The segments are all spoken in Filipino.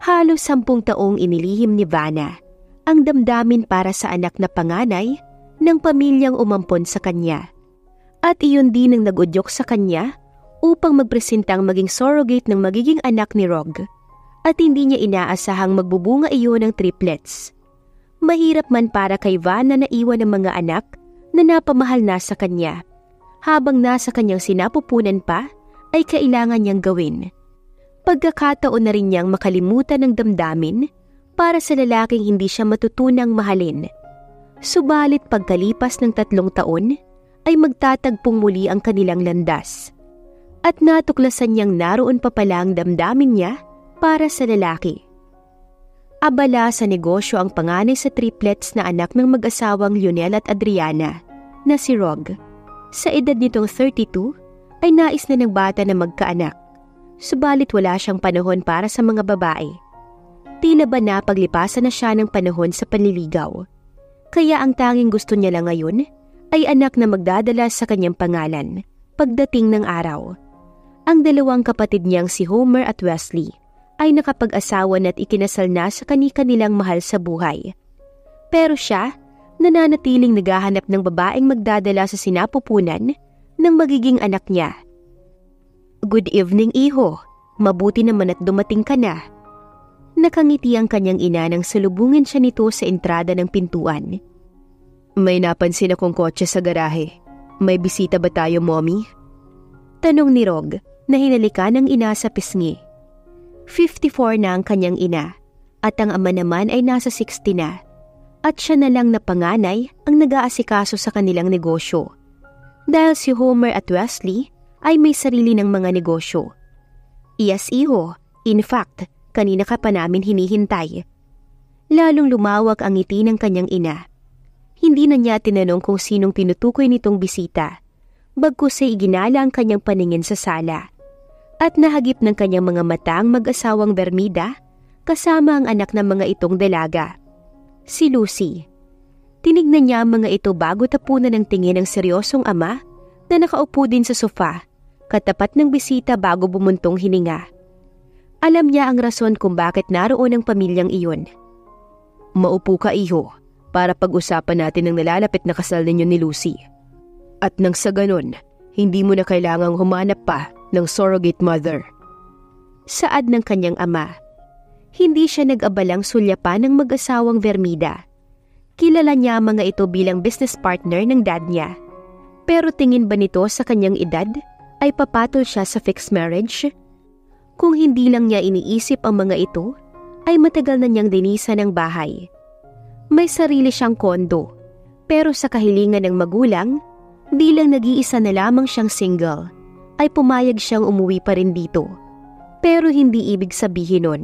Halos 10 taong inilihim ni Vanna ang damdamin para sa anak na panganay ng pamilyang umampon sa kanya. At iyon din ang nag-udyok sa kanya upang magpresentang maging surrogate ng magiging anak ni Rog. At hindi niya inaasahang magbubunga iyon ng triplets. Mahirap man para kay Vanna na iwan ang mga anak na napamahal na sa kanya. Habang nasa kanyang sinapupunan pa, ay kailangan niyang gawin. Pagkakataon na rin niyang makalimutan ng damdamin para sa lalaking hindi siya matutunang mahalin. Subalit pagkalipas ng 3 taon, ay magtatagpong muli ang kanilang landas. At natuklasan niyang naroon pa pala ang damdamin niya para sa lalaki. Abala sa negosyo ang panganay sa triplets na anak ng mag-asawang Lionel at Adriana na si Rog. Sa edad nitong 32 ay nais na ng bata na magkaanak. Subalit wala siyang panahon para sa mga babae. Tila ba napaglipasan na siya ng panahon sa panliligaw. Kaya ang tanging gusto niya lang ngayon ay anak na magdadala sa kanyang pangalan pagdating ng araw. Ang 2 kapatid niyang si Homer at Wesley ay nakapag-asawa na at ikinasal na sa kani-kanilang mahal sa buhay. Pero siya, nananatiling naghahanap ng babaeng magdadala sa sinapupunan ng magiging anak niya. "Good evening, iho. Mabuti naman at dumating ka na." Nakangiti ang kanyang ina nang salubungin siya nito sa entrada ng pintuan. "May napansin akong kotse sa garahe. May bisita ba tayo, mommy?" Tanong ni Rog na hinalikan ng ina sa pisngi. 54 na ang kanyang ina at ang ama naman ay nasa 60 na. At siya na lang na panganay ang nag-aasikaso sa kanilang negosyo. Dahil si Homer at Wesley ay may sarili ng mga negosyo. "Yes, iho. In fact, kanina ka pa namin hinihintay." Lalong lumawak ang ngiti ng kanyang ina. Hindi na niya tinanong kung sinong tinutukoy nitong bisita, bagkus ay iginala ang kanyang paningin sa sala. At nahagip ng kanyang mga mata ang mag-asawang Bermida kasama ang anak ng mga itong dalaga, si Lucy. Tinignan niya ang mga ito bago tapunan ng tingin ng seryosong ama na nakaupo din sa sofa, katapat ng bisita bago bumuntong hininga. Alam niya ang rason kung bakit naroon ang pamilyang iyon. "Maupo ka, iho, para pag-usapan natin ang nalalapit na kasal ninyo ni Lucy. At nang sa ganon, hindi mo na kailangang humanap pa ng surrogate mother." Saad ng kanyang ama. Hindi siya nag-abalang sulyapan ng mag-asawang Bermida. Kilala niya ang mga ito bilang business partner ng dad niya. Pero tingin ba nito sa kanyang edad ay papatol siya sa fixed marriage? Kung hindi lang niya iniisip ang mga ito, ay matagal na niyang dinisan ng bahay. May sarili siyang kondo, pero sa kahilingan ng magulang, bilang nag-iisa na lamang siyang single, ay pumayag siyang umuwi pa rin dito. Pero hindi ibig sabihin nun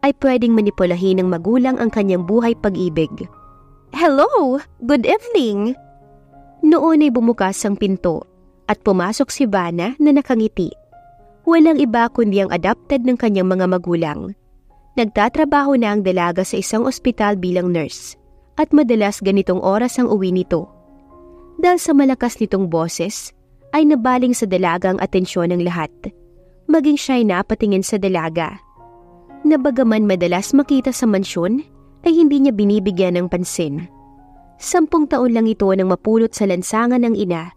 ay pwedeng manipulahin ng magulang ang kanyang buhay pag-ibig. "Hello! Good evening!" Noon ay bumukas ang pinto at pumasok si Vanna na nakangiti. Walang iba kundi ang adopted ng kanyang mga magulang. Nagtatrabaho na ang dalaga sa isang ospital bilang nurse at madalas ganitong oras ang uwi nito. Dahil sa malakas nitong boses, ay nabaling sa dalaga ang atensyon ng lahat. Maging siya'y napatingin sa dalaga. Nabagaman madalas makita sa mansyon, ay hindi niya binibigyan ng pansin. 10 taon lang ito nang mapulot sa lansangan ng ina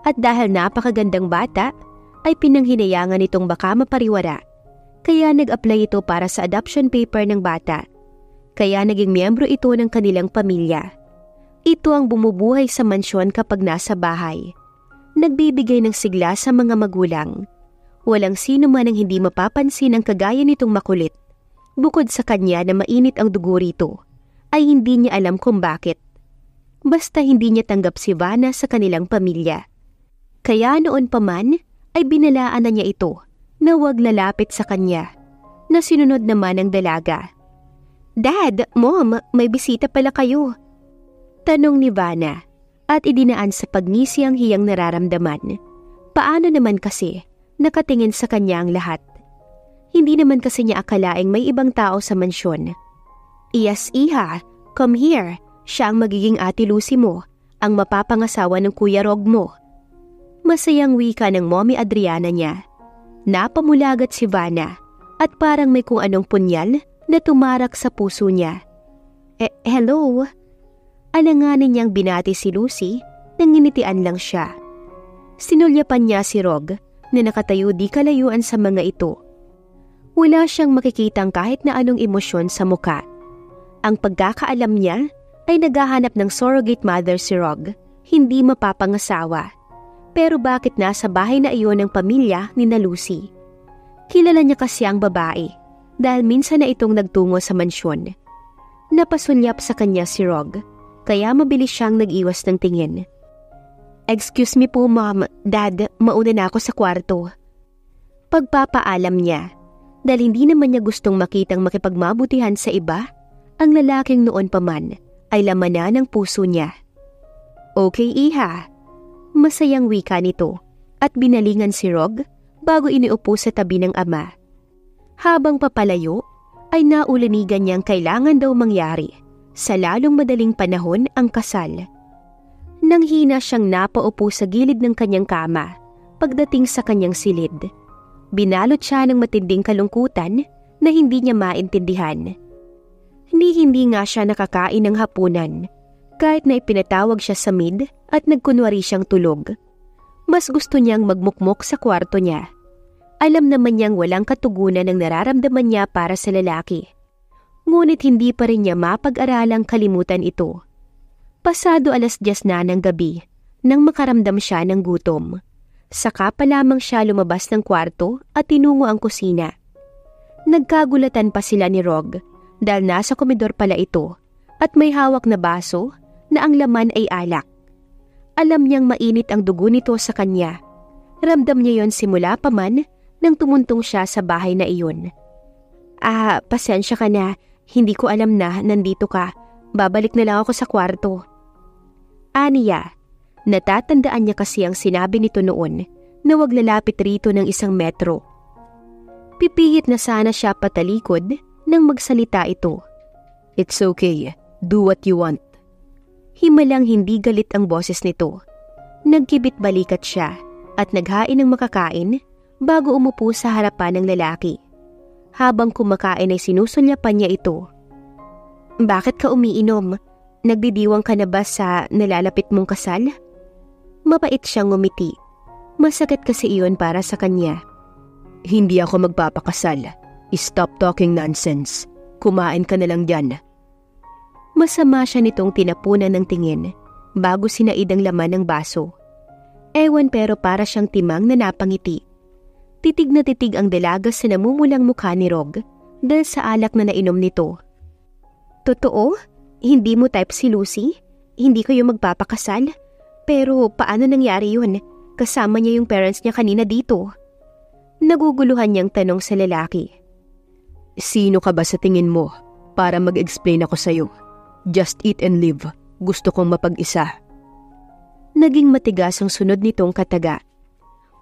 at dahil napakagandang bata, ay pinanghinayangan itong baka mapariwara. Kaya nag-apply ito para sa adoption paper ng bata. Kaya naging miyembro ito ng kanilang pamilya. Ito ang bumubuhay sa mansyon kapag nasa bahay. Nagbibigay ng sigla sa mga magulang. Walang sino man ang hindi mapapansin ang kagaya nitong makulit. Bukod sa kanya na mainit ang dugo rito, ay hindi niya alam kung bakit. Basta hindi niya tanggap si Vanna sa kanilang pamilya. Kaya noon pa man, ay binalaan na niya ito na huwag lalapit sa kanya, na sinunod naman ang dalaga. "Dad, Mom, may bisita pala kayo." Tanong ni Vanna at idinaan sa pagngisi ang hiyang nararamdaman. Paano naman kasi nakatingin sa kanya ang lahat? Hindi naman kasi niya akalaing may ibang tao sa mansyon. "Yes, iha, come here. Siya ang magiging ate Lucy mo, ang mapapangasawa ng Kuya Rog mo." Masayang wika ng Mommy Adriana niya. Napamulagat si Vanna at parang may kung anong punyal na tumarak sa puso niya. Hello? Alanganin niyang binati si Lucy nang nginitian lang siya. Sinulyapan niya si Rog na nakatayo di kalayuan sa mga ito. Wala siyang makikitang kahit na anong emosyon sa muka. Ang pagkakaalam niya ay naghahanap ng surrogate mother si Rog, hindi mapapangasawa. Pero bakit nasa bahay na iyon ng pamilya ni na Lucy? Kilala niya kasi ang babae dahil minsan na itong nagtungo sa mansyon. Napasulyap sa kanya si Rog, kaya mabilis siyang nag-iwas ng tingin. Excuse me po ma'am, dad, mauna na ako sa kwarto. Pagpapaalam niya, dahil hindi naman niya gustong makitang makipagmabutihan sa iba, ang lalaking noon pa man ay laman na ng puso niya. Okay iha, masayang wika nito at binalingan si Rog bago iniupo sa tabi ng ama. Habang papalayo, ay naulanigan niyang kailangan daw mangyari sa lalong madaling panahon ang kasal. Nang hina siyang napaupo sa gilid ng kanyang kama pagdating sa kanyang silid. Binalot siya ng matinding kalungkutan na hindi niya maintindihan. Hindi nga siya nakakain ng hapunan kahit na ipinatawag siya sa maid at nagkunwari siyang tulog. Mas gusto niyang magmukmok sa kwarto niya. Alam naman niyang walang katugunan ang nararamdaman niya para sa lalaki. Ngunit hindi pa rin niya mapag-aralang kalimutan ito. Pasado 10:00 na ng gabi nang makaramdam siya ng gutom. Saka pa lamang siya lumabas ng kwarto at tinungo ang kusina. Nagkagulatan pa sila ni Rog dahil nasa komedor pala ito at may hawak na baso na ang laman ay alak. Alam niyang mainit ang dugo nito sa kanya. Ramdam niya yon simula pa man nang tumuntong siya sa bahay na iyon. Pasensya ka na, hindi ko alam na nandito ka. Babalik na lang ako sa kwarto. Aniya, natatandaan niya kasi ang sinabi nito noon na wag lalapit rito ng 1 metro. Pipihit na sana siya patalikod nang magsalita ito. It's okay, do what you want. Himalang hindi galit ang boses nito. Nagkibit balikat siya at naghain ng makakain bago umupo sa harapan ng lalaki. Habang kumakain ay sinusulyapan niya ito. Bakit ka umiinom? Nagdidiwang ka na ba sa nalalapit mong kasal? Mapait siyang ngumiti. Masakit kasi iyon para sa kanya. Hindi ako magpapakasal. Stop talking nonsense. Kumain ka na lang dyan. Masama siya nitong tinapunan ng tingin bago sinaid ang laman ng baso. Ewan pero para siyang timang na napangiti. Titig na titig ang dalaga sa namumulang mukha ni Rog dahil sa alak na nainom nito. Totoo? Hindi mo type si Lucy? Hindi kayo magpapakasal? Pero paano nangyari yun? Kasama niya yung parents niya kanina dito. Naguguluhan niyang tanong sa lalaki. Sino ka ba sa tingin mo? Para mag-explain ako sa'yo. Just eat and live. Gusto kong mapag-isa. Naging matigas ang sunod nitong kataga.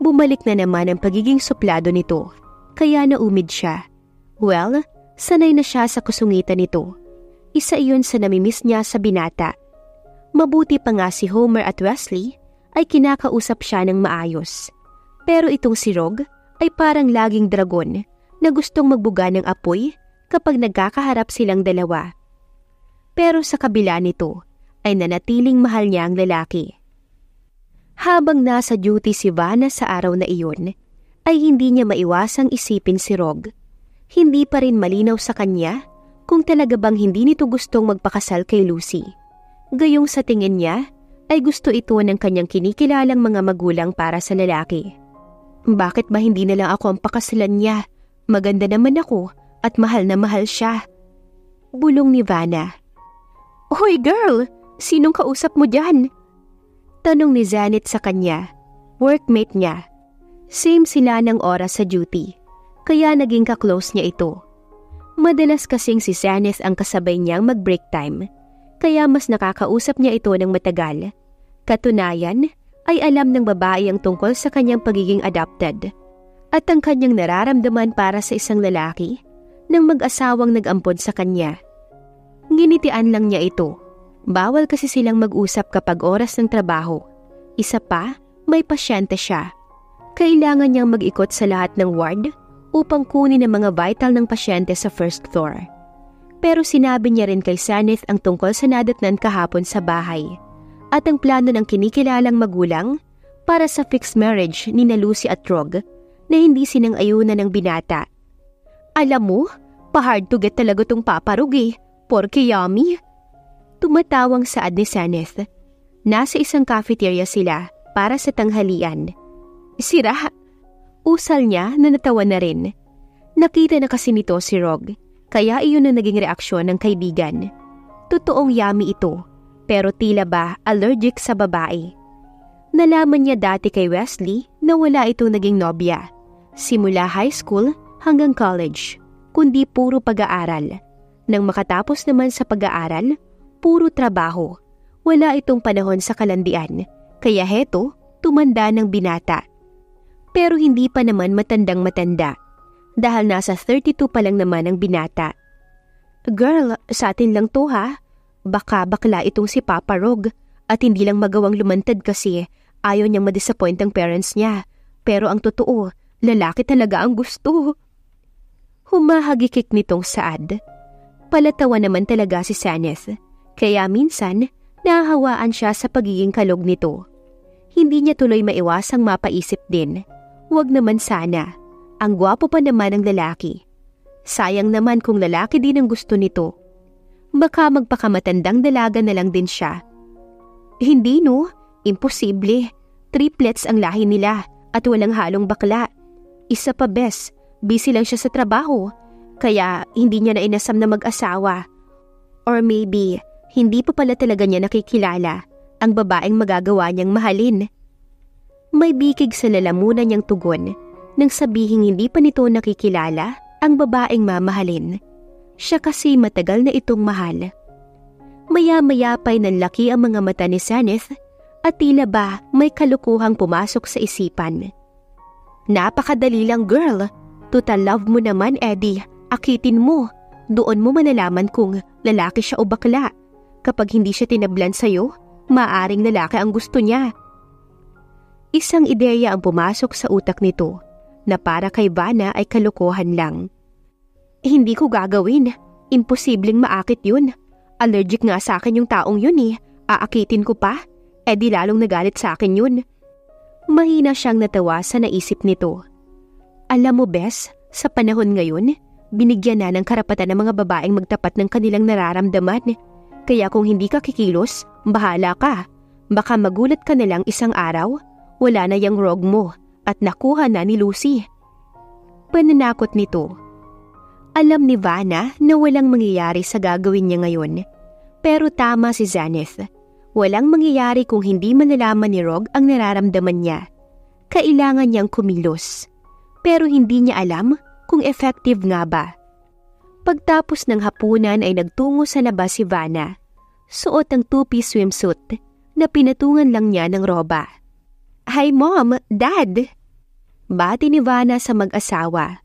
Bumalik na naman ang pagiging suplado nito. Kaya naumid siya. Well, sanay na siya sa kusungitan nito. Isa iyon sa namimiss niya sa binata. Mabuti pa nga si Homer at Wesley ay kinakausap siya ng maayos. Pero itong si Rog ay parang laging dragon na gustong magbuga ng apoy kapag nagkakaharap silang dalawa. Pero sa kabila nito ay nanatiling mahal niya ang lalaki. Habang nasa duty si Vanna sa araw na iyon, ay hindi niya maiwasang isipin si Rog. Hindi pa rin malinaw sa kanya kung talaga bang hindi nito gustong magpakasal kay Lucy. Gayong sa tingin niya ay gusto ito ng kanyang kinikilalang mga magulang para sa lalaki. Bakit ba hindi na lang ako ang pakasalan niya? Maganda naman ako at mahal na mahal siya. Bulong ni Vanna. Hoy girl, sinong kausap mo dyan? Tanong ni Janet sa kanya, workmate niya. Same sila ng oras sa duty, kaya naging ka-close niya ito. Madalas kasing si Janet ang kasabay niyang mag-break time, kaya mas nakakausap niya ito ng matagal. Katunayan ay alam ng babae ang tungkol sa kanyang pagiging adopted at ang kanyang nararamdaman para sa isang lalaki nang mag-asawang nag-ampon sa kanya. Nginitian lang niya ito. Bawal kasi silang mag-usap kapag oras ng trabaho. Isa pa, may pasyente siya. Kailangan niyang mag-ikot sa lahat ng ward upang kunin ang mga vital ng pasyente sa first floor. Pero sinabi niya rin kay Saneth ang tungkol sa nadatnan kahapon sa bahay at ang plano ng kinikilalang magulang para sa fixed marriage ni Lucy at Rog na hindi sinang-ayunan ng binata. Alam mo, pa-hard to get talaga tong paparog porke yummy. Tumatawang saad ni Saneth. Nasa isang cafeteria sila para sa tanghalian. Sira! Usal niya na natawa na rin. Nakita na kasi nito si Rog, kaya iyon ang naging reaksyon ng kaibigan. Totoong yummy ito, pero tila ba allergic sa babae. Nalaman niya dati kay Wesley na wala itong naging nobya, simula high school hanggang college, kundi puro pag-aaral. Nang makatapos naman sa pag-aaral, puro trabaho. Wala itong panahon sa kalandian, kaya heto, tumanda ng binata. Pero hindi pa naman matandang-matanda, dahil nasa 32 pa lang naman ang binata. Girl, sa atin lang to ha. Baka bakla itong si Papa Rog at hindi lang magawang lumantad kasi ayaw niyang madisappoint ang parents niya. Pero ang totoo, lalaki talaga ang gusto. Humahagikik nitong saad. Palatawa naman talaga si Saneth, kaya minsan nahahawaan siya sa pagiging kalog nito. Hindi niya tuloy maiwasang mapaisip din. Huwag naman sana. Ang gwapo pa naman ng lalaki. Sayang naman kung lalaki din ang gusto nito. Baka magpakamatandang dalaga na lang din siya. Hindi no, imposible. Triplets ang lahi nila at walang halong bakla. Isa pa bes, busy lang siya sa trabaho. Kaya hindi niya na inasam na mag-asawa. Or maybe, hindi pa pala talaga niya nakikilala ang babaeng magagawa niyang mahalin. May bikig sa lalamunan niyang tugon nang sabihing hindi pa nito nakikilala ang babaeng mamahalin. Siya kasi matagal na itong mahal. Maya-maya pa'y nanlaki ang mga mata ni Saneth at tila ba may kalukuhang pumasok sa isipan. Napakadali lang girl. Total love mo naman Eddie. Akitin mo. Doon mo malalaman kung lalaki siya o bakla. Kapag hindi siya tinablan sa'yo, maaring lalaki ang gusto niya. Isang ideya ang pumasok sa utak nito na para kay Vanna ay kalokohan lang. Hindi ko gagawin. Imposibleng maakit yun. Allergic nga sa akin yung taong yun Aakitin ko pa. Di lalong nagalit sa akin yun. Mahina siyang natawa sa naisip nito. Alam mo Bes, sa panahon ngayon, binigyan na ng karapatan ng mga babaeng magtapat ng kanilang nararamdaman. Kaya kung hindi ka kikilos, bahala ka. Baka magulat ka na lang isang araw, wala na yung Rog mo at nakuha na ni Lucy. Pananakot nito. Alam ni Vanna na walang mangyayari sa gagawin niya ngayon. Pero tama si Saneth. Walang mangyayari kung hindi malalaman ni Rog ang nararamdaman niya. Kailangan niyang kumilos. Pero hindi niya alam kung effective nga ba. Pagtapos ng hapunan ay nagtungo sa labas si Vanna. Suot ang two-piece swimsuit na pinatungan lang niya ng roba. Hi Mom, Dad! Bati ni Vanna sa mag-asawa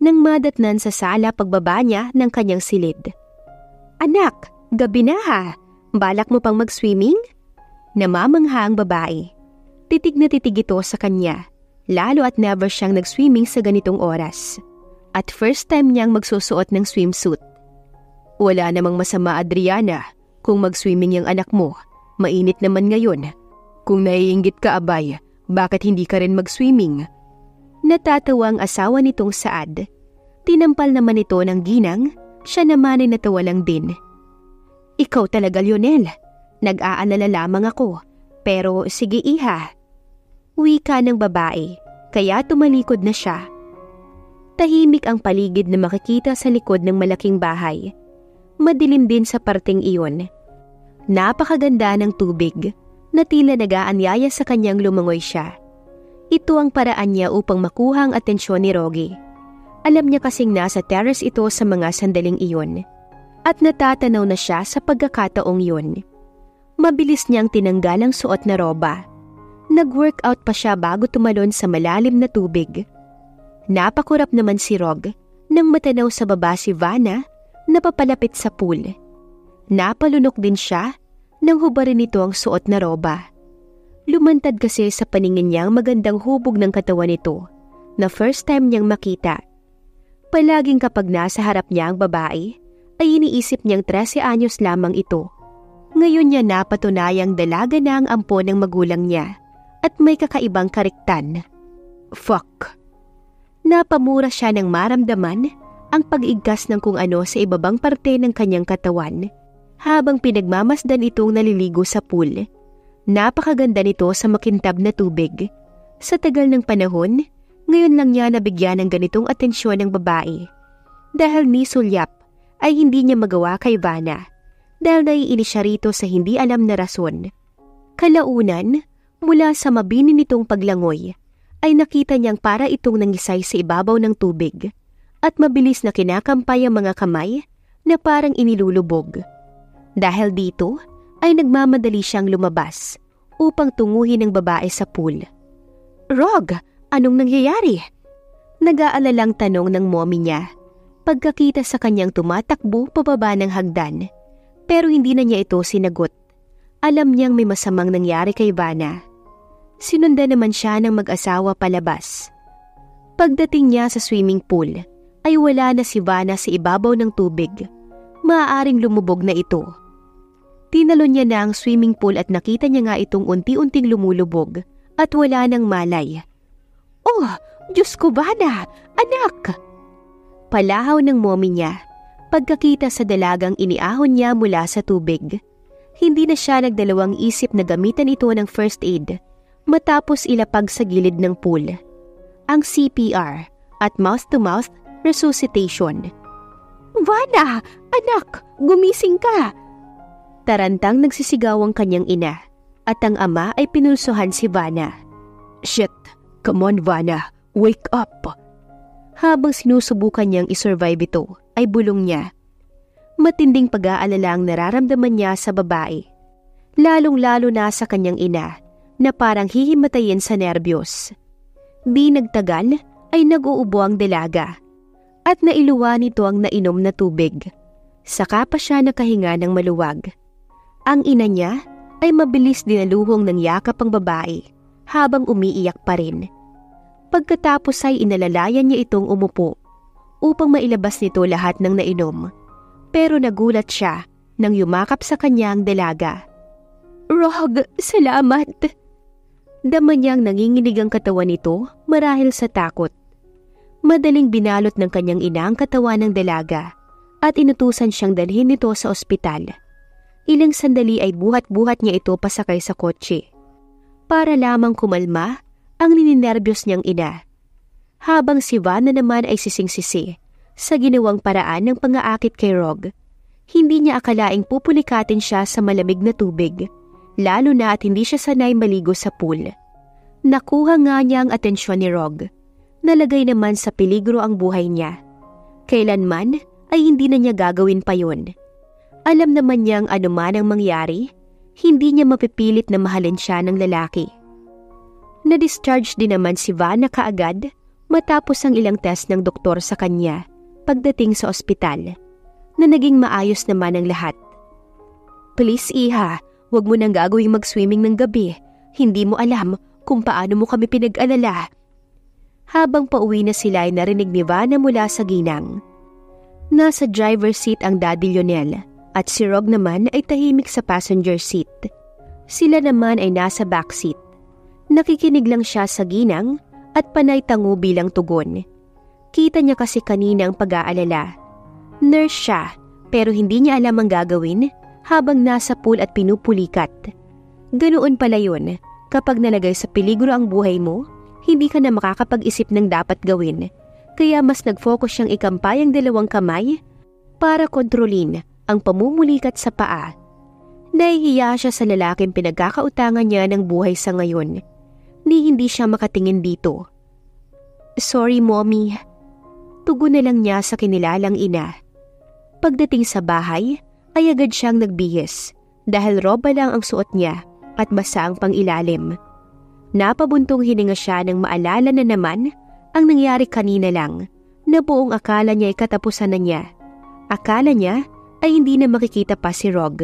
nang madatnan sa sala pagbaba niya ng kanyang silid. Anak, gabi na ha. Balak mo pang mag-swimming? Namamangha ang babae. Titig na titig ito sa kanya, lalo at never siyang nag-swimming sa ganitong oras. At first time niyang magsusuot ng swimsuit. Wala namang masama Adriana kung mag-swimming yung anak mo. Mainit naman ngayon. Kung naiinggit ka abay, bakit hindi ka rin mag-swimming? Natatawa ang asawa nitong Saad. Tinampal naman ito ng ginang, siya naman ay natawa lang din. Ikaw talaga Lionel, nag-aalala lamang ako, pero sige iha. Wika ng babae, kaya tumalikod na siya. Tahimik ang paligid na makikita sa likod ng malaking bahay. Madilim din sa parteng iyon. Napakaganda ng tubig na tila nag-aanyaya sa kanyang lumangoy siya. Ito ang paraan niya upang makuha ang atensyon ni Rogie. Alam niya kasing nasa terrace ito sa mga sandaling iyon. At natatanaw na siya sa pagkakataong yun. Mabilis niyang tinanggal ang suot na roba. Nag-workout pa siya bago tumalon sa malalim na tubig. Napakurap naman si Rog nang matanaw sa baba si Vanna na papalapit sa pool. Napalunok din siya nang hubarin nito ang suot na roba. Lumantad kasi sa paningin niya ang magandang hubog ng katawan nito na first time niyang makita Palaging kapag nasa harap niya ang babae, ay iniisip niyang 13 anyos lamang ito. Ngayon niya napatunayang dalaga na ang ampon ng magulang niya at may kakaibang kariktan. Fuck! Napamura siya ng maramdaman ang pag-igkas ng kung ano sa ibabang parte ng kanyang katawan habang pinagmamasdan itong naliligo sa pool. Napakaganda nito sa makintab na tubig. Sa tagal ng panahon, ngayon lang niya nabigyan ng ganitong atensyon ng babae. Dahil ni sulyap ay hindi niya magawa kay Vanna dahil naiinis siya rito sa hindi alam na rason. Kalaunan, mula sa mabini nitong paglangoy, ay nakita niyang para itong nangisay sa ibabaw ng tubig at mabilis na kinakampay ang mga kamay na parang inilulubog. Dahil dito, ay nagmamadali siyang lumabas upang tunguhin ang babae sa pool. Rog, anong nangyayari? Nag-aalalang tanong ng mommy niya pagkakita sa kanyang tumatakbo pababa ng hagdan, pero hindi na niya ito sinagot. Alam niyang may masamang nangyari kay Vanna. Sinundan naman siya ng mag-asawa palabas. Pagdating niya sa swimming pool, ay wala na si Vanna sa ibabaw ng tubig. Maaaring lumubog na ito. Tinalon niya na ang swimming pool at nakita niya nga itong unti-unting lumulubog at wala nang malay. Oh, Diyos ko Vanna! Anak! Palahaw ng mommy niya pagkakita sa dalagang iniahon niya mula sa tubig. Hindi na siya nagdalawang isip na gamitan ito ng first aid matapos ilapag sa gilid ng pool. Ang CPR at mouth-to-mouth resuscitation. Vanna! Anak! Gumising ka! Tarantang nagsisigaw ang kanyang ina at ang ama ay pinulsuhan si Vanna. Shit! Come on Vanna! Wake up! Habang sinusubukan niyang isurvive ito, ay bulong niya. Matinding pag-aalala ang nararamdaman niya sa babae. Lalong-lalo na sa kanyang ina na parang hihimatayin sa nerbiyos. Di nagtagal ay nag-uubo ang dalaga at nailuwa nito ang nainom na tubig. Saka pa siya nakahinga ng maluwag. Ang ina niya ay mabilis dinaluhong ng yakap ang babae habang umiiyak pa rin. Pagkatapos ay inalalayan niya itong umupo upang mailabas nito lahat ng nainom. Pero nagulat siya nang yumakap sa kanya ang dalaga. Rog, salamat! Dama niyang nanginginig ang katawan nito marahil sa takot. Madaling binalot ng kanyang ina ang katawan ng dalaga at inutusan siyang dalhin ito sa ospital. Ilang sandali ay buhat-buhat niya ito pasakay sa kotse para lamang kumalma ang nininerbiyos niyang ina. Habang si Vanna naman ay sising-sisi sa ginawang paraan ng pang-aakit kay Rog. Hindi niya akalaing pupulikatin siya sa malamig na tubig, lalo na at hindi siya sanay maligo sa pool. Nakuha nga niya ang atensyon ni Rog. Nalagay naman sa peligro ang buhay niya. Kailanman ay hindi na niya gagawin pa yun. Alam naman niyang anuman ang mangyari, hindi niya mapipilit na mahalin siya ng lalaki. Na-discharge din naman si Vanna kaagad matapos ang ilang test ng doktor sa kanya pagdating sa ospital, na naging maayos naman ang lahat. Please iha, huwag mo nang gagawing mag-swimming ng gabi. Hindi mo alam kung paano mo kami pinag-alala. Habang pauwi na sila ay narinig ni Vanna mula sa ginang. Nasa driver's seat ang Daddy Lionel at si Rog naman ay tahimik sa passenger seat. Sila naman ay nasa backseat. Nakikinig lang siya sa ginang at panay tango bilang tugon. Kita niya kasi kanina ang pag-aalala. Nurse siya pero hindi niya alam ang gagawin habang nasa pool at pinupulikat. Ganoon pala yun, kapag nalagay sa peligro ang buhay mo, hindi ka na makakapag-isip ng dapat gawin. Kaya mas nag-focus siyang ikampay ang dalawang kamay para kontrolin ang pamumulikat sa paa. Nahihiya siya sa lalaking pinagkakautangan niya ng buhay sa ngayon. Ni hindi siya makatingin dito. Sorry, Mommy. Tugon na lang niya sa kinilalang ina. Pagdating sa bahay, ay agad siyang nagbihis dahil roba lang ang suot niya at basa ang pangilalim. Napabuntong hininga siya nang maalala na naman ang nangyari kanina lang na buong akala niya ay katapusan na niya. Akala niya ay hindi na makikita pa si Rog.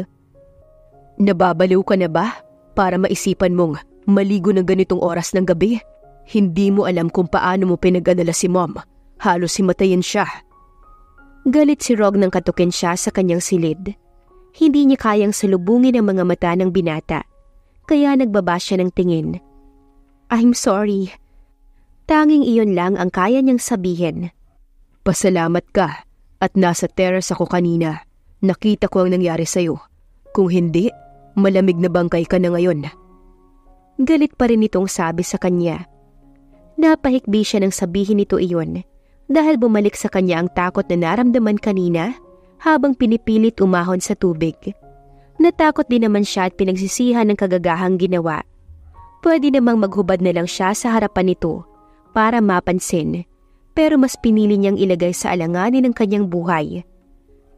Nababaliw ka na ba para maisipan mong maligo ng ganitong oras ng gabi? Hindi mo alam kung paano mo pinag-alala si Mom Halos himatayin siya. Galit si Rog nang katukin siya sa kanyang silid. Hindi niya kayang salubungin ang mga mata ng binata, kaya nagbaba siya ng tingin. I'm sorry. Tanging iyon lang ang kaya niyang sabihin. Pasalamat ka at nasa terrace ako kanina. Nakita ko ang nangyari sa'yo. Kung hindi, malamig na bangkay ka na ngayon. Galit pa rin itong sabi sa kanya. Napahikbi siya nang sabihin nito iyon dahil bumalik sa kanya ang takot na naramdaman kanina habang pinipilit umahon sa tubig. Natakot din naman siya at pinagsisihan ng kagagahang ginawa. Pwede namang maghubad na lang siya sa harapan nito para mapansin, pero mas pinili niyang ilagay sa alanganin ng kanyang buhay.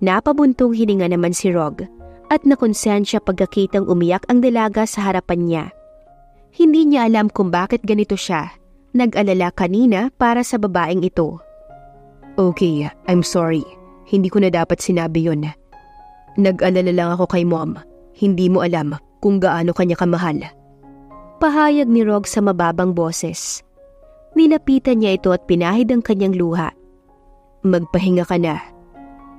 Napabuntong hininga naman si Rog at nakonsensya pagkakitang umiyak ang dalaga sa harapan niya. Hindi niya alam kung bakit ganito siya. Nag-alala kanina para sa babaeng ito. Okay, I'm sorry. Hindi ko na dapat sinabi yun. Nag-alala lang ako kay Mom. Hindi mo alam kung gaano kanya kamahal. Pahayag ni Rog sa mababang boses. Nilapitan niya ito at pinahid ang kanyang luha. Magpahinga ka na.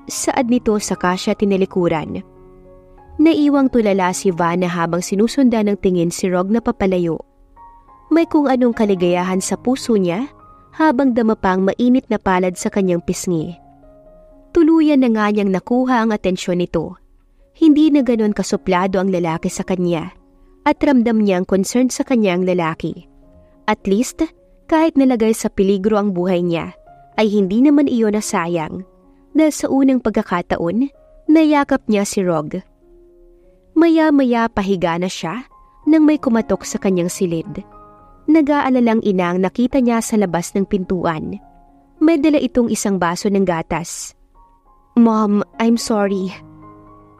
Saad nito saka siya tinalikuran. Naiwang tulala si Vanna habang sinusundan ng tingin si Rog na papalayo. May kung anong kaligayahan sa puso niya habang dama pang mainit na palad sa kanyang pisngi. Tuluyan na nga niyang nakuha ang atensyon nito. Hindi na ganon kasuplado ang lalaki sa kanya at ramdam niyang concern sa kanyang lalaki. At least, kahit nalagay sa peligro ang buhay niya, ay hindi naman iyon nasayang dahil sa unang pagkakataon, nayakap niya si Rog. Maya-maya pahiga na siya nang may kumatok sa kanyang silid. Nag-aalalang inang nakita niya sa labas ng pintuan. May dala itong isang baso ng gatas. Mom, I'm sorry.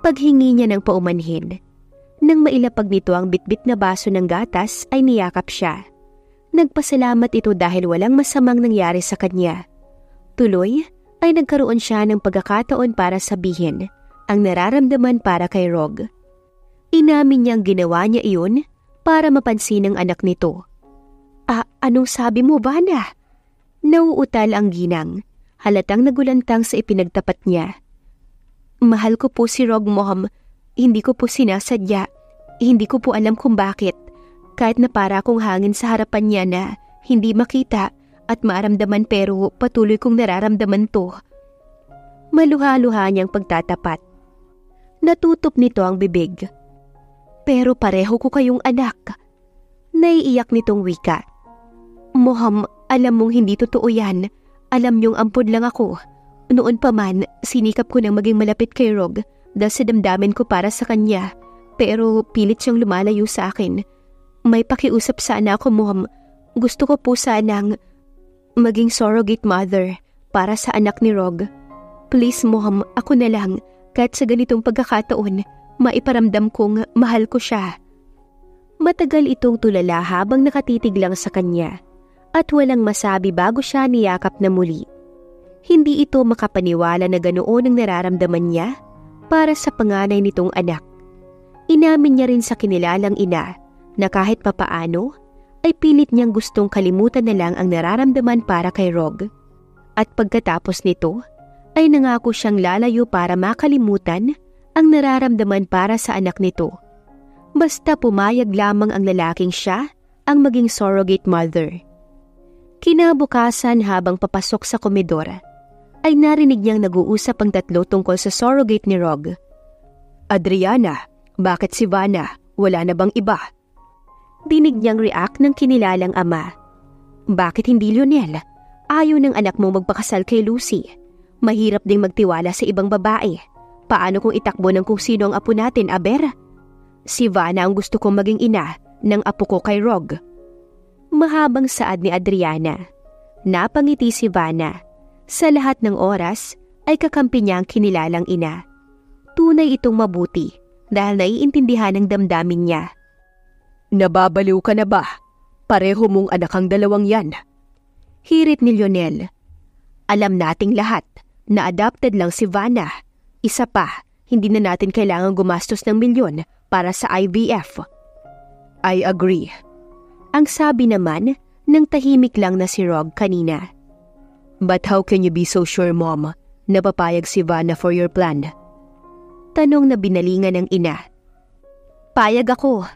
Paghingi niya ng paumanhin. Nang mailapag nito ang bitbit na baso ng gatas ay niyakap siya. Nagpasalamat ito dahil walang masamang nangyari sa kanya. Tuloy ay nagkaroon siya ng pagkakataon para sabihin ang nararamdaman para kay Rog. Inamin niyang ginawa niya iyon para mapansin ng anak nito. Anong sabi mo, Vanna? Nauutal ang ginang. Halatang nagulantang sa ipinagtapat niya. Mahal ko po si Rog, Mom. Hindi ko po sinasadya. Hindi ko po alam kung bakit. Kahit na para akong hangin sa harapan niya na hindi makita at maramdaman pero patuloy kong nararamdaman to. Maluha-luha niyang pagtatapat. Natutup nito ang bibig. Pero pareho ko kayong anak. Naiiyak nitong wika. Mom, alam mong hindi totoo yan. Alam niyong ampun lang ako. Noon pa man, sinikap ko nang maging malapit kay Rog dahil sa damdamin ko para sa kanya. Pero pilit siyang lumalayo sa akin. May pakiusap sana ako, Mom. Gusto ko po sanang maging surrogate mother para sa anak ni Rog. Please, Mom, ako na lang. Kahit sa ganitong pagkakataon, maiparamdam kong mahal ko siya. Matagal itong tulala habang nakatitig lang sa kanya at walang masabi bago siya niyakap na muli. Hindi ito makapaniwala na ganoon ang nararamdaman niya para sa panganay nitong anak. Inamin niya rin sa kinilalang ina na kahit papaano ay pilit niyang gustong kalimutan na lang ang nararamdaman para kay Rog. At pagkatapos nito ay nangako siyang lalayo para makalimutan ang nararamdaman para sa anak nito. Basta pumayag lamang ang lalaking siya ang maging surrogate mother. Kinabukasan habang papasok sa komedor, ay narinig niyang nag-uusap ang tatlo tungkol sa surrogate ni Rog. Adriana, bakit si Vanna? Wala na bang iba? Dinig niyang react ng kinilalang ama. Bakit hindi Lionel? Ayaw ng anak mong magpakasal kay Lucy. Mahirap ding magtiwala sa ibang babae. Paano kung itakbo ng kung sino ang apo natin, Aber? Si Vanna ang gusto kong maging ina ng apo ko kay Rog. Mahabang saad ni Adriana. Napangiti si Vanna. Sa lahat ng oras ay kakampi niya ang kinilalang ina. Tunay itong mabuti dahil naiintindihan ang damdamin niya. Nababaliw ka na ba? Pareho mong anak ang dalawang yan. Hirit ni Lionel. Alam nating lahat na adopted lang si Vanna. Isa pa, hindi na natin kailangang gumastos ng milyon para sa IVF. I agree. Ang sabi naman ng tahimik lang na si Rog kanina. But how can you be so sure, Mom, na papayag si Vanna for your plan? Tanong na binalingan ng ina. Payag ako.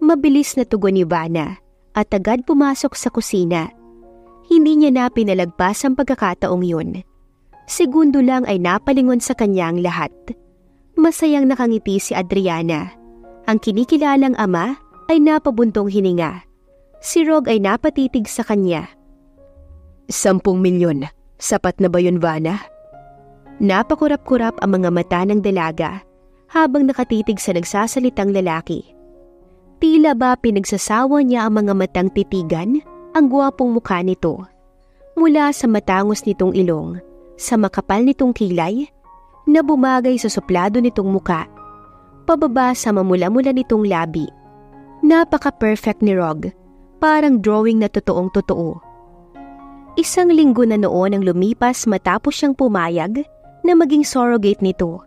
Mabilis na tugon ni Vanna at agad pumasok sa kusina. Hindi niya na pinalagpas ang pagkakataong yun. Segundo lang ay napalingon sa kanya ang lahat. Masayang nakangiti si Adriana. Ang kinikilalang ama ay napabuntong hininga. Si Rog ay napatitig sa kanya. 10 milyon. Sapat na ba yun, Vanna? Napakurap-kurap ang mga mata ng dalaga habang nakatitig sa nagsasalitang lalaki. Tila ba pinagsasawa niya ang mga matang titigan ang gwapong mukha nito. Mula sa matangos nitong ilong, sa makapal nitong kilay, na bumagay sa suplado nitong muka, pababa sa mamula-mula nitong labi. Napaka-perfect ni Rog, parang drawing na totoong-totoo. 1 linggo na noon ang lumipas matapos siyang pumayag na maging surrogate nito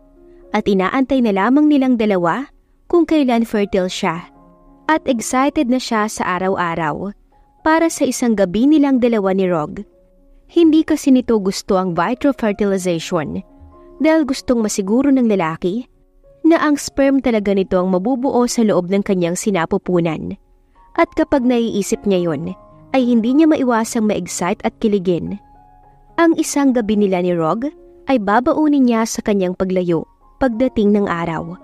at inaantay na lamang nilang dalawa kung kailan fertile siya. At excited na siya sa araw-araw para sa isang gabi nilang dalawa ni Rog. Hindi kasi nito gusto ang vitro fertilization dahil gustong masiguro ng lalaki na ang sperm talaga nito ang mabubuo sa loob ng kanyang sinapupunan. At kapag naiisip niya yon, ay hindi niya maiwasang ma-excite at kiligin. Ang isang gabi nila ni Rog ay babaunin niya sa kanyang paglayo pagdating ng araw.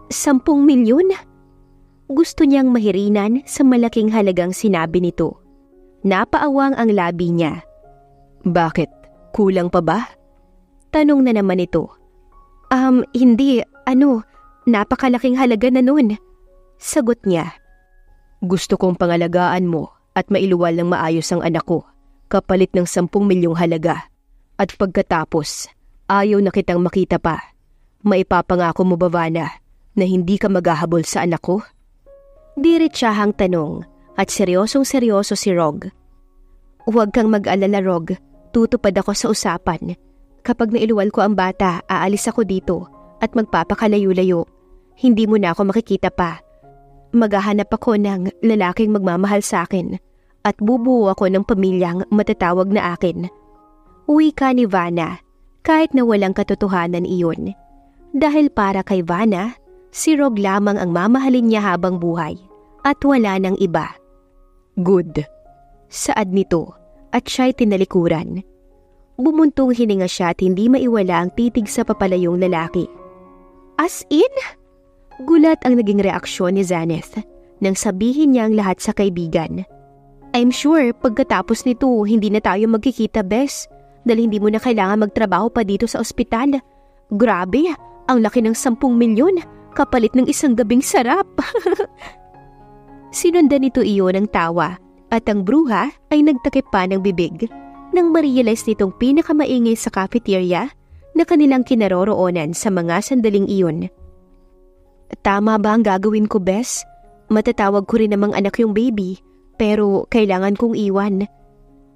10 milyon? Gusto niyang mahirinan sa malaking halagang sinabi nito. Napaawang ang labi niya. Bakit? Kulang pa ba? Tanong na naman ito. Hindi. Napakalaking halaga na nun. Sagot niya. Gusto kong pangalagaan mo at mailuwal ng maayos ang anak ko, kapalit ng 10 milyong halaga. At pagkatapos, ayaw na kitang makita pa. Maipapangako mo ba, Vanna, na hindi ka maghahabol sa anak ko? Diretsahang tanong at seryosong-seryoso si Rog. Huwag kang mag-alala, Rog. Tutupad ako sa usapan. Kapag nailuwal ko ang bata, aalis ako dito at magpapakalayo-layo. Hindi mo na ako makikita pa. Maghahanap ako ng lalaking magmamahal sa akin at bubuo ako ng pamilyang matatawag na akin. Wika ni Vanna kahit na walang katotohanan iyon. Dahil para kay Vanna, si Rog lamang ang mamahalin niya habang buhay at wala nang iba. Good. Saad nito at siya'y tinalikuran. Bumuntong hininga siya at hindi maiwala ang titig sa papalayong lalaki. As in? Gulat ang naging reaksyon ni Zaneth nang sabihin niya ang lahat sa kaibigan. I'm sure pagkatapos nito hindi na tayo magkikita, Bes, dahil hindi mo na kailangan magtrabaho pa dito sa ospital. Grabe, ang laki ng 10 milyon kapalit ng isang gabing sarap. Sinundan nito iyon ng tawa at ang bruha ay nagtakip pa ng bibig nang ma-realize nitong pinakamaingay sa cafeteria na kanilang kinaroroonan sa mga sandaling iyon. Tama ba ang gagawin ko, Bes? Matatawag ko rin namang anak yung baby, pero kailangan kong iwan.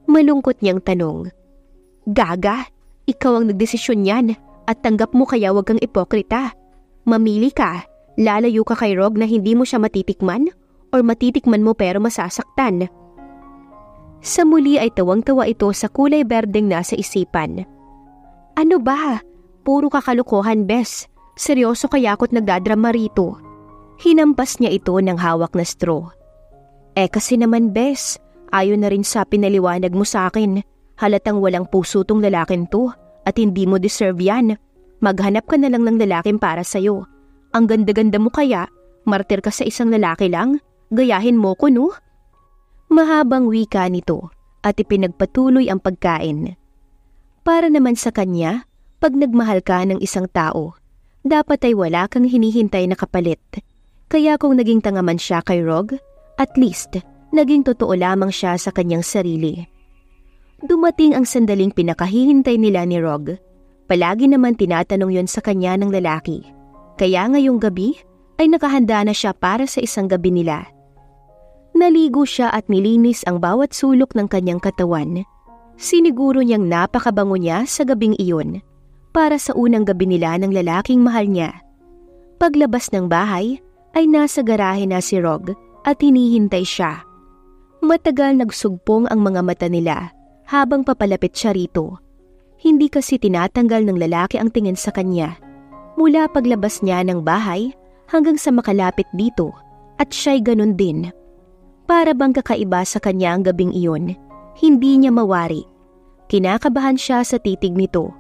Malungkot niyang tanong. Gaga, ikaw ang nagdesisyon niyan at tanggap mo kaya wag kang ipokrita. Mamili ka, lalayo ka kay Rog na hindi mo siya matitikman or matitikman mo pero masasaktan. Sa muli ay tawang-tawa ito sa kulay berdeng nasa isipan. Ano ba? Puro kakalukuhan, Bes. Seryoso kaya ako't nagdadrama rito. Hinampas niya ito ng hawak na straw. Kasi naman, Bes, ayon na rin sa pinaliwanag mo sa akin. Halatang walang puso tong lalaking to at hindi mo deserve yan. Maghanap ka na lang ng lalaking para sa'yo. Ang ganda-ganda mo kaya, martir ka sa isang lalaki lang. Gayahin mo ko, no? Mahabang wika nito at ipinagpatuloy ang pagkain. Para naman sa kanya, pag nagmahal ka ng isang tao, dapat ay wala kang hinihintay na kapalit. Kaya kung naging tanga man siya kay Rog, at least naging totoo lamang siya sa kanyang sarili. Dumating ang sandaling pinakahihintay nila ni Rog. Palagi naman tinatanong yon sa kanya ng lalaki. Kaya ngayong gabi ay nakahanda na siya para sa isang gabi nila. Naligo siya at nilinis ang bawat sulok ng kanyang katawan. Siniguro niyang napakabango niya sa gabing iyon para sa unang gabi nila ng lalaking mahal niya. Paglabas ng bahay ay nasa garahe na si Rog at hinihintay siya. Matagal nagsugpong ang mga mata nila habang papalapit siya rito. Hindi kasi tinatanggal ng lalaki ang tingin sa kanya mula paglabas niya ng bahay hanggang sa makalapit dito, at siya'y ganun din. Para bang kakaiba sa kanya ang gabing iyon, hindi niya mawari. Kinakabahan siya sa titig nito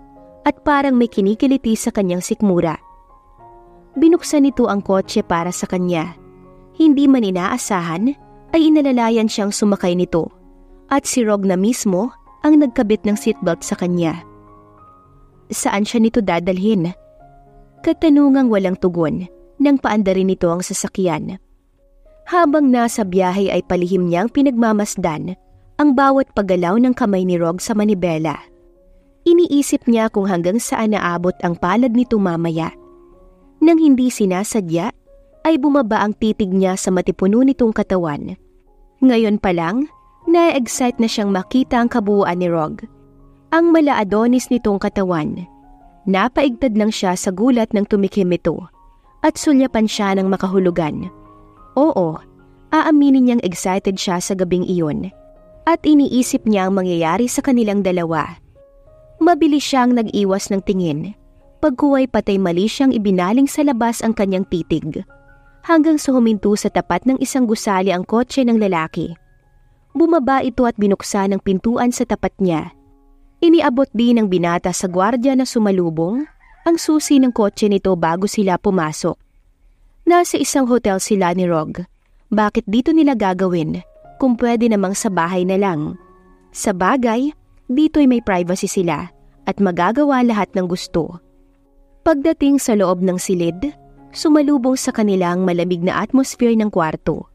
at parang may kinikiliti sa kanyang sikmura. Binuksan nito ang kotse para sa kanya. Hindi man inaasahan ay inalalayan siyang sumakay nito at si Rog na mismo ang nagkabit ng seatbelt sa kanya. Saan siya nito dadalhin? Katanungang walang tugon nang paandarin nito ang sasakyan. Habang nasa biyahe ay palihim niyang pinagmamasdan ang bawat paggalaw ng kamay ni Rog sa manibela. Iniisip niya kung hanggang saan naabot ang palad nito mamaya. Nang hindi sinasadya, ay bumaba ang titig niya sa matipuno nitong katawan. Ngayon pa lang, na-excite na siyang makita ang kabuuan ni Rog. Ang mala-adonis nitong katawan. Napaigtad lang siya sa gulat ng tumikim ito at sulyapan siya ng makahulugan. Oo, aaminin niyang excited siya sa gabing iyon at iniisip niya ang mangyayari sa kanilang dalawa. Mabilis siyang nag-iwas ng tingin. Pagkuway patay mali siyang ibinaling sa labas ang kanyang titig hanggang sa huminto sa tapat ng isang gusali ang kotse ng lalaki. Bumaba ito at binuksan ang pintuan sa tapat niya. Iniabot din ng binata sa gwardya na sumalubong ang susi ng kotse nito bago sila pumasok. Nasa isang hotel sila ni Rog. Bakit dito nila gagawin kung pwede namang sa bahay na lang? Sa bagay, dito'y may privacy sila at magagawa lahat ng gusto. Pagdating sa loob ng silid, sumalubong sa kanilang malamig na atmosphere ng kwarto.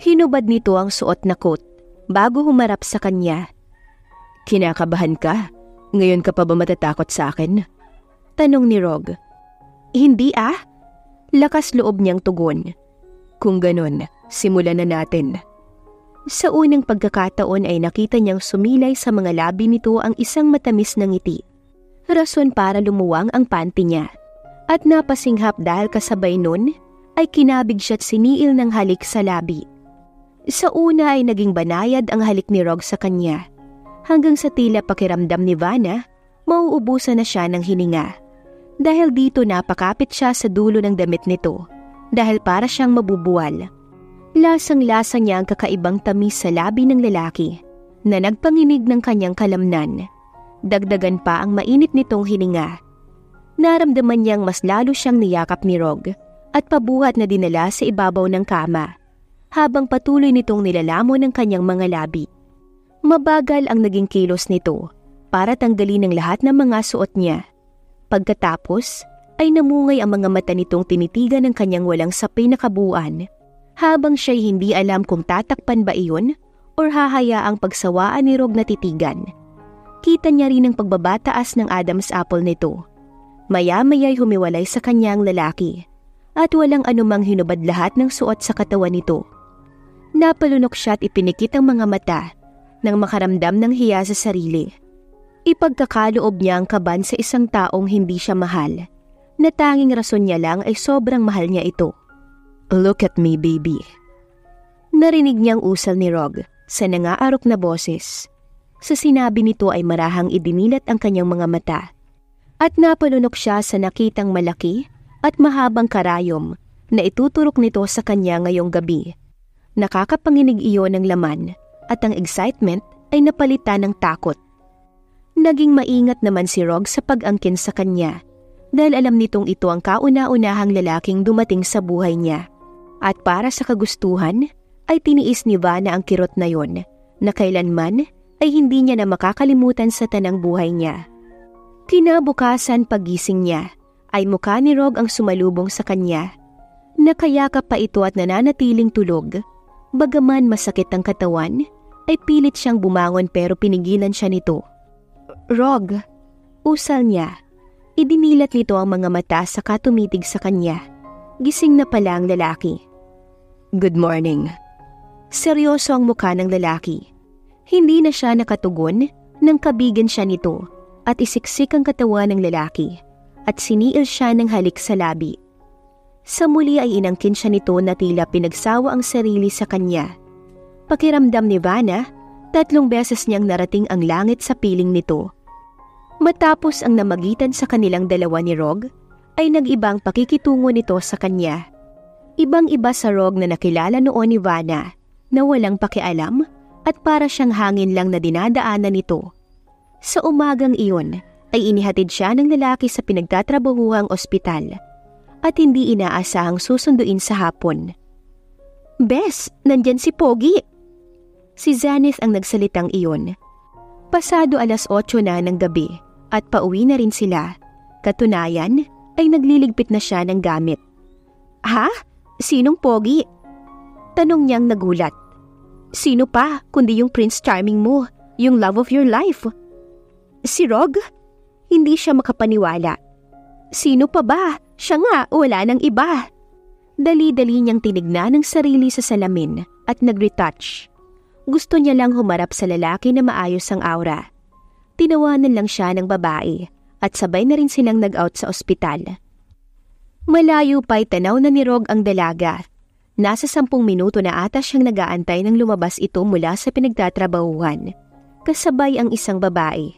Hinubad nito ang suot na coat bago humarap sa kanya. Kinakabahan ka? Ngayon ka pa ba matatakot sa akin? Tanong ni Rog. Hindi ah. Lakas loob niyang tugon. Kung ganun, simulan na natin. Sa unang pagkakataon ay nakita niyang sumilay sa mga labi nito ang isang matamis na ngiti. Rason para lumuwang ang panty niya. At napasinghap dahil kasabay nun ay kinabig siya't siniil ng halik sa labi. Sa una ay naging banayad ang halik ni Rog sa kanya. Hanggang sa tila pakiramdam ni Vanna, mauubusan na siya ng hininga. Dahil dito napakapit siya sa dulo ng damit nito. Dahil para siyang mabubuwal. Lasang-lasa niya ang kakaibang tamis sa labi ng lalaki na nagpanginig ng kanyang kalamnan. Dagdagan pa ang mainit nitong hininga. Naramdaman niyang mas lalo siyang niyakap ni Rog at pabuhat na dinala sa ibabaw ng kama habang patuloy nitong nilalamon ng kanyang mga labi. Mabagal ang naging kilos nito para tanggalin ang lahat ng mga suot niya. Pagkatapos ay namungay ang mga mata nitong tinitigan ng kanyang walang sapi na kabuuan. Habang siya'y hindi alam kung tatakpan ba iyon or hahayaang pagsawaan ni Rog na titigan. Kita niya rin ang pagbabataas ng Adam's apple nito. Maya-maya'y humiwalay sa kanyang lalaki at walang anumang hinubad lahat ng suot sa katawan nito. Napalunok siya at ipinikit ang mga mata nang makaramdam ng hiya sa sarili. Ipagkakaloob niya ang kaban sa isang taong hindi siya mahal, na tanging rason niya lang ay sobrang mahal niya ito. Look at me, baby. Narinig niyang usal ni Rog sa nangaarok na boses. Sa sinabi nito ay marahang idinilat ang kanyang mga mata. At napalunok siya sa nakitang malaki at mahabang karayom na ituturok nito sa kanya ngayong gabi. Nakakapanginig iyon ng laman at ang excitement ay napalitan ng takot. Naging maingat naman si Rog sa pag-angkin sa kanya dahil alam nitong ito ang kauna-unahang lalaking dumating sa buhay niya. At para sa kagustuhan ay tiniis ni Vanna ang kirot na yon na kailanman ay hindi niya na makakalimutan sa tanang buhay niya. Kinabukasan pagising niya ay mukha ni Rog ang sumalubong sa kanya. Nakayakap pa ito at nananatiling tulog. Bagaman masakit ang katawan, ay pilit siyang bumangon pero pinigilan siya nito. Rog, usal niya. Idinilat nito ang mga mata saka tumitig sa kanya. Gising na pala ang lalaki. Good morning. Seryoso ang mukha ng lalaki. Hindi na siya nakatugon nang kabigan siya nito at isiksik ang katawan ng lalaki at siniil siya ng halik sa labi. Sa muli ay inangkin siya nito na tila pinagsawa ang sarili sa kanya. Pakiramdam ni Vanna 3 beses niyang narating ang langit sa piling nito. Matapos ang namagitan sa kanilang dalawa ni Rog, ay nag-ibang pakikitungo nito sa kanya. Ibang-iba sa Rog na nakilala noon ni Vanna, na walang pakialam at para siyang hangin lang na dinadaanan nito. Sa umagang iyon, ay inihatid siya ng lalaki sa pinagtatrabahuhang ospital at hindi inaasahang susunduin sa hapon. "Bes, nandyan si Pogi!" Si Zenith ang nagsalitang iyon. Pasado 8:00 na ng gabi at pauwi na rin sila. Katunayan ay nagliligpit na siya ng gamit. "Ha? Sinong Pogi?" Tanong niyang nagulat. "Sino pa kundi yung Prince Charming mo, yung love of your life?" "Si Rog?" Hindi siya makapaniwala. "Sino pa ba? Siya nga, wala nang iba." Dali-dali niyang tinignan ang sarili sa salamin at nag-retouch. Gusto niya lang humarap sa lalaki na maayos ang aura. Tinawanan lang siya ng babae at sabay na rin silang nag-out sa ospital. Malayo pa'y tanaw na ni Rog ang dalaga. Nasa 10 minuto na ata siyang nag-aantay nang lumabas ito mula sa pinagtatrabahuhan. Kasabay ang isang babae.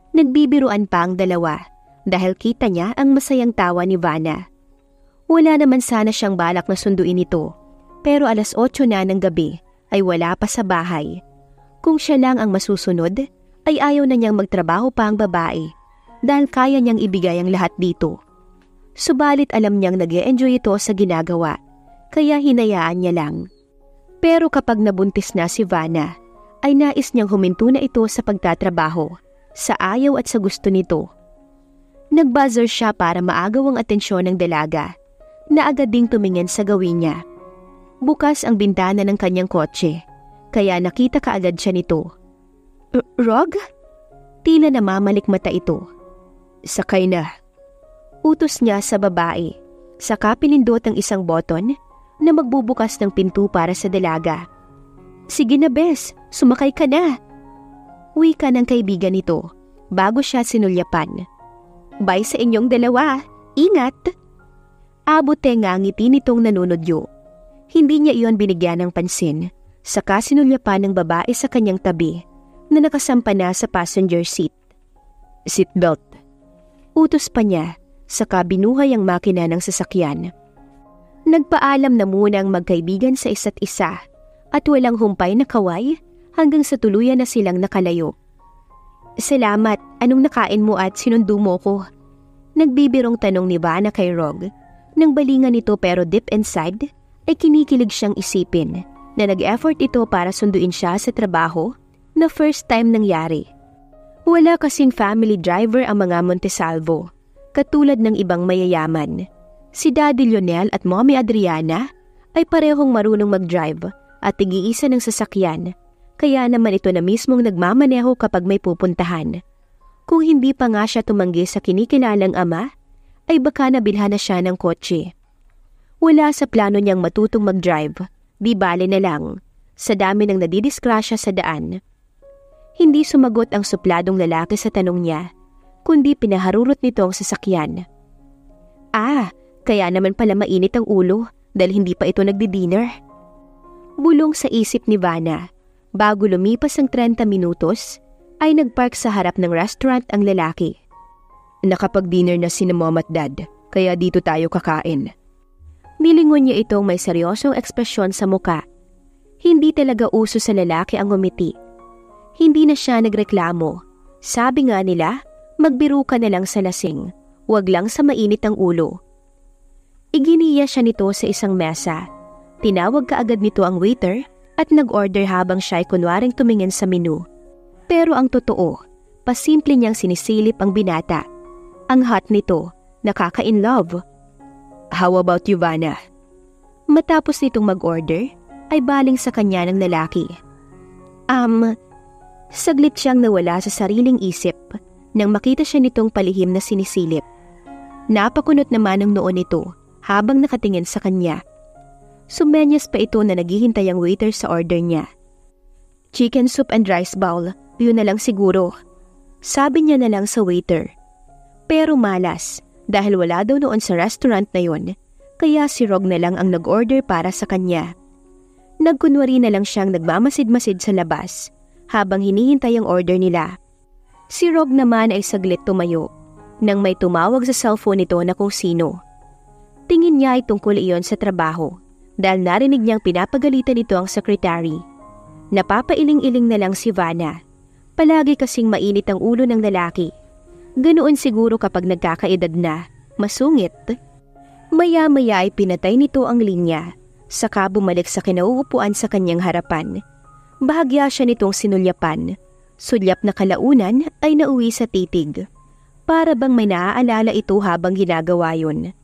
Nagbibiruan pa ang dalawa dahil kita niya ang masayang tawa ni Vanna. Wala naman sana siyang balak na sunduin ito, pero 8:00 na ng gabi ay wala pa sa bahay. Kung siya lang ang masusunod, ay ayaw na niyang magtrabaho pa ang babae dahil kaya niyang ibigay ang lahat dito. Subalit alam niyang nag-e-enjoy ito sa ginagawa, kaya hinayaan niya lang. Pero kapag nabuntis na si Vanna, ay nais niyang huminto na ito sa pagtatrabaho, sa ayaw at sa gusto nito. Nag-buzzer siya para maagaw ang atensyon ng dalaga, na agad ding tumingin sa gawin niya. Bukas ang bintana ng kanyang kotse, kaya nakita kaagad siya nito. "Rog?" Tila namamalik mata ito. "Sakay na." Utos niya sa babae, saka pinindot ang isang button na magbubukas ng pinto para sa dalaga. "Sige na bes, sumakay ka na." Wika ng kaibigan nito, bago siya sinulyapan. "Bye sa inyong dalawa, ingat." Abote nga ngiti nitong nanunodyo. Hindi niya iyon binigyan ng pansin, saka sinulyapan ng babae sa kanyang tabi na nakasampa na sa passenger seat. "Seatbelt." Utos pa niya, saka binuhay ang makina ng sasakyan. Nagpaalam na muna ang magkaibigan sa isa't isa at walang humpay na kaway hanggang sa tuluyan na silang nakalayo. "Salamat, anong nakain mo at sinundo mo ko?" Nagbibirong tanong ni Vanna kay Rog. Nang balingan nito pero deep inside, ay kinikilig siyang isipin na nag-effort ito para sunduin siya sa trabaho na first time nangyari. Wala kasing family driver ang mga Montesalvo, katulad ng ibang mayayaman. Si Daddy Lionel at Mommy Adriana ay parehong marunong mag-drive at tig-iisa ng sasakyan, kaya naman ito na mismong nagmamaneho kapag may pupuntahan. Kung hindi pa nga siya tumanggi sa kinikilalang ama, ay baka nabilhan na siya ng kotse. Wala sa plano niyang matutong mag-drive, di bale na lang, sa dami ng nadidiskrasya sa daan. Hindi sumagot ang supladong lalaki sa tanong niya, kundi pinaharurot nito ang sasakyan. Kaya naman pala mainit ang ulo dahil hindi pa ito nagdi-dinner. Bulong sa isip ni Vanna. Bago lumipas ang 30 minutos, ay nagpark sa harap ng restaurant ang lalaki. "Nakapag-dinner na si Mom at Dad, kaya dito tayo kakain." Nilingon niya itong may seryosong ekspresyon sa muka. Hindi talaga uso sa lalaki ang ngumiti. Hindi na siya nagreklamo. Sabi nga nila, magbiro ka na lang sa lasing, wag lang sa mainit ang ulo. Iginiya siya nito sa isang mesa. Tinawag kaagad nito ang waiter at nag-order habang siya'y kunwaring tumingin sa menu. Pero ang totoo, pasimple niyang sinisilip ang binata. Ang hot nito, nakaka-in-love. "How about you, Vanna?" Matapos nitong mag-order, ay baling sa kanya ng lalaki. Saglit siyang nawala sa sariling isip nang makita siya nitong palihim na sinisilip. Napakunot naman ang noo nito habang nakatingin sa kanya. Sumenyas pa ito na naghihintay ang waiter sa order niya. "Chicken soup and rice bowl, yun na lang siguro." Sabi niya na lang sa waiter. Pero malas, dahil wala daw noon sa restaurant na yon, kaya si Rog na lang ang nag-order para sa kanya. Nagkunwari na lang siyang nagmamasid-masid sa labas, habang hinihintay ang order nila. Si Rog naman ay saglit tumayo nang may tumawag sa cellphone nito na kung sino. Tingin niya ay tungkol iyon sa trabaho dahil narinig niyang pinapagalitan nito ang secretary. Napapailing-iling na lang si Vanna. Palagi kasing mainit ang ulo ng lalaki. Ganoon siguro kapag nagkakaedad na, masungit. Maya-maya ay pinatay nito ang linya, saka bumalik sa kinauupuan sa kanyang harapan. Bahagya siya nitong sinulyapan. Sulyap na kalaunan ay nauwi sa titig. Para bang may naaalala ito habang ginagawa yun.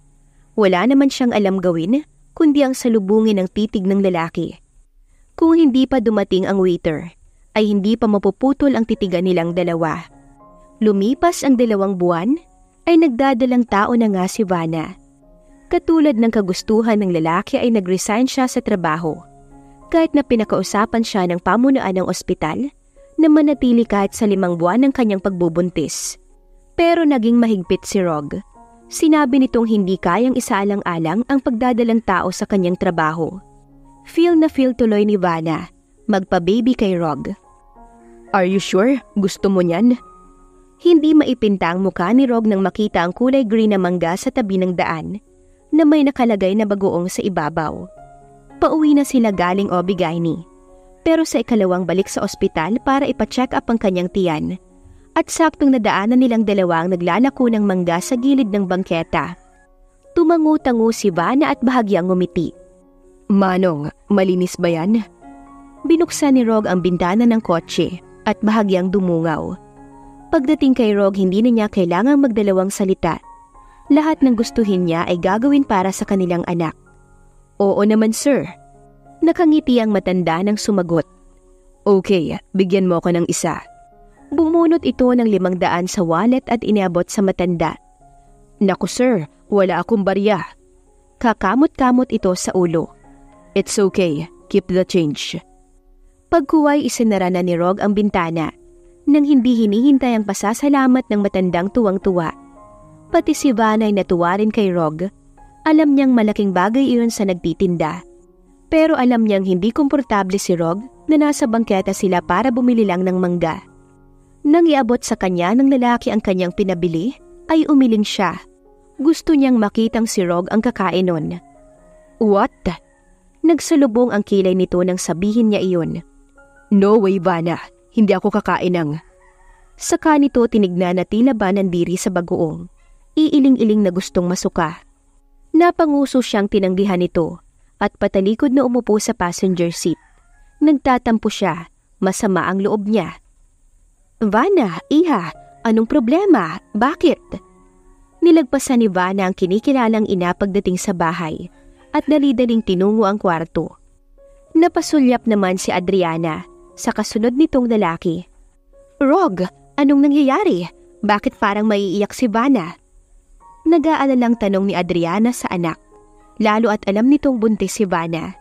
Wala naman siyang alam gawin, kundi ang salubungin ng titig ng lalaki. Kung hindi pa dumating ang waiter, ay hindi pa mapuputol ang titigan nilang dalawa. Lumipas ang 2 buwan, ay nagdadalang tao na nga si Vanna. Katulad ng kagustuhan ng lalaki ay nag-resign siya sa trabaho. Kahit na pinakausapan siya ng pamunuan ng ospital, na manatili kahit sa 5 buwan ng kanyang pagbubuntis. Pero naging mahigpit si Rog. Sinabi nitong hindi kayang isaalang-alang ang pagdadalang tao sa kanyang trabaho. Feel na feel tuloy ni Vanna magpa-baby kay Rog. Are you sure? Gusto mo niyan? Hindi maipinta ang mukha ni Rog nang makita ang kulay green na mangga sa tabi ng daan na may nakalagay na bagoong sa ibabaw. Pauwi na sila galing Obigaini. Pero sa ikalawang balik sa ospital para ipa-check up ang kanyang tiyan. At saktong nadaanan nilang dalawa ang naglalako ng mangga sa gilid ng bangketa. Tumango-tango si Vanna at bahagyang ngumiti. Manong, malinis ba yan? Binuksan ni Rog ang bintana ng kotse at bahagyang dumungaw. Pagdating kay Rog, hindi na niya kailangang magdalawang salita. Lahat ng gustuhin niya ay gagawin para sa kanilang anak. Oo naman, sir. Nakangiti ang matanda nang sumagot. Okay, bigyan mo ako ng isa. Bumunot ito ng 500 sa wallet at iniabot sa matanda. Naku sir, wala akong barya. Kakamot-kamot ito sa ulo. It's okay, keep the change. Pagkuway, isinara na ni Rog ang bintana nang hindi hinihintay ang pasasalamat ng matandang tuwang-tuwa. Pati si Vanna ay natuwa rin kay Rog. Alam niyang malaking bagay iyon sa nagtitinda. Pero alam niyang hindi komportable si Rog na nasa bangketa sila para bumili lang ng mangga. Nang iabot sa kanya ng lalaki ang kanyang pinabili, ay umiling siya. Gusto niyang makitang si Rog ang kakain nun. What? Nagsalubong ang kilay nito nang sabihin niya iyon. No way, Vanna. Hindi ako kakain ng... Saka nito tinignan na tila ba nandiri sa bagoong. Iiling-iling na gustong masuka. Napanguso siyang tinanggihan nito at patalikod na umupo sa passenger seat. Nagtatampo siya. Masama ang loob niya. Vanna, iha, anong problema? Bakit? Nilagpasan ni Vanna ang kinikilalang ina pagdating sa bahay at dali-daling tinungo ang kwarto. Napasulyap naman si Adriana sa kasunod nitong lalaki. Rog, anong nangyayari? Bakit parang maiiyak si Vanna? Nag-aalalang tanong ni Adriana sa anak, lalo at alam nitong buntis si Vanna.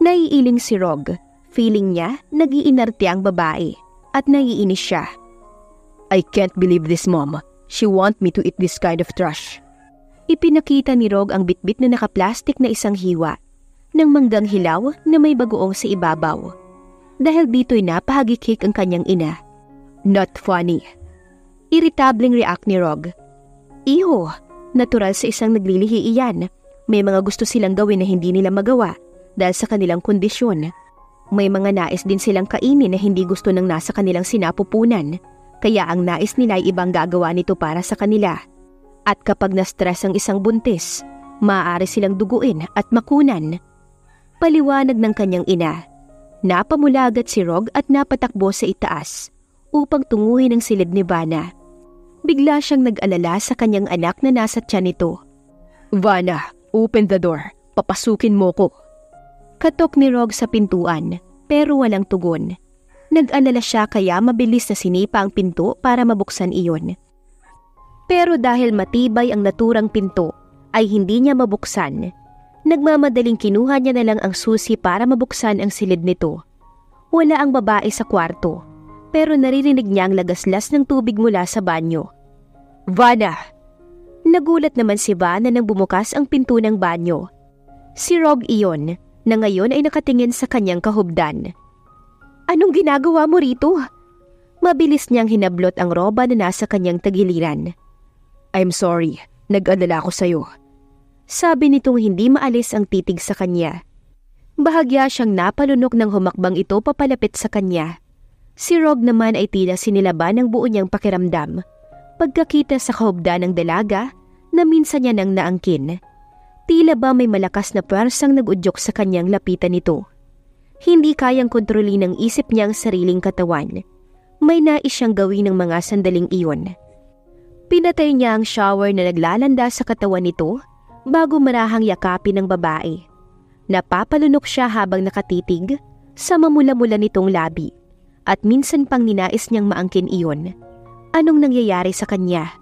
Naiiling si Rog, feeling niya nag-iinarte ang babae at naiinis siya. I can't believe this, Mom. She want me to eat this kind of trash. Ipinakita ni Rog ang bitbit na nakaplastik na isang hiwa ng manggang hilaw na may bagoong sa ibabaw. Dahil dito'y napahagikik ang kanyang ina. Not funny. Irritableng react ni Rog. Iho, natural sa isang naglilihi iyan. May mga gusto silang gawin na hindi nila magawa dahil sa kanilang kondisyon. May mga nais din silang kainin na hindi gusto ng nasa kanilang sinapupunan. Kaya ang nais nila ay ibang gagawa nito para sa kanila. At kapag na-stress ang isang buntis, maaari silang duguin at makunan. Paliwanag ng kanyang ina. Napamulagat si Rog at napatakbo sa itaas upang tunguhin ang silid ni Vanna. Bigla siyang nag-alala sa kanyang anak na nasa tiyan nito. Vanna, open the door. Papasukin mo ko. Katok ni Rog sa pintuan pero walang tugon. Nag-alala siya kaya mabilis na sinipa ang pinto para mabuksan iyon. Pero dahil matibay ang naturang pinto, ay hindi niya mabuksan. Nagmamadaling kinuha niya na lang ang susi para mabuksan ang silid nito. Wala ang babae sa kwarto, pero naririnig niya ang lagaslas ng tubig mula sa banyo. Vanna! Nagulat naman si Vanna nang bumukas ang pinto ng banyo. Si Rog iyon, na ngayon ay nakatingin sa kanyang kahubdan. Anong ginagawa mo rito? Mabilis niyang hinablot ang roba na nasa kanyang tagiliran. I'm sorry, nag-alala ko sa'yo. Sabi nitong hindi maalis ang titig sa kanya. Bahagya siyang napalunok ng humakbang ito papalapit sa kanya. Si Rog naman ay tila sinilaban ng buo niyang pakiramdam. Pagkakita sa kahubda ng dalaga na minsan niya nang naangkin. Tila ba may malakas na pwersang nag-udyok sa kanyang lapitan nito. Hindi kayang kontrolin ng isip niya ang sariling katawan. May nais siyang gawin ng mga sandaling iyon. Pinatay niya ang shower na naglalanda sa katawan nito bago marahang yakapin ng babae. Napapalunok siya habang nakatitig sa mamula-mula nitong labi at minsan pang ninais niyang maangkin iyon. Anong nangyayari sa kanya?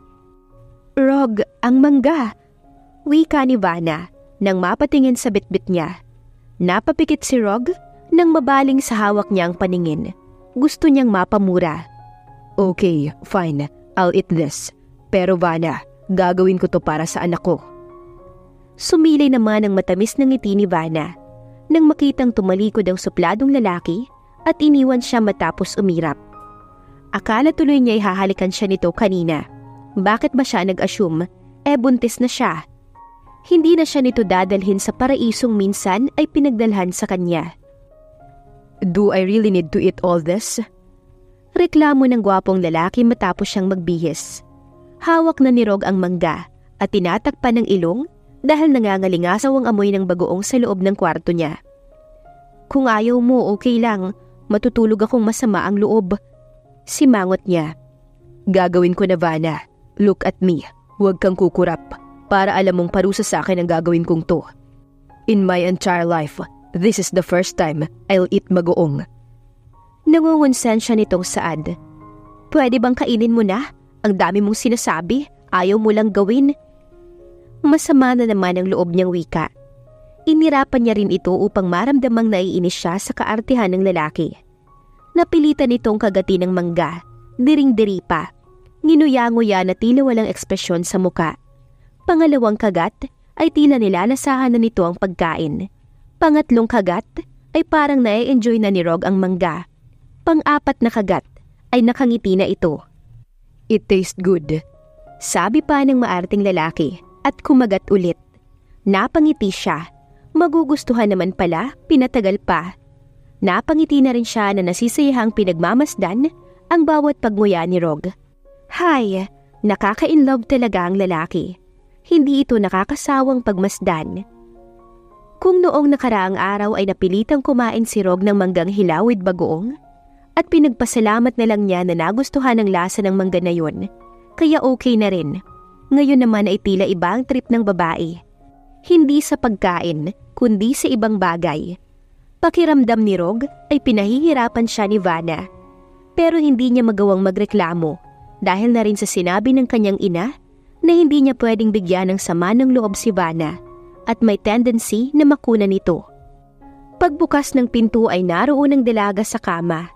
Rog, ang mangga! Wika ni Vanna nang mapatingin sa bitbit niya. Napapikit si Rog nang mabaling sa hawak niya ang paningin. Gusto niyang mapamura. Okay, fine. I'll eat this. Pero Vanna, gagawin ko to para sa anak ko. Sumilay naman ang matamis ng ngiti ni Vanna nang makitang tumalikod ang supladong lalaki at iniwan siya matapos umirap. Akala tuloy niya ihahalikan siya nito kanina. Bakit ba siya nag-assume? Buntis na siya. Hindi na siya nito dadalhin sa paraisong minsan ay pinagdalhan sa kanya. Do I really need to eat all this? Reklamo ng gwapong lalaki matapos siyang magbihis. Hawak na ni Rog ang mangga at tinatakpan ng ilong dahil nangangalingasaw ang amoy ng bagoong sa loob ng kwarto niya. Kung ayaw mo, okay lang. Matutulog akong masama ang loob. Simangot niya. Gagawin ko na, Vanna. Look at me. Huwag kang kukurap. Para alam mong parusa sa akin ang gagawin kong to. In my entire life, this is the first time I'll eat bagoong. Nangungunsan siya nitong saad. Pwede bang kainin mo na? Ang dami mong sinasabi. Ayaw mo lang gawin. Masama na naman ang loob niyang wika. Inirapan niya rin ito upang maramdamang naiinis siya sa kaartihan ng lalaki. Napilitan itong kagati ng mangga. Diring-diri pa. Nginuya-nguya na tila walang ekspresyon sa muka. Pangalawang kagat ay tila nilalasahan na nito ang pagkain. Pangatlong kagat ay parang na-enjoy na ni Rog ang mangga. Pang-apat na kagat ay nakangiti na ito. It tastes good. Sabi pa ng maarting lalaki at kumagat ulit. Napangiti siya. Magugustuhan naman pala, pinatagal pa. Napangiti na rin siya na nasisiyahang pinagmamasdan ang bawat pagmuya ni Rog. Hay, nakaka-inlove talaga ang lalaki. Hindi ito nakakasawang pagmasdan. Kung noong nakaraang araw ay napilitang kumain si Rog ng manggang hilaw with bagoong, at pinagpasalamat na lang niya na nagustuhan ang lasa ng mangga na yun, kaya okay na rin. Ngayon naman ay tila iba ang trip ng babae. Hindi sa pagkain, kundi sa ibang bagay. Pakiramdam ni Rog ay pinahihirapan siya ni Vanna. Pero hindi niya magawang magreklamo dahil na rin sa sinabi ng kanyang ina na hindi niya pwedeng bigyan ng sama ng loob si Vanna at may tendency na makuna nito. Pagbukas ng pinto ay naroon ang dalaga sa kama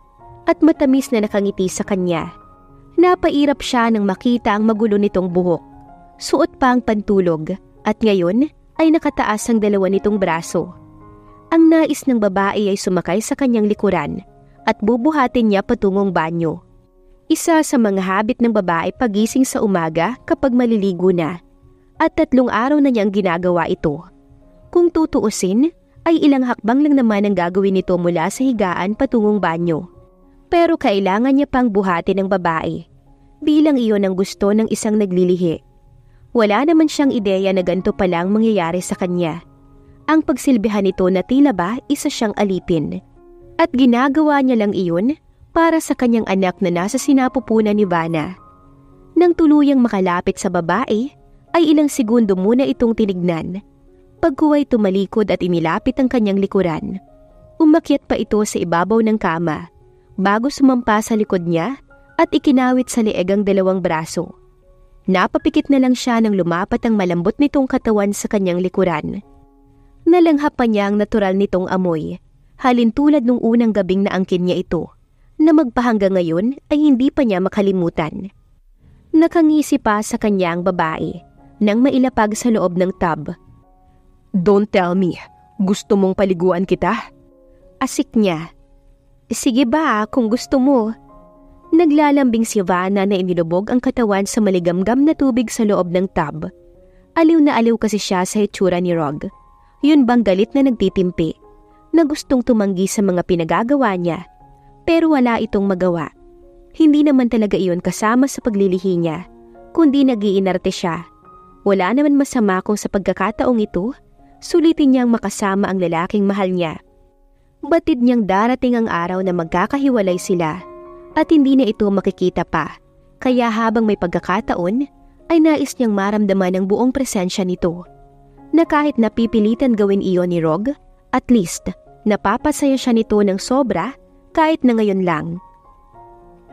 at matamis na nakangiti sa kanya. Napairap siya nang makita ang magulo nitong buhok. Suot pa ang pantulog at ngayon ay nakataas ang dalawa nitong braso. Ang nais ng babae ay sumakay sa kanyang likuran at bubuhatin niya patungong banyo. Isa sa mga habit ng babae pagising sa umaga kapag maliligo na at 3 araw na niyang ginagawa ito. Kung tutuusin, ay ilang hakbang lang naman ang gagawin nito mula sa higaan patungong banyo. Pero kailangan niya pang buhatin ng babae bilang iyon ang gusto ng isang naglilihi. Wala naman siyang ideya na ganito palang mangyayari sa kanya. Ang pagsilbihan nito na tila ba isa siyang alipin. At ginagawa niya lang iyon para sa kanyang anak na nasa sinapupunan ni Vanna. Nang tuluyang makalapit sa babae, ay ilang segundo muna itong tinignan. Pagkuway tumalikod at inilapit ang kanyang likuran. Umakyat pa ito sa ibabaw ng kama bago sumampa sa likod niya at ikinawit sa leeg ang 2 braso. Napapikit na lang siya nang lumapat ang malambot nitong katawan sa kanyang likuran. Nalanghap pa niya ang natural nitong amoy, halintulad nung unang gabing naangkin niya ito, na magpahanggang ngayon ay hindi pa niya makalimutan. Nakangisi pa sa kanya ang babae nang mailapag sa loob ng tub. Don't tell me, gusto mong paliguan kita? Asik niya. Sige ba kung gusto mo? Naglalambing si Vanna na inilubog ang katawan sa maligamgam na tubig sa loob ng tub. Aliw na aliw kasi siya sa hitsura ni Rog. Yun bang galit na nagtitimpi, na gustong tumanggi sa mga pinagagawa niya, pero wala itong magawa. Hindi naman talaga iyon kasama sa paglilihi niya, kundi nag-iinarte siya. Wala naman masama kung sa pagkakataong ito, sulitin niyang makasama ang lalaking mahal niya. Batid niyang darating ang araw na magkakahiwalay sila at hindi na ito makikita pa, kaya habang may pagkakataon ay nais niyang maramdaman ang buong presensya nito. Na kahit napipilitan gawin iyon ni Rog, at least napapasaya siya nito ng sobra kahit na ngayon lang.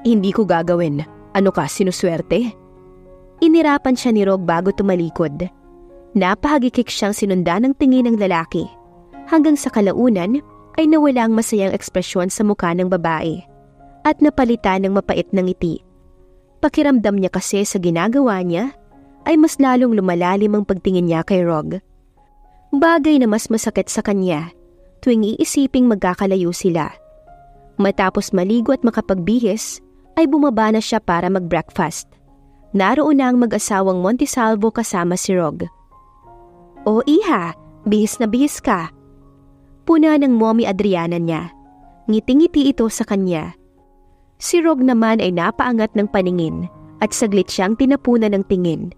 Hindi ko gagawin. Ano ka, sinuswerte? Inirapan siya ni Rog bago tumalikod. Napahagikik siyang sinundan ng tingin ng lalaki, hanggang sa kalaunan ay nawala ang masayang ekspresyon sa mukha ng babae at napalitan ng mapait na ngiti. Pakiramdam niya kasi sa ginagawa niya ay mas lalong lumalalim ang pagtingin niya kay Rog. Bagay na mas masakit sa kanya tuwing iisiping magkakalayo sila. Matapos maligo at makapagbihis ay bumaba na siya para mag-breakfast. Naroon na ang mag-asawang Montisalvo kasama si Rog. "O iha, bihis na bihis ka." Puna ng mommy Adriana niya. Ngiti-ngiti ito sa kanya. Si Rog naman ay napaangat ng paningin at saglit siyang tinapunan ng tingin.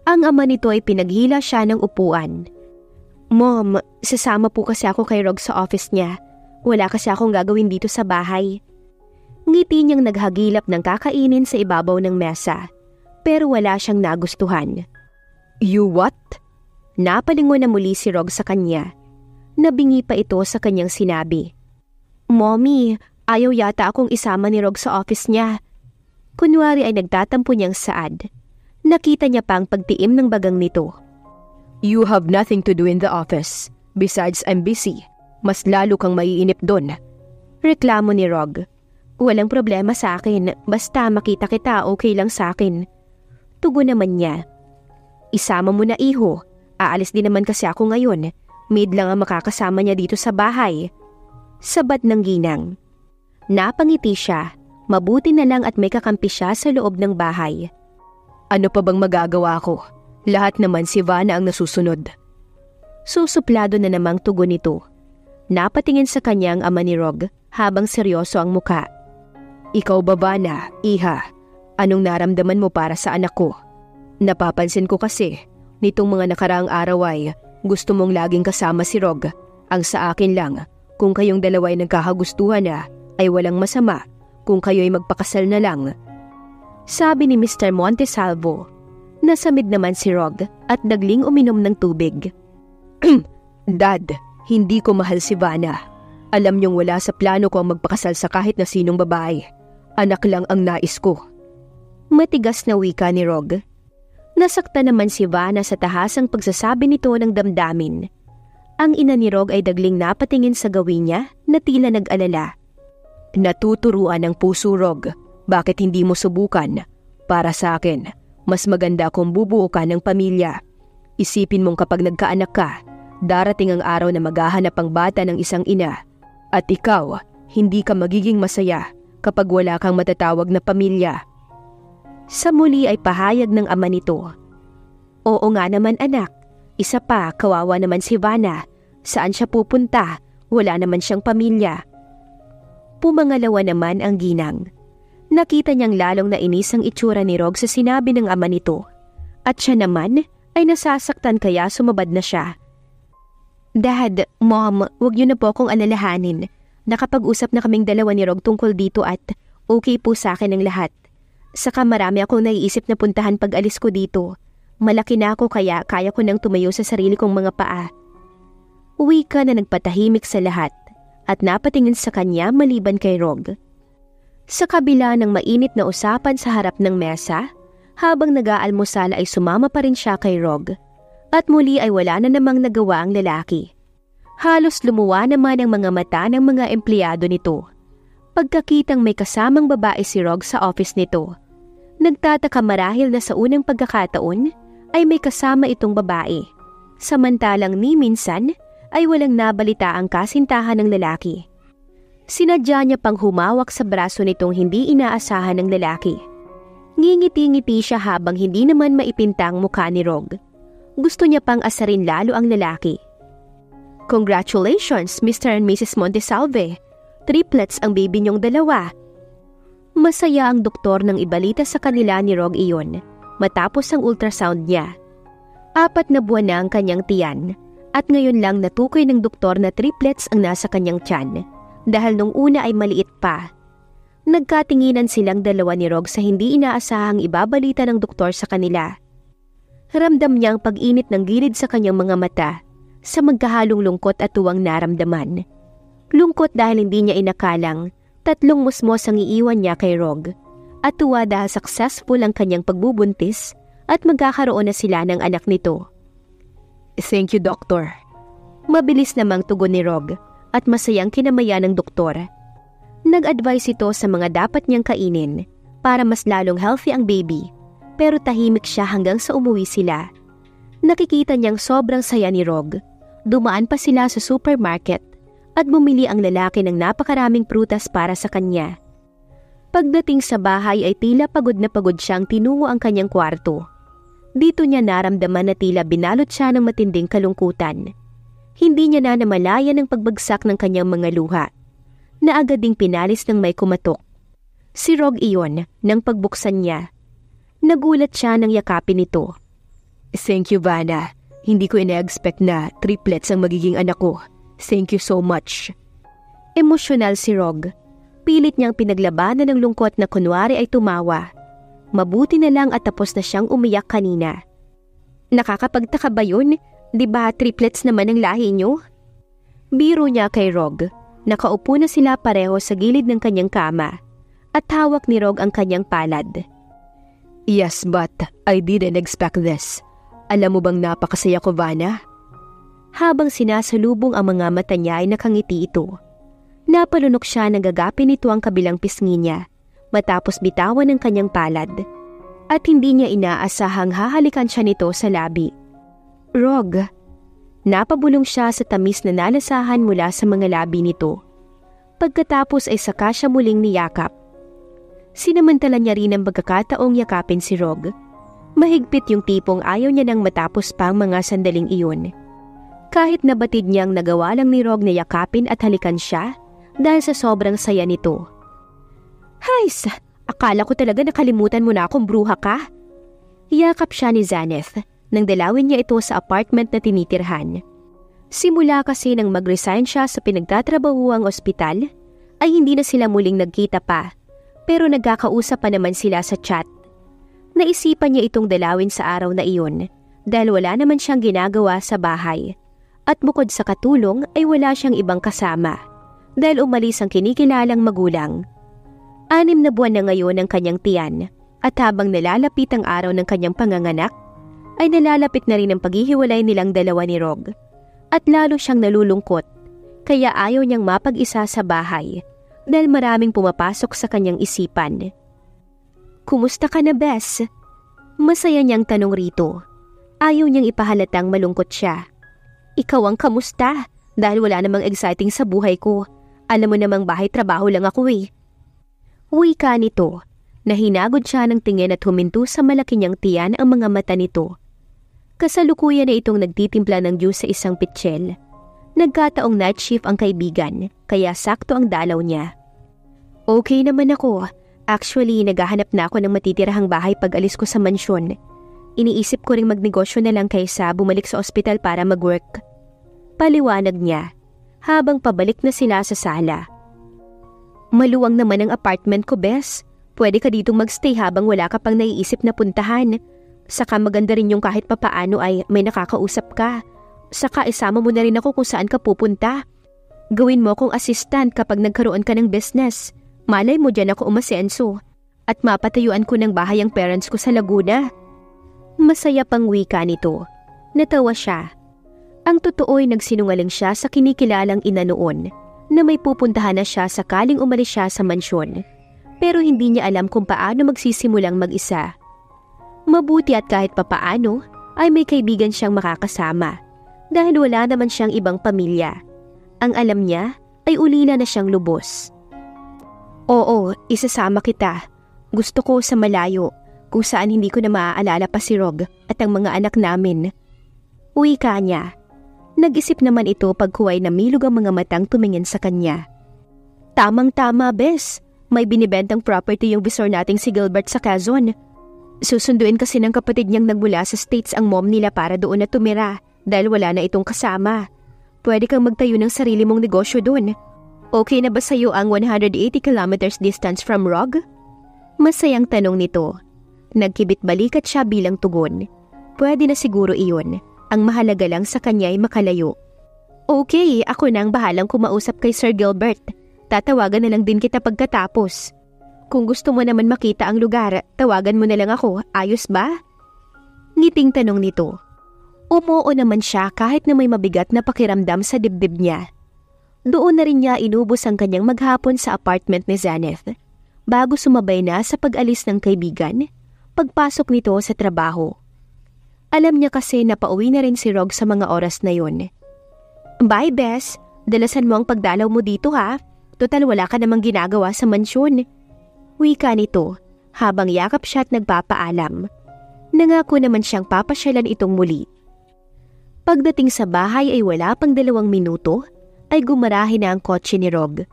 Ang ama nito ay pinaghila siya ng upuan. "Mom, sasama po kasi ako kay Rog sa office niya. Wala kasi akong gagawin dito sa bahay." Ngiti niyang naghagilap ng kakainin sa ibabaw ng mesa, pero wala siyang nagustuhan. "You what?" Napalingon na muli si Rog sa kanya. Nabingi pa ito sa kanyang sinabi. "Mommy, ayaw yata akong isama ni Rog sa office niya." Kunwari ay nagtatampo niyang saad. Nakita niya pang pagtiim ng bagang nito. "You have nothing to do in the office. Besides, I'm busy. Mas lalo kang maiinip doon." Reklamo ni Rog. "Walang problema sa akin. Basta makita kita, okay lang sa akin." Tugon naman niya. "Isama mo na iho. Aalis din naman kasi ako ngayon. Maid lang ang makakasama niya dito sa bahay." Sabat ng ginang. Napangiti siya. Mabuti na lang at may kakampi siya sa loob ng bahay. "Ano pa bang magagawa ko? Lahat naman si Vanna ang nasusunod." Susuplado na namang tugon nito. Napatingin sa kanya ang ama ni Rog habang seryoso ang muka. "Ikaw ba, Vanna, iha? Anong naramdaman mo para sa anak ko? Napapansin ko kasi, nitong mga nakaraang araw ay gusto mong laging kasama si Rog. Ang sa akin lang, kung kayong dalawa ay nagkakagustuhan na, ay walang masama kung kayo'y magpakasal na lang." Sabi ni Mr. Montisalvo. Nasamid naman si Rog at nagling uminom ng tubig. "Dad, hindi ko mahal si Vanna. Alam niyong wala sa plano ko ang magpakasal sa kahit na sinong babae. Anak lang ang nais ko." Matigas na wika ni Rog. Nasakta naman si Vanna sa tahasang pagsasabi nito ng damdamin. Ang ina ni Rog ay dagling napatingin sa gawin niya na tila nag-alala. "Natuturuan ng puso, Rog. Bakit hindi mo subukan? Para sa akin, mas maganda kung bubuo ka ng pamilya. Isipin mong kapag nagkaanak ka, darating ang araw na maghahanap ang bata ng isang ina. At ikaw, hindi ka magiging masaya kapag wala kang matatawag na pamilya." Sa muli ay pahayag ng ama nito. "Oo nga naman anak. Isa pa, kawawa naman si Vanna. Saan siya pupunta? Wala naman siyang pamilya." Pumangalawa naman ang ginang. Nakita niyang lalong nainis ang itsura ni Rog sa sinabi ng ama nito. At siya naman ay nasasaktan kaya sumabad na siya. "Dad, Mom, wag niyo na po akong alalahanin. Nakapag-usap na kaming dalawa ni Rog tungkol dito at okay po sa akin ang lahat. Saka marami akong naiisip na puntahan pag alis ko dito. Malaki na ako kaya kaya ko nang tumayo sa sarili kong mga paa." Wika na nagpatahimik sa lahat at napatingin sa kanya maliban kay Rog. Sa kabila ng mainit na usapan sa harap ng mesa, habang nag-aalmusal ay sumama pa rin siya kay Rog. At muli ay wala na namang nagawa ang lalaki. Halos lumuwa naman ang mga mata ng mga empleyado nito. Pagkakitang may kasamang babae si Rog sa office nito, nagtataka marahil na sa unang pagkakataon ay may kasama itong babae. Samantalang ni minsan ay walang nabalita ang kasintahan ng lalaki. Sinadya niya pang humawak sa braso nitong hindi inaasahan ng lalaki. Ngingiti-ngiti siya habang hindi naman maipintang mukha ni Rog. Gusto niya pang asarin lalo ang lalaki. "Congratulations, Mr. and Mrs. Montesalve. Triplets ang baby niyong dalawa." Masaya ang doktor nang ibalita sa kanila ni Rog iyon matapos ang ultrasound niya. 4 na buwan na ang kanyang tiyan at ngayon lang natukoy ng doktor na triplets ang nasa kanyang tiyan dahil nung una ay maliit pa. Nagkatinginan silang dalawa ni Rog sa hindi inaasahang ibabalita ng doktor sa kanila. Ramdam niya ang pag-init ng gilid sa kanyang mga mata sa magkahalong lungkot at tuwang naramdaman. Lungkot dahil hindi niya inakalang 3 musmos ang iiwan niya kay Rog at tuwa dahil successful ang kanyang pagbubuntis at magkakaroon na sila ng anak nito. "Thank you, Doctor." Mabilis namang tugon ni Rog at masayang kinamayan ng doktor. Nag-advise ito sa mga dapat niyang kainin para mas lalong healthy ang baby, pero tahimik siya hanggang sa umuwi sila. Nakikita niyang sobrang saya ni Rog. Dumaan pa sila sa supermarket at bumili ang lalaki ng napakaraming prutas para sa kanya. Pagdating sa bahay ay tila pagod na pagod siyang tinungo ang kanyang kwarto. Dito niya naramdaman na tila binalot siya ng matinding kalungkutan. Hindi niya na namalayan ang pagbagsak ng kanyang mga luha, na agad ding pinalis ng may kumatok. Si Rog iyon nang pagbuksan niya. Nagulat siya nang yakapin nito. "Thank you, Vanna. Hindi ko ina-expect na triplets ang magiging anak ko. Thank you so much." Emosyonal si Rog. Pilit niyang pinaglabanan ng lungkot na kunwari ay tumawa. Mabuti na lang at tapos na siyang umiyak kanina. "Nakakapagtaka ba yun? Di ba triplets naman ang lahi niyo?" Biro niya kay Rog. Nakaupo na sila pareho sa gilid ng kanyang kama at hawak ni Rog ang kanyang palad. "Yes, but I didn't expect this. Alam mo bang napakasaya ko, Vanna?" Habang sinasalubong ang mga mata niya ay nakangiti ito. Napalunok siya nagagapin nito ang kabilang pisngi niya matapos bitawan ng kanyang palad at hindi niya inaasahang hahalikan siya nito sa labi. "Rog." Napabulong siya sa tamis na nalasahan mula sa mga labi nito. Pagkatapos ay saka siya muling niyakap. Sinamantala niya rin ang pagkakataong yakapin si Rog. Mahigpit yung tipong ayaw niya nang matapos pa ang mga sandaling iyon. Kahit nabatid niyang nagawa lang ni Rog na yakapin at halikan siya dahil sa sobrang saya nito. "Hays, akala ko talaga nakalimutan mo na akong bruha ka." Yakap siya ni Zaneth nang dalawin niya ito sa apartment na tinitirhan. Simula kasi nang mag-resign siya sa pinagtatrabahuang ospital, ay hindi na sila muling nagkita pa, pero nagkakausap pa naman sila sa chat. Naisipan niya itong dalawin sa araw na iyon dahil wala naman siyang ginagawa sa bahay. At bukod sa katulong ay wala siyang ibang kasama dahil umalis ang kinikilalang magulang. 6 na buwan na ngayon ang kanyang tiyan at habang nalalapit ang araw ng kanyang panganganak, ay nalalapit na rin ang paghihiwalay nilang dalawa ni Rog. At lalo siyang nalulungkot, kaya ayaw niyang mapag-isa sa bahay dahil maraming pumapasok sa kanyang isipan. "Kumusta ka na, Bes?" Masaya niyang tanong rito. Ayaw niyang ipahalatang malungkot siya. "Ikaw ang kamusta? Dahil wala namang exciting sa buhay ko. Alam mo namang bahay-trabaho lang ako eh." Wika nito. Nahinagod siya ng tingin at huminto sa malaki niyang tiyan ang mga mata nito. Kasalukuyan na itong nagtitimpla ng juice sa isang pitchel. Nagkataong night shift ang kaibigan, kaya sakto ang dalaw niya. "Okay naman ako. Actually, naghahanap na ako ng matitirahang bahay pag alis ko sa mansyon. Iniisip ko ring magnegosyo na lang kaysa bumalik sa ospital para mag-work." Paliwanag niya, habang pabalik na sila sa sala. "Maluwang naman ang apartment ko, Bes. Pwede ka ditong magstay habang wala ka pang naiisip na puntahan. Saka maganda rin yung kahit papaano ay may nakakausap ka. Saka isama mo na rin ako kung saan ka pupunta. Gawin mo akong assistant kapag nagkaroon ka ng business. Malay mo dyan ako umasenso. At mapatayuan ko ng bahay ang parents ko sa Laguna." Masaya pang wika nito. Natawa siya. Ang totoo'y nagsinungaling siya sa kinikilalang ina noon na may pupuntahan na siya sakaling umalis siya sa mansyon. Pero hindi niya alam kung paano magsisimulang mag-isa. Mabuti at kahit papaano ay may kaibigan siyang makakasama dahil wala naman siyang ibang pamilya. Ang alam niya ay ulila na siyang lubos. Oo, isasama kita. Gusto ko sa malayo, kung saan hindi ko na maaalala pa si Rog at ang mga anak namin. Wika niya. Nag-isip naman ito paghuway na milog ang mga matang tumingin sa kanya. Tamang-tama, Bes. May binibentang property yung bisor nating si Gilbert sa Quezon. Susunduin kasi ng kapatid niyang nagmula sa States ang mom nila para doon na tumira dahil wala na itong kasama. Pwede kang magtayo ng sarili mong negosyo doon. Okay na ba sa'yo ang 180 kilometers distance from Rog? Masayang tanong nito. Nagkibit balikat siya bilang tugon. Pwede na siguro iyon. Ang mahalaga lang sa kanya ay makalayo. Okay, ako na ang bahalang kumausap kay Sir Gilbert. Tatawagan na lang din kita pagkatapos. Kung gusto mo naman makita ang lugar, tawagan mo na lang ako. Ayos ba? Ngiting tanong nito. Umuo naman siya kahit na may mabigat na pakiramdam sa dibdib niya. Doon na rin niya inubos ang kanyang maghapon sa apartment ni Zaneth bago sumabay na sa pag-alis ng kaibigan, pagpasok nito sa trabaho. Alam niya kasi na pauwi na rin si Rog sa mga oras na yon. Bye, Bes. Dalasan mo ang pagdalaw mo dito ha. Total wala ka namang ginagawa sa mansyon. Wika nito habang yakap siya at nagpapaalam. Nangako naman siyang papasyalan itong muli. Pagdating sa bahay ay wala pang 2 minuto ay gumarahe na ang kotse ni Rog.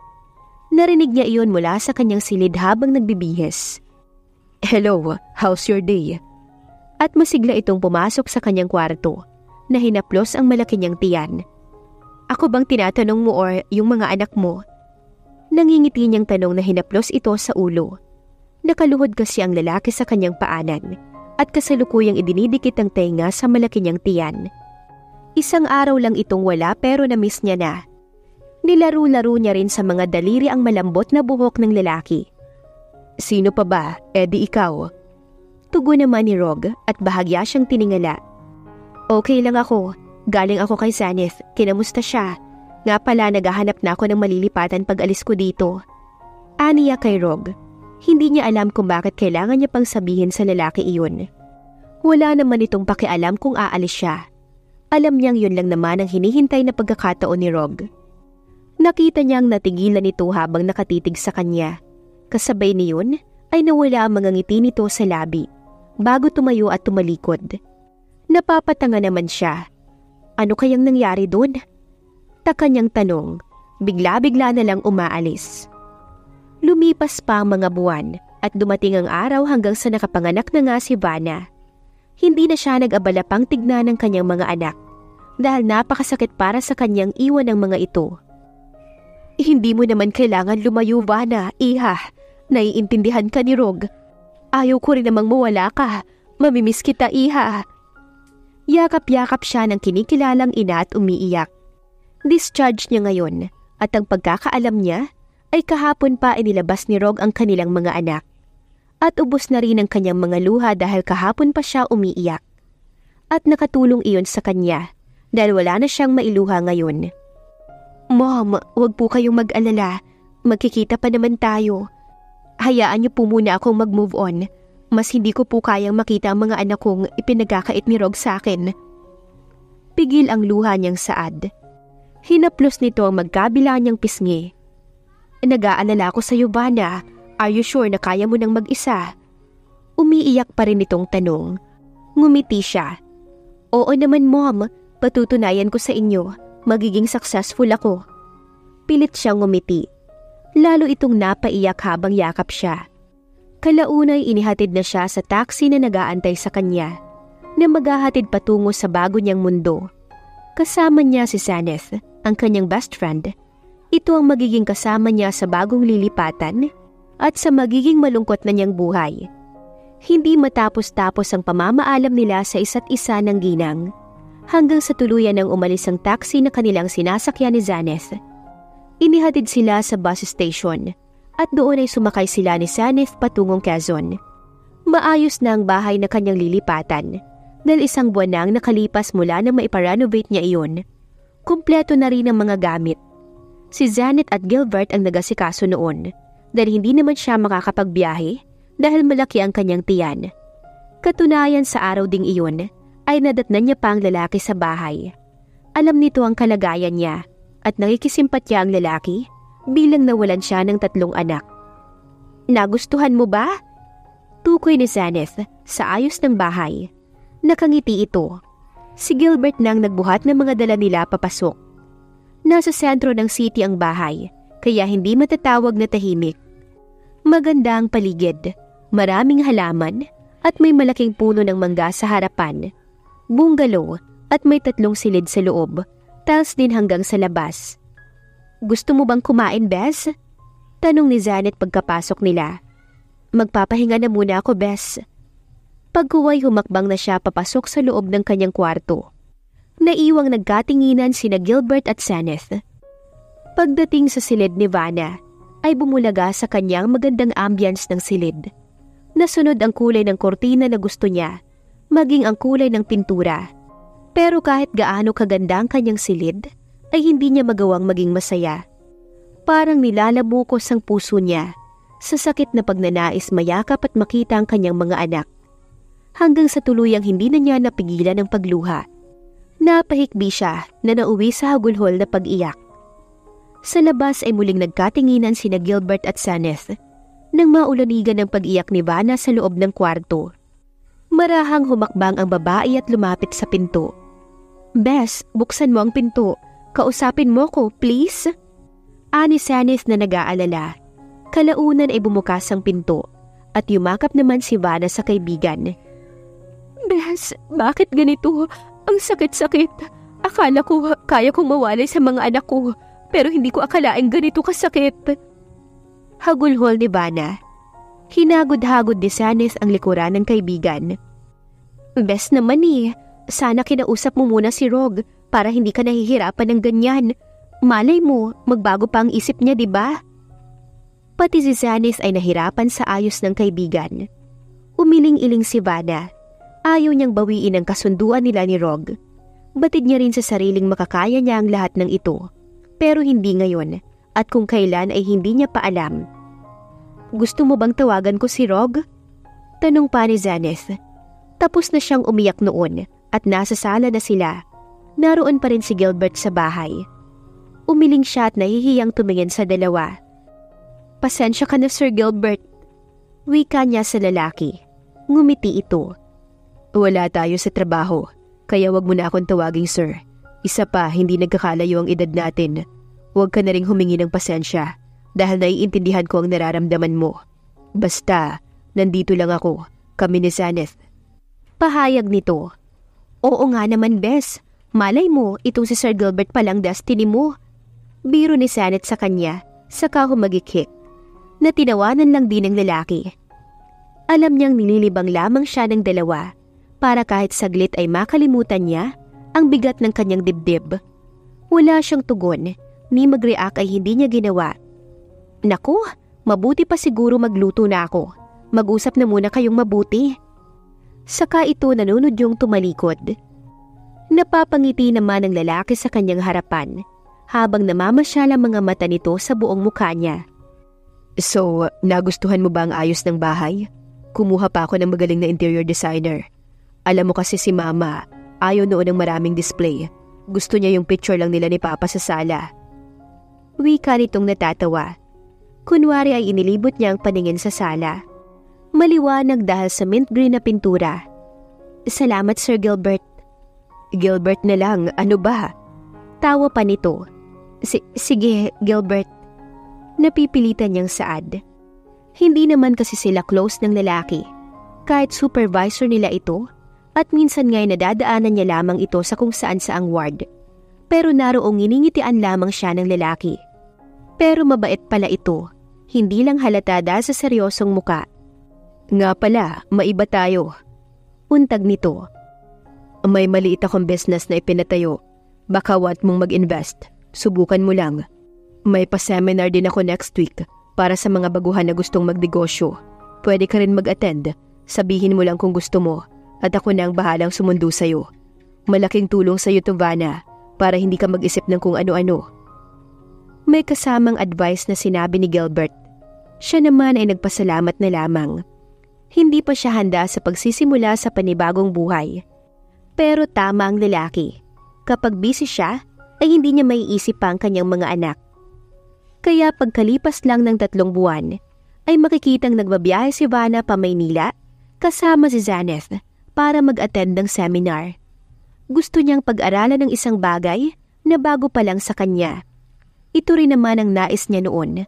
Narinig niya iyon mula sa kanyang silid habang nagbibihis. Hello, how's your day? At masigla itong pumasok sa kanyang kwarto na hinaplos ang malaki niyang tiyan. Ako bang tinatanong mo or yung mga anak mo? Nangingiti niyang tanong na hinaplos ito sa ulo. Nakaluhod kasi ang lalaki sa kanyang paanan at kasalukuyang idinidikit ang tenga sa malaki niyang tiyan. Isang araw lang itong wala pero na-miss niya na. Nilaro-laro niya rin sa mga daliri ang malambot na buhok ng lalaki. Sino pa ba? Di ikaw. Tugon naman ni Rog at bahagya siyang tiningala. Okay lang ako. Galing ako kay Zaneth. Kinamusta siya? Nga pala naghahanap na ako ng malilipatan pag alis ko dito. Aniya kay Rog. Hindi niya alam kung bakit kailangan niya pang sabihin sa lalaki iyon. Wala naman itong pakialam kung aalis siya. Alam niyang yun lang naman ang hinihintay na pagkakataon ni Rog. Nakita niyang natigilan ito habang nakatitig sa kanya. Kasabay niyon ay nawala ang mga ngiti nito sa labi bago tumayo at tumalikod. Napapatanga naman siya. Ano kayang nangyari doon? Taka niyang tanong, bigla-bigla na lang umaalis. Lumipas pa ang mga buwan at dumating ang araw hanggang sa nakapanganak na nga si Vanna. Hindi na siya nag-abala pang tignan ng kanyang mga anak dahil napakasakit para sa kanyang iwan ang mga ito. Hindi mo naman kailangan lumayo, Vanna, iha. Naiintindihan ka ni Rog. Ayaw ko rin namang mawala ka. Mamimiss kita, iha. Yakap-yakap siya ng kinikilalang ina at umiiyak. Discharge niya ngayon at ang pagkakaalam niya ay kahapon pa inilabas ni Rog ang kanilang mga anak. At ubos na rin ang kanyang mga luha dahil kahapon pa siya umiiyak. At nakatulong iyon sa kanya dahil wala na siyang mailuha ngayon. Mom, wag po kayong mag-alala. Magkikita pa naman tayo. Hayaan niyo po muna akong mag-move on. Mas hindi ko po kayang makita ang mga anak kong ipinagkakait ni Rog sa akin. Pigil ang luha niyang saad. Hinaplos nito ang magkabila niyang pisngi. Nag-aalala ko sa iyo, Vanna. Are you sure na kaya mo nang mag-isa? Umiiyak pa rin itong tanong. Ngumiti siya. Oo naman, Mom. Patutunayan ko sa inyo. Magiging successful ako. Pilit siyang ngumiti. Lalo itong napaiyak habang yakap siya. Kalaunay inihatid na siya sa taxi na nag-aantay sa kanya na maghahatid patungo sa bago niyang mundo. Kasama niya si Zaneth, ang kanyang best friend. Ito ang magiging kasama niya sa bagong lilipatan at sa magiging malungkot na niyang buhay. Hindi matapos-tapos ang pamamaalam nila sa isa't isa ng ginang hanggang sa tuluyan ng umalis ang taxi na kanilang sinasakyan ni Zaneth. Inihatid sila sa bus station at doon ay sumakay sila ni Zaneth patungong Quezon. Maayos na ang bahay na kanyang lilipatan dahil 1 buwan na ang nakalipas mula na maiparenovate niya iyon. Kumpleto na rin ang mga gamit. Si Zaneth at Gilbert ang nagasikaso noon dahil hindi naman siya makakapagbiyahe dahil malaki ang kanyang tiyan. Katunayan sa araw ding iyon ay nadatnan niya pa ang lalaki sa bahay. Alam nito ang kalagayan niya at nakikisimpatya ang lalaki bilang nawalan siya ng 3 anak. Nagustuhan mo ba? Tukoy ni Zenith sa ayos ng bahay. Nakangiti ito. Si Gilbert nang nagbuhat ng mga dala nila papasok. Nasa sentro ng city ang bahay, kaya hindi matatawag na tahimik. Maganda ang paligid, maraming halaman at may malaking puno ng mangga sa harapan. Bungalow at may 3 silid sa loob, tiles din hanggang sa labas. Gusto mo bang kumain, Bes? Tanong ni Janet pagkapasok nila. Magpapahinga na muna ako, Bes. Pagkuway humakbang na siya papasok sa loob ng kanyang kwarto. Naiwang nagkatinginan sina Gilbert at Zenith. Pagdating sa silid ni Vanna, ay bumulaga sa kanyang magandang ambience ng silid. Nasunod ang kulay ng kortina na gusto niya, maging ang kulay ng pintura. Pero kahit gaano kaganda ang kanyang silid, ay hindi niya magawang maging masaya. Parang nilalabukos ang puso niya sa sakit na pagnanais mayakap at makita ang kanyang mga anak. Hanggang sa tuluyang hindi na niya napigilan ang pagluha. Napahikbi siya na nauwi sa hagulhol na pag-iyak. Sa labas ay muling nagkatinginan sina Gilbert at Zenith nang maulanigan ng pag-iyak ni Vanna sa loob ng kwarto. Marahang humakbang ang babae at lumapit sa pinto. Bes, buksan mo ang pinto. Kausapin mo ko, please? Ani Zenith na nag-aalala. Kalaunan ay bumukas ang pinto at yumakap naman si Vanna sa kaibigan. Bes, bakit ganito? Ang sakit-sakit. Akala ko kaya kong mawalay sa mga anak ko, pero hindi ko akalaing ganito kasakit. Hagulhol ni Vanna. Hinagod-hagod ni Zenith ang likuran ng kaibigan. Bes naman sana kinausap mo muna si Rog para hindi ka nahihirapan ng ganyan. Malay mo, magbago pa ang isip niya, di ba? Pati si Zenith ay nahirapan sa ayos ng kaibigan. Umiling-iling si Vanna. Ayaw niyang bawiin ang kasunduan nila ni Rog. Batid niya rin sa sariling makakaya niya ang lahat ng ito. Pero hindi ngayon, at kung kailan ay hindi niya pa alam. Gusto mo bang tawagan ko si Rog? Tanong pa ni Zenith. Tapos na siyang umiyak noon at nasa sala na sila. Naroon pa rin si Gilbert sa bahay. Umiling siya at nahihiyang tumingin sa dalawa. Pasensya ka na, Sir Gilbert. Wika niya sa lalaki. Ngumiti ito. Wala tayo sa trabaho, kaya wag mo na akong tawaging sir. Isa pa, hindi nagkakalayo ang edad natin. Huwag ka na ring humingi ng pasensya dahil naiintindihan ko ang nararamdaman mo. Basta, nandito lang ako, kami ni Zenith. Pahayag nito. Oo nga naman, Bes. Malay mo, itong si Sir Gilbert palang destiny mo. Biro ni Zenith sa kanya, saka humagikik. Na tinawanan lang din ng lalaki. Alam niyang nililibang lamang siya ng dalawa para kahit saglit ay makalimutan niya ang bigat ng kanyang dibdib. Wala siyang tugon, ni mag-react ay hindi niya ginawa. Naku, mabuti pa siguro magluto na ako. Mag-usap na muna kayong mabuti. Saka ito nanunod yung tumalikod. Napapangiti naman ang lalaki sa kanyang harapan habang namamasyal ang mga mata nito sa buong mukha niya. So, nagustuhan mo ba ang ayos ng bahay? Kumuha pa ako ng magaling na interior designer. Alam mo kasi si Mama, ayaw noon ng maraming display. Gusto niya yung picture lang nila ni Papa sa sala. Wika nitong natatawa. Kunwari ay inilibot niya ang paningin sa sala. Maliwanag dahil sa mint green na pintura. Salamat, Sir Gilbert. Gilbert na lang, ano ba? Tawa pa nito. Sige, Gilbert. Napipilitan niyang saad. Hindi naman kasi sila close ng lalaki. Kahit supervisor nila ito, at minsan nga'y nadadaanan niya lamang ito sa kung saan saang ward. Pero naroong iningitian lamang siya ng lalaki. Pero mabait pala ito, hindi lang halata dahil sa seryosong muka. Nga pala, maiba tayo. Untag nito. May maliit akong business na ipinatayo. Baka want mong mag-invest. Subukan mo lang. May pa-seminar din ako next week para sa mga baguhan na gustong magnegosyo. Pwede ka rin mag-attend. Sabihin mo lang kung gusto mo at ako na ang bahalang sumundo sa'yo. Malaking tulong sa'yo to, Vanna, para hindi ka mag-isip ng kung ano-ano. May kasamang advice na sinabi ni Gilbert. Siya naman ay nagpasalamat na lamang. Hindi pa siya handa sa pagsisimula sa panibagong buhay. Pero tama ang lalaki. Kapag busy siya, ay hindi niya maiisip pa ang kanyang mga anak. Kaya pagkalipas lang ng 3 buwan, ay makikitang nagbabiyahe si Vanna pa Maynila kasama si Zaneth para mag-attend ng seminar. Gusto niyang pag-aralan ng isang bagay na bago pa lang sa kanya. Ito rin naman ang nais niya noon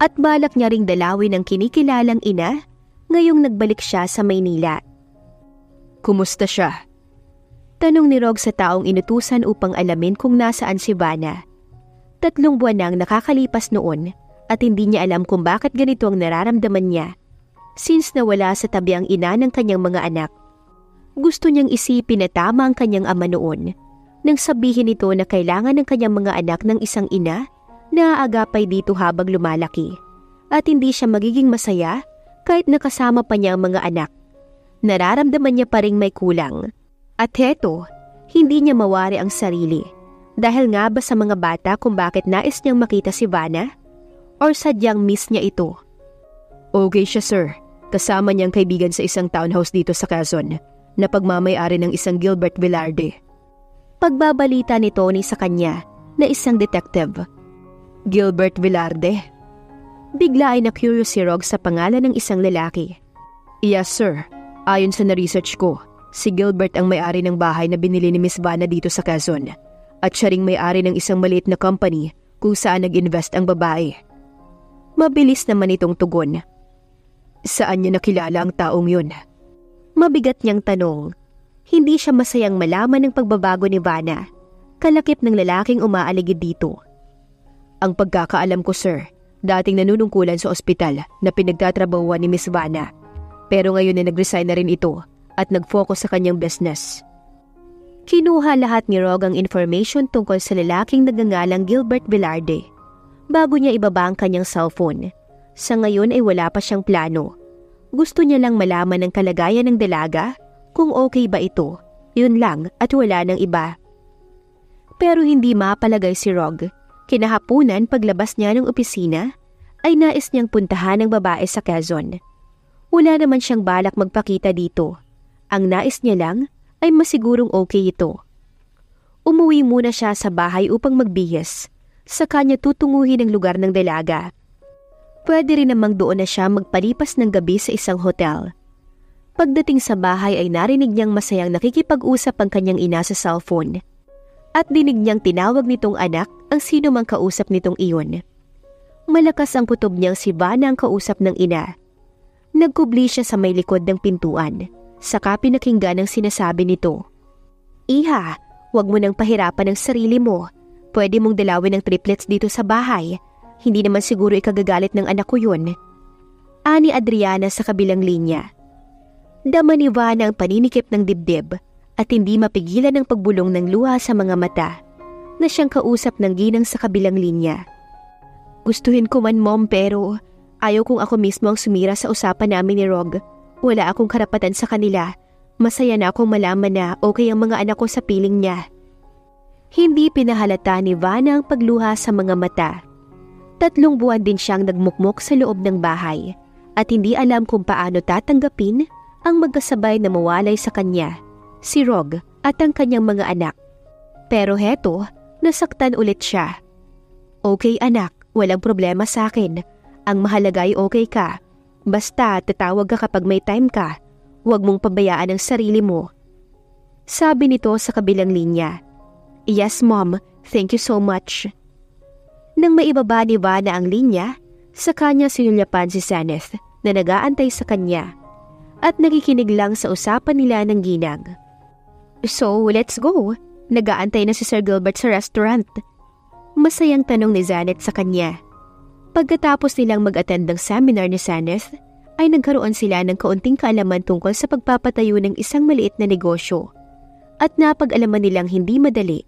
at balak niya ring dalawin ang kinikilalang ina ngayong nagbalik siya sa Maynila. Kumusta siya? Tanong ni Rog sa taong inutusan upang alamin kung nasaan si Vanna. 3 buwan nang nakakalipas noon at hindi niya alam kung bakit ganito ang nararamdaman niya since nawala sa tabi ang ina ng kanyang mga anak. Gusto niyang isipin na tama ang kanyang ama noon nang sabihin ito na kailangan ng kanyang mga anak ng isang ina na aagapay dito habang lumalaki at hindi siya magiging masaya kahit nakasama pa niya ang mga anak. Nararamdaman niya pa ring may kulang at heto, hindi niya mawari ang sarili dahil nga ba sa mga bata kung bakit nais niyang makita si Vanna or sadyang miss niya ito. Okay siya sir, kasama niyang kaibigan sa isang townhouse dito sa Quezon na pagmamay-ari ng isang Gilbert Velarde. Pagbabalita ni Tony sa kanya na isang detective. Gilbert Velarde? Bigla ay na-curious si Rog sa pangalan ng isang lalaki. Yes sir, ayon sa na-research ko, si Gilbert ang may-ari ng bahay na binili ni Miss Vanna dito sa Quezon at siya ring may-ari ng isang maliit na company kung saan nag-invest ang babae. Mabilis naman itong tugon. Saan niya nakilala ang taong yun? Mabigat niyang tanong. Hindi siya masayang malaman ng pagbabago ni Vanna, kalakip ng lalaking umaaligid dito. Ang pagkakaalam ko sir, dating nanunungkulan sa ospital na pinagtatrabahuan ni Miss Vanna. Pero ngayon ay nag-resign na rin ito at nag-focus sa kanyang business. Kinuha lahat ni Rog ang information tungkol sa lalaking nagngangalang Gilbert Velarde bago niya ibaba ang kanyang cellphone. Sa ngayon ay wala pa siyang plano. Gusto niya lang malaman ang kalagayan ng dalaga, kung okay ba ito, yun lang at wala nang iba. Pero hindi mapalagay si Rog. Kinahapunan paglabas niya ng opisina, ay nais niyang puntahan ang babae sa Quezon. Wala naman siyang balak magpakita dito. Ang nais niya lang ay masigurong okay ito. Umuwi muna siya sa bahay upang magbihis. Sa kanya tutunguhin ang lugar ng dalaga. Pwede rin namang doon na siya magpalipas ng gabi sa isang hotel. Pagdating sa bahay ay narinig niyang masayang nakikipag-usap ang kanyang ina sa cellphone. At dinig niyang tinawag nitong anak ang sino mang kausap nitong iyon. Malakas ang kutob niyang si Vanna ang kausap ng ina. Nagkubli siya sa may likod ng pintuan. Saka pinakinggan ang sinasabi nito. Iha, wag mo nang pahirapan ang sarili mo. Pwede mong dalawin ang triplets dito sa bahay. Hindi naman siguro ikagagalit ng anak ko yun. Ani Adriana sa kabilang linya. Dama ni Vanna ang paninikip ng dibdib at hindi mapigilan ang pagbulong ng luha sa mga mata na siyang kausap ng ginang sa kabilang linya. Gustuhin ko man mom pero ayaw kong ako mismo ang sumira sa usapan namin ni Rog. Wala akong karapatan sa kanila. Masaya na akong malaman na okay ang mga anak ko sa piling niya. Hindi pinahalata ni Vanna ang pagluha sa mga mata. 3 buwan din siyang nagmukmok sa loob ng bahay at hindi alam kung paano tatanggapin ang magkasabay na mawalay sa kanya, si Rog at ang kanyang mga anak. Pero heto, nasaktan ulit siya. Okay anak, walang problema sa akin. Ang mahalaga ay okay ka. Basta tatawag ka kapag may time ka. Huwag mong pabayaan ang sarili mo. Sabi nito sa kabilang linya. Yes mom, thank you so much. Nang maibaba ni Vanna ang linya, sa kanya sinulyapan si Zaneth na nag-aantay sa kanya at nakikinig lang sa usapan nila ng ginang. So, let's go. Nag-aantay na si Sir Gilbert sa restaurant. Masayang tanong ni Zaneth sa kanya. Pagkatapos nilang mag-attend ng seminar ni Zaneth, ay nagkaroon sila ng kaunting kaalaman tungkol sa pagpapatayo ng isang maliit na negosyo. At napag-alaman nilang hindi madali,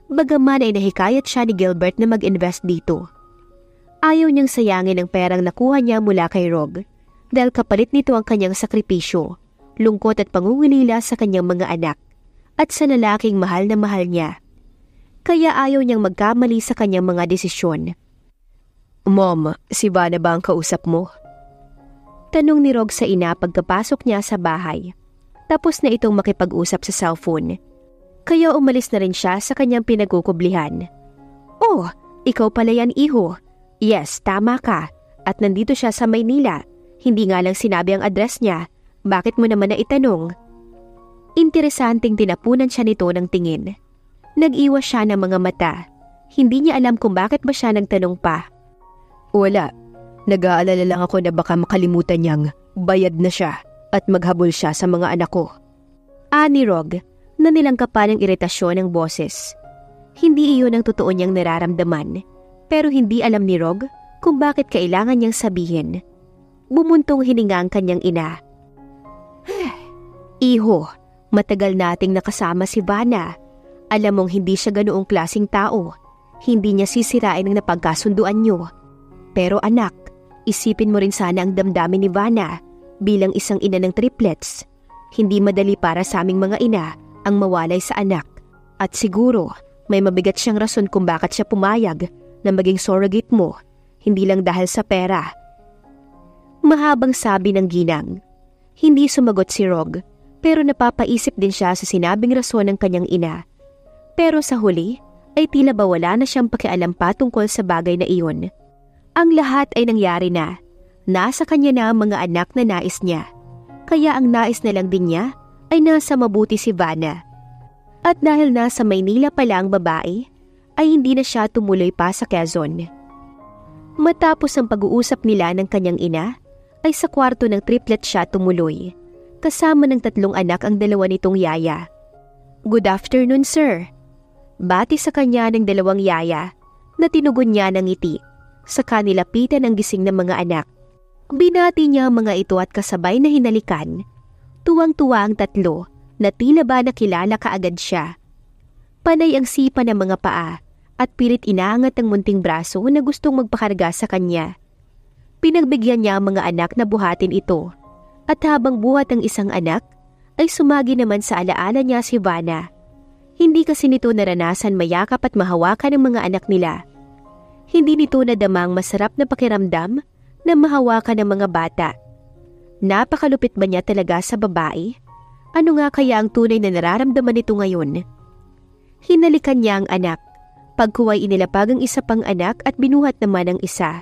bagaman ay nahikayat siya ni Gilbert na mag-invest dito. Ayaw niyang sayangin ang perang nakuha niya mula kay Rog dahil kapalit nito ang kanyang sakripisyo, lungkot at pangungulila sa kanyang mga anak at sa lalaking mahal na mahal niya. Kaya ayaw niyang magkamali sa kanyang mga desisyon. Mom, si Vanna ba ang kausap mo? Tanong ni Rog sa ina pagkapasok niya sa bahay. Tapos na itong makipag-usap sa cellphone. Kaya umalis na rin siya sa kanyang pinagkukublihan. "Oh, ikaw pala yan, iho. Yes, tama ka. At nandito siya sa Maynila. Hindi nga lang sinabi ang address niya. Bakit mo naman na itanong?" Interesanteng tinapunan siya nito ng tingin. Nag-iwas siya ng mga mata. Hindi niya alam kung bakit ba siya nagtanong pa. Wala. Nag-aalala lang ako na baka makalimutan niyang bayad na siya at maghabol siya sa mga anak ko. Ni Rog, na nilangka pa ng iritasyon ng boses. Hindi iyon ang totoo niyang nararamdaman, pero hindi alam ni Rog kung bakit kailangan niyang sabihin. Bumuntong hininga ang kanyang ina. "Iho, matagal nating nakasama si Vanna. Alam mong hindi siya ganoong klaseng tao. Hindi niya sisirain ang napagkasunduan niyo. Pero anak, isipin mo rin sana ang damdamin ni Vanna bilang isang ina ng triplets. Hindi madali para sa aming mga ina ang mawalay sa anak. At siguro, may mabigat siyang rason kung bakit siya pumayag na maging surrogate mo, hindi lang dahil sa pera." Mahabang sabi ng ginang. Hindi sumagot si Rog, pero napapaisip din siya sa sinabing rason ng kanyang ina. Pero sa huli, ay tila ba wala na siyang pakialam pa tungkol sa bagay na iyon. Ang lahat ay nangyari na. Nasa kanya na ang mga anak na nais niya. Kaya ang nais na lang din niya ay nasa mabuti si Vanna. At dahil nasa Maynila pala ang babae, ay hindi na siya tumuloy pa sa Quezon. Matapos ang pag-uusap nila ng kanyang ina, ay sa kwarto ng triplet siya tumuloy. Kasama ng 3 anak ang dalawa nitong yaya. "Good afternoon, sir." Bati sa kanya ng 2 yaya na tinugon niya ng ngiti. Sa kanilapitan ng gising ng mga anak. Binati niya ang mga ito at kasabay na hinalikan. Tuwang-tuwa ang 3 na tila ba nakilala kaagad siya. Panay ang sipa ng mga paa at pilit inaangat ang munting braso na gustong magpakarga sa kanya. Pinagbigyan niya ang mga anak na buhatin ito. At habang buhat ang isang anak, ay sumagi naman sa alaala niya si Vanna. Hindi kasi nito naranasan mayakap at mahawakan ng mga anak nila. Hindi nito nadamang masarap na pakiramdam na mahawakan ng mga bata. Napakalupit ba niya talaga sa babae? Ano nga kaya ang tunay na nararamdaman nito ngayon? Hinalikan niya ang anak. Pagkuway inilapag ang isa pang anak at binuhat naman ang isa.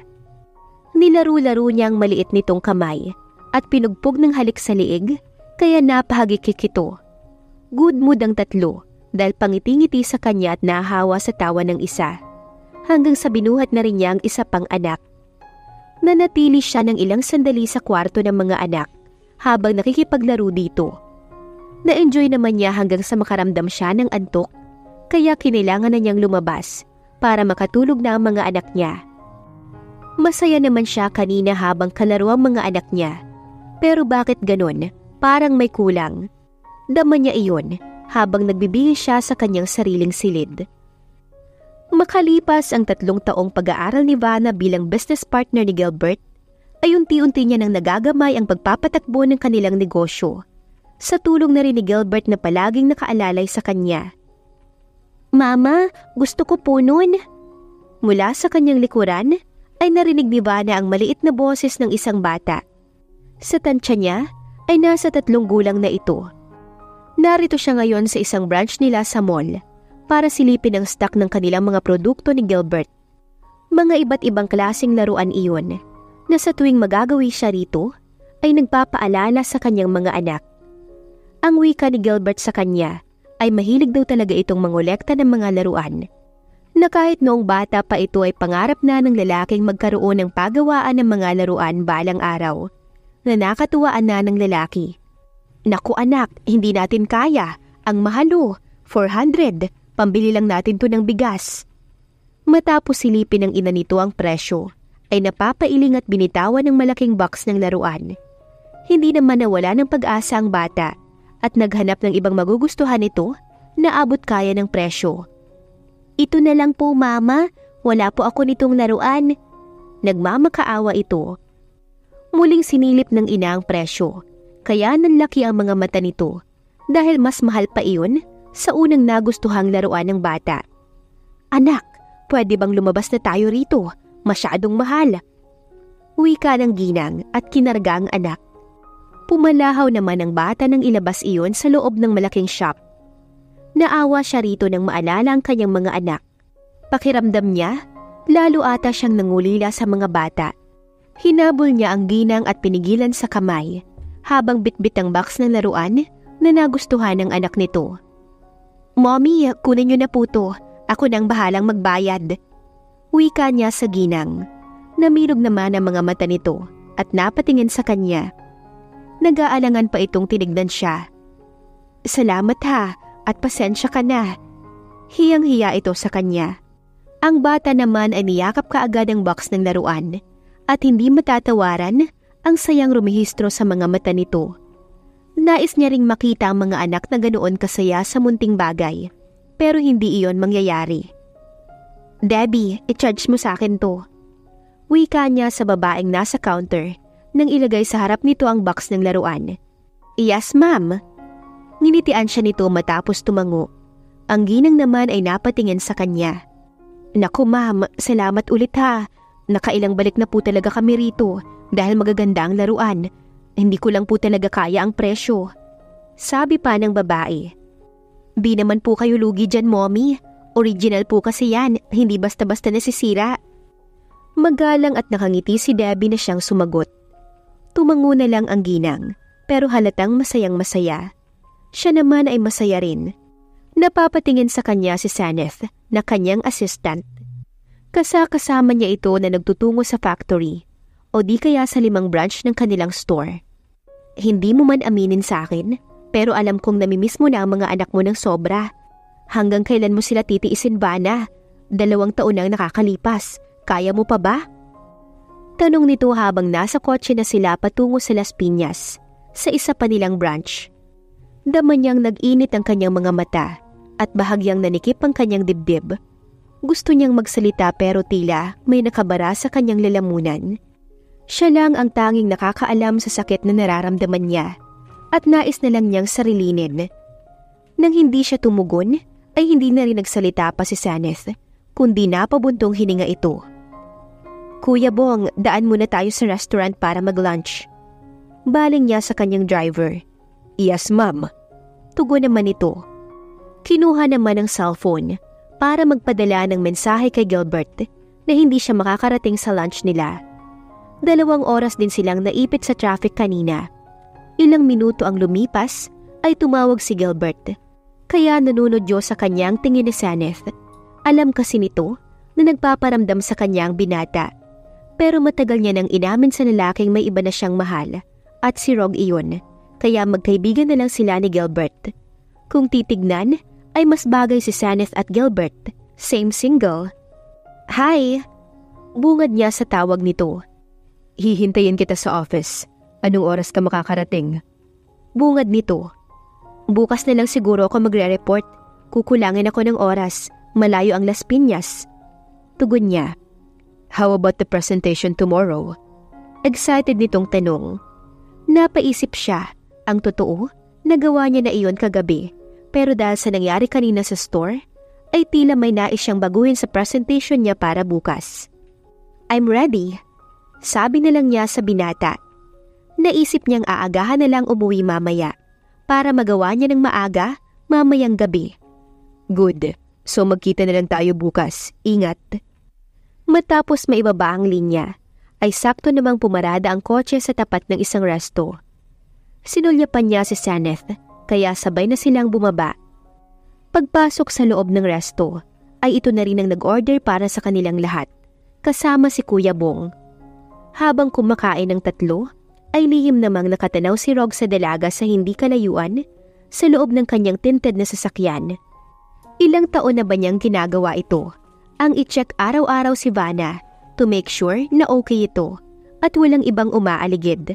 Nilaro-laro niya ang maliit nitong kamay at pinugpog ng halik sa liig kaya napahagikik ito. Good mood ang 3 dahil pangiti-ngiti sa kanya at nahawa sa tawa ng isa. Hanggang sa binuhat na rin niya ang isa pang anak. Nanatili siya ng ilang sandali sa kwarto ng mga anak habang nakikipaglaro dito. Na-enjoy naman niya hanggang sa makaramdam siya ng antok kaya kinailangan na niyang lumabas para makatulog na ang mga anak niya. Masaya naman siya kanina habang kalaro ang mga anak niya. Pero bakit ganon? Parang may kulang. Dama niya iyon habang nagbibihis siya sa kanyang sariling silid. Makalipas ang 3 taong pag-aaral ni Vanna bilang business partner ni Gilbert, ay unti-unti niya nang nagagamay ang pagpapatakbo ng kanilang negosyo. Sa tulong na rin ni Gilbert na palaging nakaalalay sa kanya. "Mama, gusto ko po nun." Mula sa kanyang likuran, ay narinig ni Vanna ang maliit na boses ng isang bata. Sa tansya niya, ay nasa 3 gulang na ito. Narito siya ngayon sa isang branch nila sa mall para silipin ang stock ng kanilang mga produkto ni Gilbert. Mga iba't ibang klaseng laruan iyon na sa tuwing magagawi siya rito ay nagpapaalala sa kanyang mga anak. Ang wika ni Gilbert sa kanya ay mahilig daw talaga itong mangolekta ng mga laruan na kahit noong bata pa ito ay pangarap na ng lalaking magkaroon ng pagawaan ng mga laruan balang araw na nakatuwaan na ng lalaki. "Naku anak, hindi natin kaya. Ang mahalo, 400. Pambili lang natin to ng bigas." Matapos silipin ng ina nito ang presyo, ay napapailing at binitawan ng malaking box ng laruan. Hindi naman nawala ng pag-asa ang bata at naghanap ng ibang magugustuhan nito na abot kaya ng presyo. "Ito na lang po mama, wala po ako nitong laruan." Nagmamakaawa ito. Muling sinilip ng ina ang presyo, kaya nanlaki ang mga mata nito dahil mas mahal pa iyon sa unang nagustuhang laruan ng bata. "Anak, pwede bang lumabas na tayo rito? Masyadong mahal." Wika ng ginang at kinarga ang anak. Pumalahaw naman ang bata nang ilabas iyon sa loob ng malaking shop. Naawa siya rito nang maalala ang kanyang mga anak. Pakiramdam niya, lalo ata siyang nangulila sa mga bata. Hinabol niya ang ginang at pinigilan sa kamay, habang bitbit ang box ng laruan na nagustuhan ng anak nito. "Mommy, kunin niyo na po to. Ako nang bahalang magbayad." Wika niya sa ginang. Namilog naman ang mga mata nito at napatingin sa kanya. Nag-aalangan pa itong tinignan siya. "Salamat ha, at pasensya ka na." Hiyang-hiya ito sa kanya. Ang bata naman ay niyakap kaagad ang box ng laruan at hindi matatawaran ang sayang rumihistro sa mga mata nito. Nais niya ring makita ang mga anak na ganoon kasaya sa munting bagay, pero hindi iyon mangyayari. "Debbie, i-charge mo sa akin to." Wika niya sa babaeng nasa counter nang ilagay sa harap nito ang box ng laruan. "Yes, ma'am." Ninitian siya nito matapos tumango. Ang ginang naman ay napatingin sa kanya. "Naku ma'am, salamat ulit ha. Nakailang balik na po talaga kami rito dahil magaganda ang laruan. Hindi ko lang po talaga kaya ang presyo." Sabi pa ng babae. "Di naman po kayo lugi dyan, mommy. Original po kasi yan, hindi basta-basta nasisira." Magalang at nakangiti si Debbie na siyang sumagot. Tumango na lang ang ginang, pero halatang masayang-masaya. Siya naman ay masaya rin. Napapatingin sa kanya si Saneth na kanyang assistant. Kasama niya ito na nagtutungo sa factory o di kaya sa 5 branch ng kanilang store. "Hindi mo man aminin sa akin, pero alam kong namimiss mo na ang mga anak mo ng sobra. Hanggang kailan mo sila titiisin, Vanna? 2 taon nang nakakalipas. Kaya mo pa ba?" Tanong nito habang nasa kotse na sila patungo sa Las Piñas, sa isa pa nilang branch. Dama niyang nag-init ang kanyang mga mata at bahagyang nanikip ang kanyang dibdib. Gusto niyang magsalita pero tila may nakabara sa kanyang lalamunan. Siya lang ang tanging nakakaalam sa sakit na nararamdaman niya at nais na lang niyang sarilinin. Nang hindi siya tumugon, ay hindi na rin nagsalita pa si Saneth, kundi napabuntong hininga ito. "Kuya Bong, daan muna tayo sa restaurant para mag-lunch." Baling niya sa kanyang driver. "Yes, ma'am." Tugon naman ito. Kinuha naman ang cellphone para magpadala ng mensahe kay Gilbert na hindi siya makakarating sa lunch nila. 2 oras din silang naipit sa traffic kanina. Ilang minuto ang lumipas ay tumawag si Gilbert, kaya nanunodyo sa kanyang tingin ni Saneth. Alam kasi nito na nagpaparamdam sa kanyang binata, pero matagal niya nang inamin sa lalaking may iba na siyang mahal at si Rog iyon, kaya magkaibigan na lang sila ni Gilbert. Kung titignan, ay mas bagay si Saneth at Gilbert, same single. "Hi!" Bungad niya sa tawag nito. "Hihintayin kita sa office. Anong oras ka makakarating?" Bungad nito. "Bukas na lang siguro ako magre-report. Kukulangin ako ng oras. Malayo ang Las Piñas." Tugon niya. "How about the presentation tomorrow?" Excited nitong tanong. Napaisip siya. Ang totoo, nagawa niya na iyon kagabi. Pero dahil sa nangyari kanina sa store, ay tila may nais siyang baguhin sa presentation niya para bukas. "I'm ready." Sabi na lang niya sa binata. Naisip niyang aagahan na lang umuwi mamaya para magawa niya ng maaga mamayang gabi. "Good. So magkita na lang tayo bukas. Ingat." Matapos maibaba ang linya, ay sakto namang pumarada ang kotse sa tapat ng isang resto. Sinulyapan niya si Saneth, kaya sabay na silang bumaba. Pagpasok sa loob ng resto, ay ito na rin ang nag-order para sa kanilang lahat, kasama si Kuya Bong. Habang kumakain ng tatlo, ay lihim namang nakatanaw si Rog sa dalaga sa hindi kalayuan sa loob ng kanyang tinted na sasakyan. Ilang taon na ba niyang ginagawa ito? Ang i-check araw-araw si Vanna to make sure na okay ito at walang ibang umaaligid.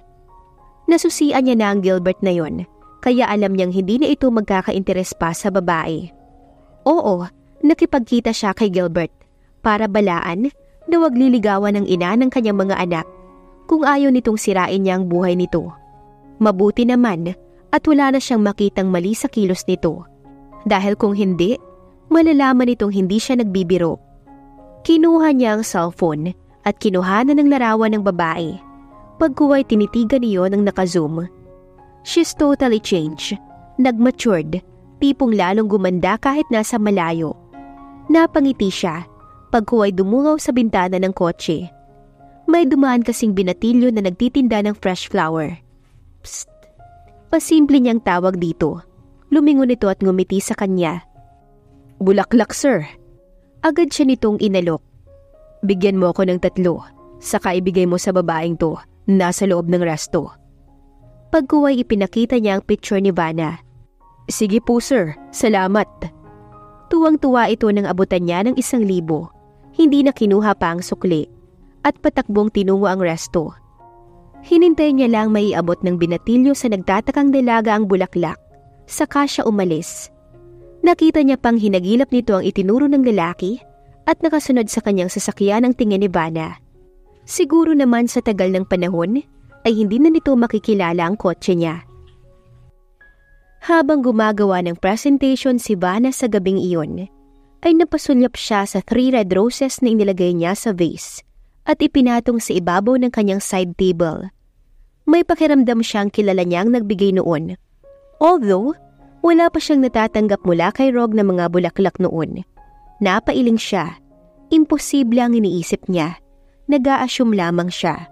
Nasusian niya na ang Gilbert na yon, kaya alam niyang hindi na ito magkaka-interes pa sa babae. Oo, nakipagkita siya kay Gilbert para balaan na wag liligawan ng ina ng kanyang mga anak kung ayaw nitong sirain niya ang buhay nito. Mabuti naman at wala na siyang makitang mali sa kilos nito. Dahil kung hindi, malalaman nitong hindi siya nagbibiro. Kinuha niya ang cellphone at kinuhanan ng larawan ng babae. Pagkuwa'y tinitigan niyo ng naka-zoom. She's totally changed, nag-matured, tipong lalong gumanda kahit nasa malayo. Napangiti siya pagkuway dumungaw sa bintana ng kotse. May dumaan kasing binatilyo na nagtitinda ng fresh flower. Psst! Pasimple niyang tawag dito. Lumingon ito at ngumiti sa kanya. Bulaklak, sir. Agad siya nitong inalok. Bigyan mo ako ng 3, saka ibigay mo sa babaeng to, nasa loob ng resto. Pagkuway ipinakita niya ang picture ni Vanna. Sige po, sir. Salamat. Tuwang-tuwa ito nang abutan niya ng 1,000. Hindi na kinuha pa ang sukli at patakbong tinungo ang resto. Hinintay niya lang maiabot ng binatilyo sa nagtatakang dalaga ang bulaklak, saka siya umalis. Nakita niya pang hinagilap nito ang itinuro ng lalaki at nakasunod sa kanyang sasakyan ang tingin ni Vanna. Siguro naman sa tagal ng panahon ay hindi na nito makikilala ang kotse niya. Habang gumagawa ng presentation si Vanna sa gabing iyon, ay napasulyap siya sa 3 red roses na inilagay niya sa vase at ipinatong sa ibabaw ng kanyang side table. May pakiramdam siyang kilala niyang nagbigay noon. Although, wala pa siyang natatanggap mula kay Rog na mga bulaklak noon. Napailing siya. Imposible ang iniisip niya. Nag-a-assume lamang siya.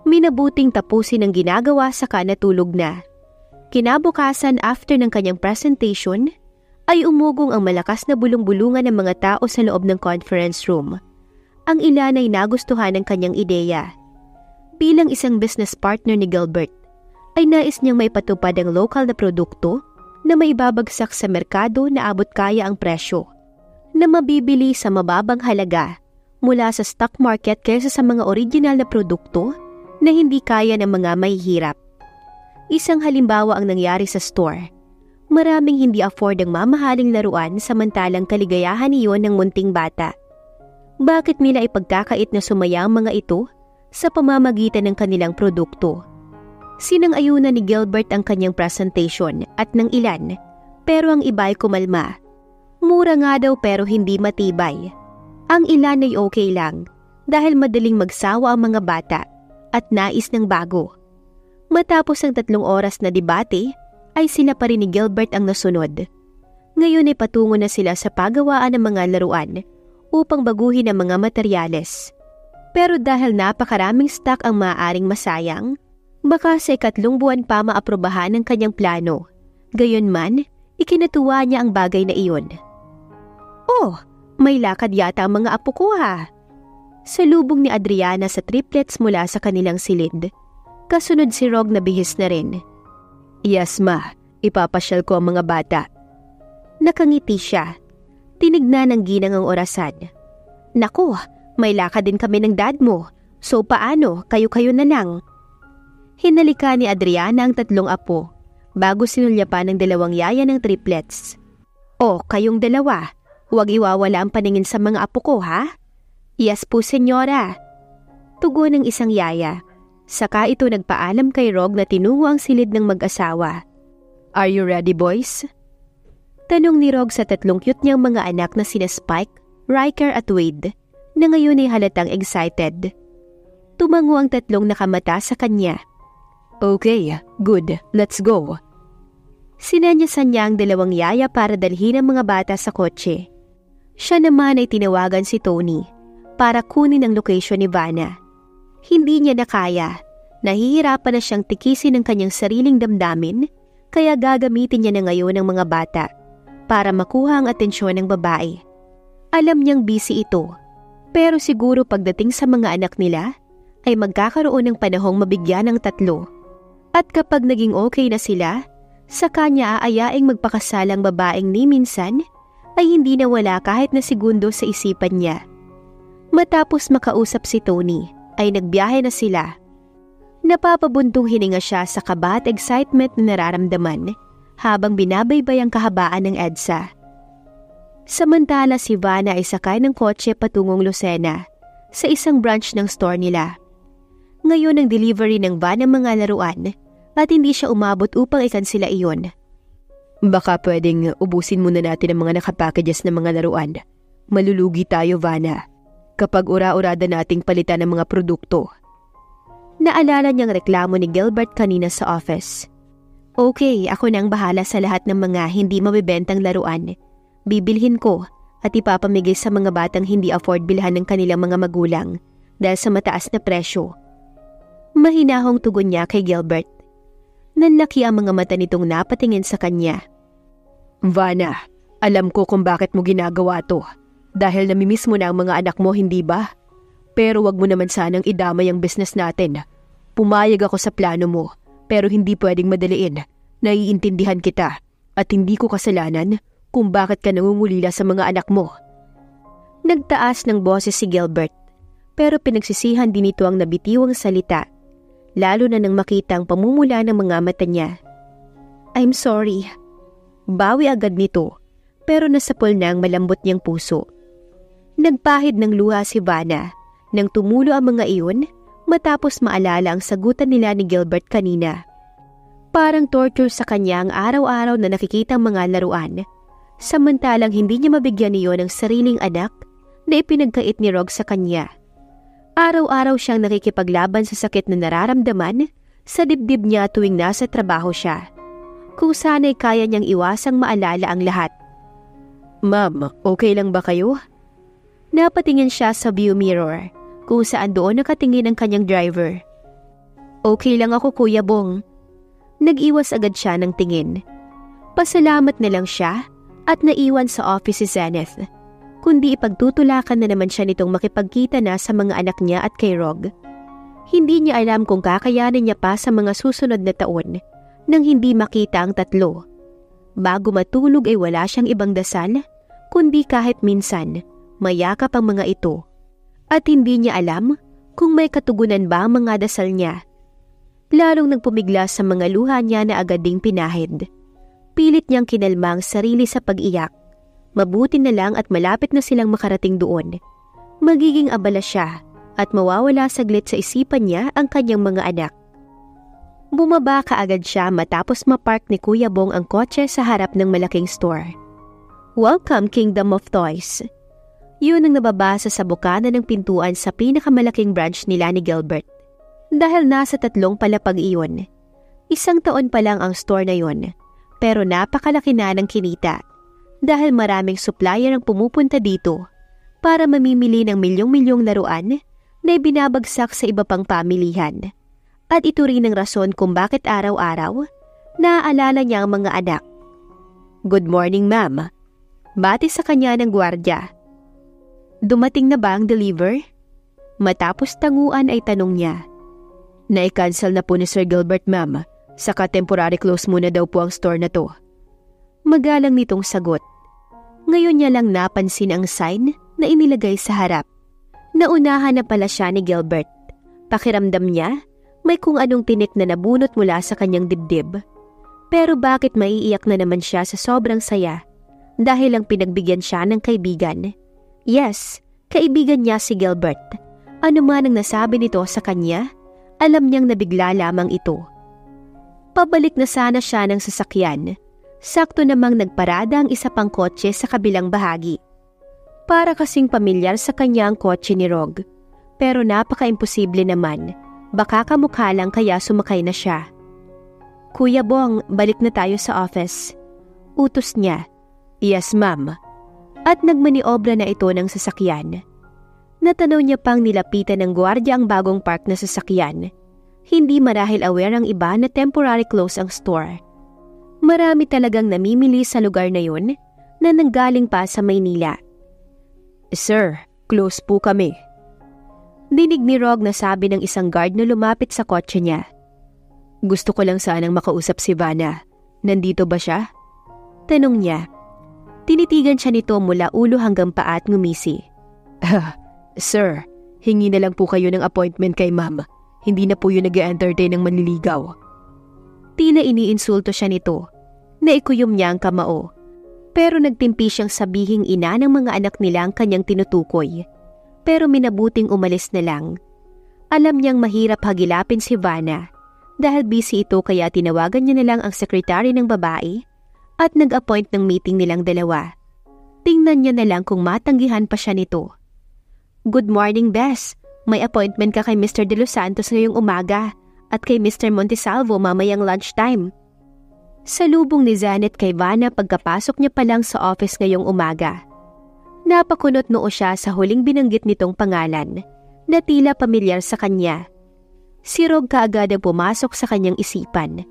Minabuting tapusin ang ginagawa saka natulog na. Kinabukasan after ng kanyang presentation, ay umugong ang malakas na bulong-bulungan ng mga tao sa loob ng conference room. Ang ilan ay nagustuhan ng kanyang ideya. Bilang isang business partner ni Gilbert, ay nais niyang may patupad ang lokal na produkto na may babagsak sa merkado na abot kaya ang presyo, na mabibili sa mababang halaga mula sa stock market kaysa sa mga original na produkto na hindi kaya ng mga mahihirap. Isang halimbawa ang nangyari sa store. Maraming hindi afford ang mamahaling laruan samantalang kaligayahan iyon ng munting bata. Bakit nila ipagkakait na sumaya ang mga ito sa pamamagitan ng kanilang produkto? Sinang-ayunan ni Gilbert ang kanyang presentation at ng ilan, pero ang iba ay kumalma. Mura nga daw pero hindi matibay. Ang ilan ay okay lang dahil madaling magsawa ang mga bata at nais ng bago. Matapos ang 3 oras na debate, ay sila pa rin ni Gilbert ang nasunod. Ngayon ay patungo na sila sa paggawaan ng mga laruan upang baguhin ang mga materyales. Pero dahil napakaraming stock ang maaaring masayang, baka sa 3 buwan pa maaprobahan ang kanyang plano. Gayunman, ikinatuwa niya ang bagay na iyon. Oh, may lakad yata ang mga apo ko ha. Salubong ni Adriana sa triplets mula sa kanilang silid. Kasunod si Rog na bihis na rin. Yes ma, ipapasyal ko ang mga bata. Nakangiti siya. Tinignan ng ginang ang orasan. Naku, may lakad din kami ng dad mo. So paano, kayo-kayo na lang. Hinalika ni Adriana ang 3 apo bago sinulyapan ng 2 yaya ng triplets. O, kayong 2, huwag iwawala ang paningin sa mga apo ko ha? Yes po senyora. Tugon ng isang yaya. Saka ito nagpaalam kay Rog na tinungo ang silid ng mag-asawa. Are you ready boys? Tanong ni Rog sa 3 cute niyang mga anak na sina Spike, Riker at Wade na ngayon ay halatang excited. Tumango ang 3 nakamata sa kanya. Okay, good, let's go. Sinanyasan niya ang 2 yaya para dalhin ang mga bata sa kotse. Siya naman ay tinawagan si Tony para kunin ang location ni Vanna. Hindi niya na kaya. Nahihirapan na siyang tikisin ang kanyang sariling damdamin, kaya gagamitin niya na ngayon ang mga bata para makuha ang atensyon ng babae. Alam niyang busy ito, pero siguro pagdating sa mga anak nila, ay magkakaroon ng panahong mabigyan ng 3. At kapag naging okay na sila, sa kanya aayaing magpakasalang babaeng ni minsan ay hindi nawala kahit na segundo sa isipan niya. Matapos makausap si Tony, ay nagbiyahe na sila. Napapabuntong hininga siya sa kaba at excitement na nararamdaman habang binabaybay ang kahabaan ng EDSA. Samantala si Vanna ay sakay ng kotse patungong Lucena sa isang branch ng store nila. Ngayon ang delivery ng van ng mga laruan at hindi siya umabot upang ikansila iyon. Baka pwedeng ubusin muna natin ang mga nakapackages ng mga laruan. Malulugi tayo, Vanna, kapag ura-urada nating palitan ng mga produkto. Naalala niyang reklamo ni Gilbert kanina sa office. Okay, ako na ang bahala sa lahat ng mga hindi mabibentang laruan. Bibilhin ko at ipapamigay sa mga batang hindi afford bilhan ng kanilang mga magulang dahil sa mataas na presyo. Mahinahong tugon niya kay Gilbert. Nanlaki ang mga mata nitong napatingin sa kanya. Vanna, alam ko kung bakit mo ginagawa to. Dahil namimiss mo na ang mga anak mo, hindi ba? Pero wag mo naman sanang idamay ang business natin. Pumayag ako sa plano mo, pero hindi pwedeng madaliin. Naiintindihan kita at hindi ko kasalanan kung bakit ka nangungulila sa mga anak mo. Nagtaas ng boses si Gilbert, pero pinagsisihan din ito ang nabitiwang salita, lalo na nang makita ang pamumula ng mga mata niya. I'm sorry. Bawi agad nito, pero nasapol na ang malambot niyang puso. Nagpahid ng luha si Vanna nang tumulo ang mga iyon matapos maalala ang sagutan nila ni Gilbert kanina. Parang torture sa kanya ang araw-araw na nakikitang mga laruan, samantalang hindi niya mabigyan niyo ng sariling anak na ipinagkait ni Rog sa kanya. Araw-araw siyang nakikipaglaban sa sakit na nararamdaman sa dibdib niya tuwing nasa trabaho siya. Kung sana'y kaya niyang iwasang maalala ang lahat. Ma'am, okay lang ba kayo? Napatingin siya sa view mirror kung saan doon nakatingin ang kanyang driver. Okay lang ako, Kuya Bong. Nag-iwas agad siya ng tingin. Pasalamat na lang siya at naiwan sa office si Zenith, kundi ipagtutulakan na naman siya nitong makipagkita na sa mga anak niya at kay Rog. Hindi niya alam kung kakayanin niya pa sa mga susunod na taon nang hindi makita ang tatlo. Bago matulog ay wala siyang ibang dasal, kundi kahit minsan mayakap ang mga ito. At hindi niya alam kung may katugunan ba ang mga dasal niya. Lalong nagpumigla sa mga luha niya na agad ding pinahid. Pilit niyang kinalma ang sarili sa pag-iyak. Mabuti na lang at malapit na silang makarating doon. Magiging abala siya at mawawala saglit sa isipan niya ang kanyang mga anak. Bumaba kaagad siya matapos mapark ni Kuya Bong ang kotse sa harap ng malaking store. Welcome, Kingdom of Toys. Yun ang nababasa sa bukana ng pintuan sa pinakamalaking branch nila ni Gilbert. Dahil nasa 3 palapag iyon. 1 taon pa lang ang store na yun, pero napakalaki na ng kinita. Dahil maraming supplier ang pumupunta dito para mamimili ng milyong-milyong laruan na ibinabagsak sa iba pang pamilihan. At ito rin ang rason kung bakit araw-araw naaalala niya ang mga anak. Good morning, ma'am. Bati sa kanya ng gwardya. Dumating na ba ang deliver? Matapos tanguan ay tanong niya. Na-cancel na po ni Sir Gilbert, ma'am. Saka temporary close muna daw po ang store na to. Magalang nitong sagot. Ngayon niya lang napansin ang sign na inilagay sa harap. Naunahan na pala siya ni Gilbert. Pakiramdam niya, may kung anong tinik na nabunot mula sa kanyang dibdib. Pero bakit maiiyak na naman siya sa sobrang saya? Dahil lang pinagbigyan siya ng kaibigan. Yes, kaibigan niya si Gilbert. Ano man ang nasabi nito sa kanya, alam niyang nabigla lamang ito. Pabalik na sana siya ng sasakyan. Sakto namang nagparada ang isa pang kotse sa kabilang bahagi. Para kasing pamilyar sa kanya ang kotse ni Rog. Pero napaka-imposible naman. Baka kamukha lang kaya sumakay na siya. Kuya Bong, balik na tayo sa office. Utos niya. Yes, ma'am. At nagmaniobra na ito ng sasakyan. Natanaw niya pang nilapitan ng gwardiya ang bagong park na sasakyan. Hindi marahil aware ang iba na temporary close ang store. Marami talagang namimili sa lugar na yun na nanggaling pa sa Maynila. Sir, close po kami. Dinig ni Rog na sabi ng isang guard na lumapit sa kotse niya. Gusto ko lang sanang makausap si Vanna. Nandito ba siya? Tanong niya. Tinitigan siya nito mula ulo hanggang paa at ngumisi. Sir, hingi na lang po kayo ng appointment kay ma'am. Hindi na po yun nag-entertain ng manliligaw. Tila iniinsulto siya nito. Naikuyom niya ang kamao. Pero nagtimpi siyang sabihing ina ng mga anak nila ang kanyang tinutukoy. Pero minabuting umalis na lang. Alam niyang mahirap hagilapin si Vanna. Dahil busy ito kaya tinawagan niya na lang ang sekretary ng babae at nag-appoint ng meeting nilang dalawa. Tingnan niya na lang kung matanggihan pa siya nito. Good morning, Bess. May appointment ka kay Mr. De Los Santos ngayong umaga at kay Mr. Montesalvo mamayang lunchtime. Salubong ni Janet kay Vanna pagkapasok niya pa lang sa office ngayong umaga. Napakunot noo siya sa huling binanggit nitong pangalan na tila pamilyar sa kanya. Si Rog kaagad ang pumasok sa kanyang isipan.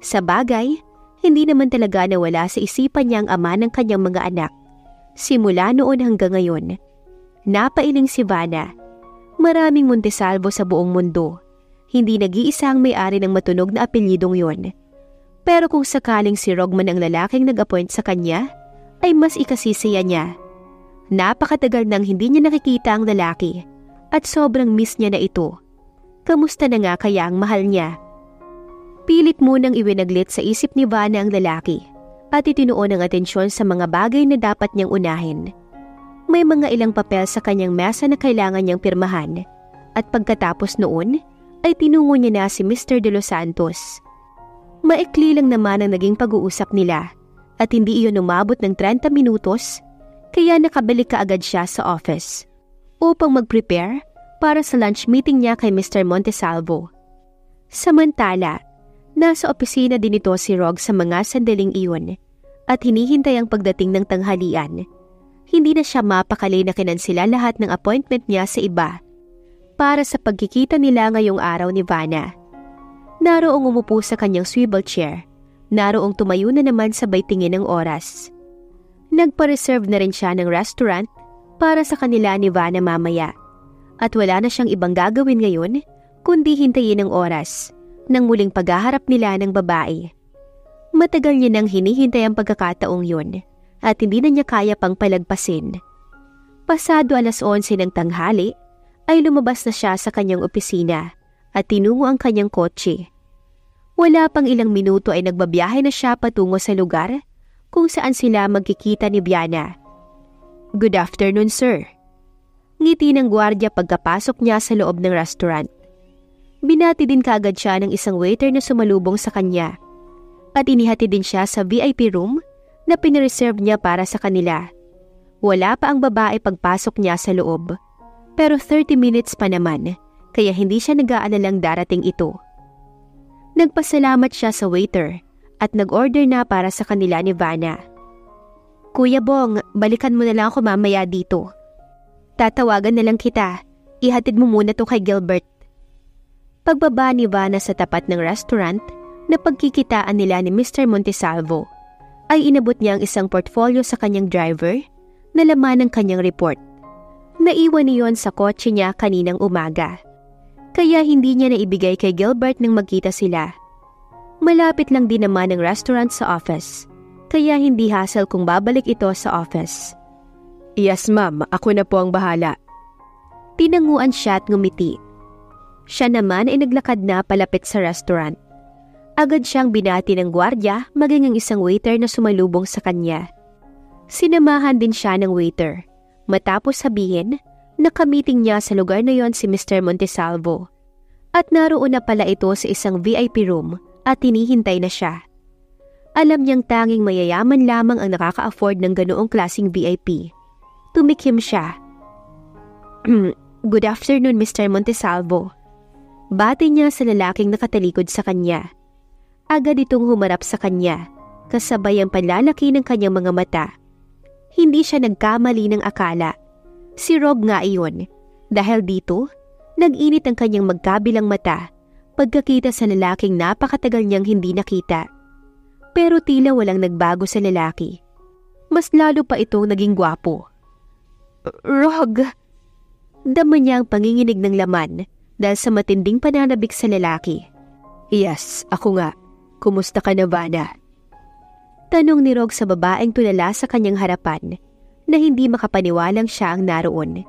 Sa bagay, hindi naman talaga nawala sa isipan niya ang ama ng kanyang mga anak. Simula noon hanggang ngayon, napailing si Vanna. Maraming Montesalvo sa buong mundo. Hindi nag-iisa ang may-ari ng matunog na apelyidong yon. Pero kung sakaling si Rog man ang lalaking nag-appoint sa kanya, ay mas ikasisiya niya. Napakatagal nang hindi niya nakikita ang lalaki at sobrang miss niya na ito. Kamusta na nga kaya ang mahal niya? Pilit munang iwinaglit sa isip ni Vanna ang lalaki at itinuon ang atensyon sa mga bagay na dapat niyang unahin. May mga ilang papel sa kanyang mesa na kailangan niyang pirmahan at pagkatapos noon ay tinungo niya na si Mr. De Los Santos. Maikli lang naman ang naging pag-uusap nila at hindi iyon umabot ng 30 minutos kaya nakabalik kaagad siya sa office upang mag-prepare para sa lunch meeting niya kay Mr. Montesalvo. Samantala, nasa opisina din ito si Rog sa mga sandaling iyon at hinihintay ang pagdating ng tanghalian. Hindi na siya mapakali na kinansela lahat ng appointment niya sa iba para sa pagkikita nila ngayong araw ni Vanna. Naroong umupo sa kanyang swivel chair, naroong tumayo na naman sabay tingin ng oras. Nagpa-reserve na rin siya ng restaurant para sa kanila ni Vanna mamaya at wala na siyang ibang gagawin ngayon kundi hintayin ang oras ng muling paghaharap nila ng babae. Matagal niya nang hinihintay ang pagkakataong yun at hindi na niya kaya pang palagpasin. Pasado 11:00 ng tanghali ay lumabas na siya sa kanyang opisina at tinungo ang kanyang kotse. Wala pang ilang minuto ay nagbabiyahe na siya patungo sa lugar kung saan sila magkikita ni Vanna. "Good afternoon, sir." Ngiti ng gwardiya pagkapasok niya sa loob ng restaurant. Binati din kaagad siya ng isang waiter na sumalubong sa kanya at inihati din siya sa VIP room na pinireserve niya para sa kanila. Wala pa ang babae pagpasok niya sa loob, pero 30 minutes pa naman kaya hindi siya nag-aalalang darating ito. Nagpasalamat siya sa waiter at nag-order na para sa kanila ni Vanna. "Kuya Bong, balikan mo na lang ako mamaya dito. Tatawagan na lang kita. Ihatid mo muna to kay Gilbert." Pagbaba ni Vanna sa tapat ng restaurant na pagkikitaan nila ni Mr. Montesalvo, ay inabot niya ang isang portfolio sa kanyang driver na laman ng kanyang report. Naiwan niyon sa kotse niya kaninang umaga, kaya hindi niya naibigay kay Gilbert nang magkita sila. Malapit lang din naman ang restaurant sa office, kaya hindi hassle kung babalik ito sa office. "Yes ma'am, ako na po ang bahala." Tinanguan siya at ngumiti. Siya naman ay naglakad na palapit sa restaurant. Agad siyang binati ng gwardiya maging ang isang waiter na sumalubong sa kanya. Sinamahan din siya ng waiter matapos sabihin na kamiting niya sa lugar na yon si Mr. Montesalvo at naroon na pala ito sa isang VIP room at hinihintay na siya. Alam niyang tanging mayayaman lamang ang nakaka-afford ng ganoong klaseng VIP. Tumikim siya. "Good afternoon, Mr. Montesalvo." Bati niya sa lalaking nakatalikod sa kanya. Agad itong humarap sa kanya, kasabay ang panlalaki ng kanyang mga mata. Hindi siya nagkamali ng akala. Si Rog nga iyon. Dahil dito, nag-init ang kanyang magkabilang mata pagkakita sa lalaking napakatagal niyang hindi nakita. Pero tila walang nagbago sa lalaki. Mas lalo pa itong naging gwapo. "Rog!" Dama niya ang panginginig ng laman dahil sa matinding pananabik sa lalaki. "Yes, ako nga. Kumusta ka na, Vanna?" Tanong ni Rog sa babaeng tulala sa kanyang harapan na hindi makapaniwalang siya ang naroon.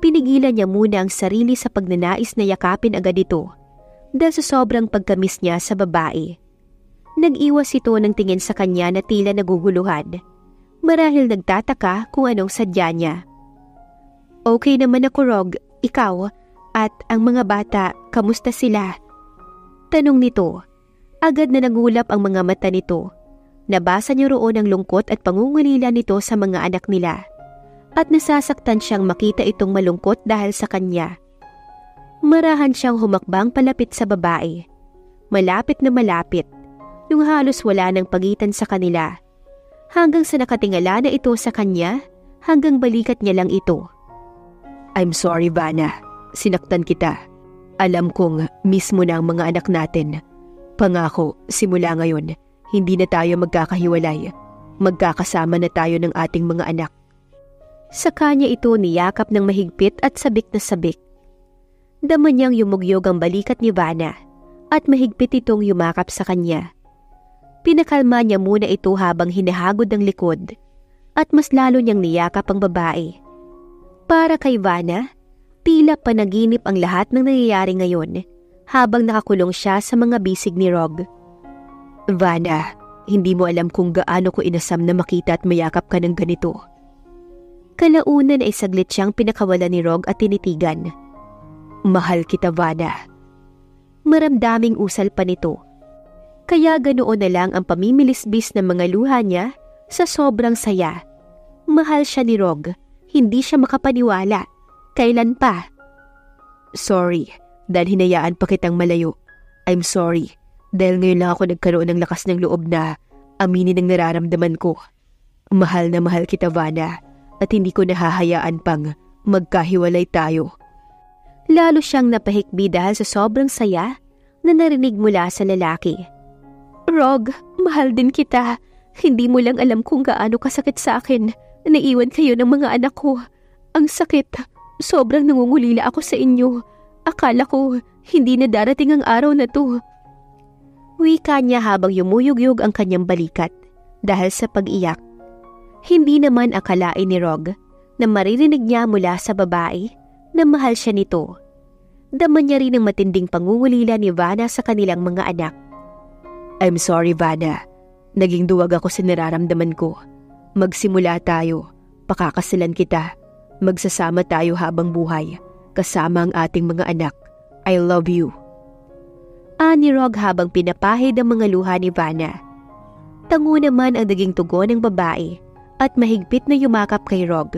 Pinigilan niya muna ang sarili sa pagnanais na yakapin agad ito dahil sa sobrang pagkamis niya sa babae. Nag-iwas ito ng tingin sa kanya na tila naguguluhan. Marahil nagtataka kung anong sadya niya. "Okay naman ako, Rog. Ikaw? At ang mga bata, kamusta sila?" Tanong nito. Agad na nagulap ang mga mata nito. Nabasa niya roon ang lungkot at pangungulila nito sa mga anak nila. At nasasaktan siyang makita itong malungkot dahil sa kanya. Marahan siyang humakbang palapit sa babae. Malapit na malapit. nung halos wala ng pagitan sa kanila. Hanggang sa nakatingala na ito sa kanya, hanggang balikat niya lang ito. I'm sorry, Vanna. Sinaktan kita. Alam kong miss mo na ang mga anak natin. Pangako, simula ngayon, hindi na tayo magkakahiwalay. Magkakasama na tayo ng ating mga anak. Sa kanya ito niyakap ng mahigpit at sabik na sabik. Dama niyang yumugyog ang balikat ni Vanna at mahigpit itong yumakap sa kanya. Pinakalma niya muna ito habang hinahagod ang likod at mas lalo niyang niyakap ang babae. Para kay Vanna, tila panaginip ang lahat ng nangyayari ngayon habang nakakulong siya sa mga bisig ni Rog. Vanna, hindi mo alam kung gaano ko inasam na makita at mayakap ka ng ganito. Kalaunan ay saglit siyang pinakawala ni Rog at tinitigan. Mahal kita, Vanna. Maramdaming usal pa nito. Kaya ganoon na lang ang pamimilisbis ng mga luha niya sa sobrang saya. Mahal siya ni Rog. Hindi siya makapaniwala. Kailan pa? Sorry, dahil hinayaan pa kitang malayo. I'm sorry, dahil ngayon lang ako nagkaroon ng lakas ng loob na aminin ang nararamdaman ko. Mahal na mahal kita, Vanna, at hindi ko nahahayaan pang magkahiwalay tayo. Lalo siyang napahikbi dahil sa sobrang saya na narinig mula sa lalaki. Rog, mahal din kita. Hindi mo lang alam kung gaano kasakit sa akin. Naiwan kayo ng mga anak ko. Ang sakit. Sobrang nangungulila ako sa inyo. Akala ko hindi na darating ang araw na to. Wika niya habang yumuyugyug ang kanyang balikat dahil sa pag-iyak. Hindi naman akalain ni Rog na maririnig niya mula sa babae na mahal siya nito. Dama niya rin ang matinding pangungulila ni Vanna sa kanilang mga anak. I'm sorry, Vanna. Naging duwag ako sa nararamdaman ko. Magsimula tayo. Pakakasalan kita. Magsasama tayo habang buhay. Kasama ang ating mga anak. I love you. Ani Rog habang pinapahid ang mga luha ni Vanna. Tango naman ang naging tugon ng babae at mahigpit na yumakap kay Rog.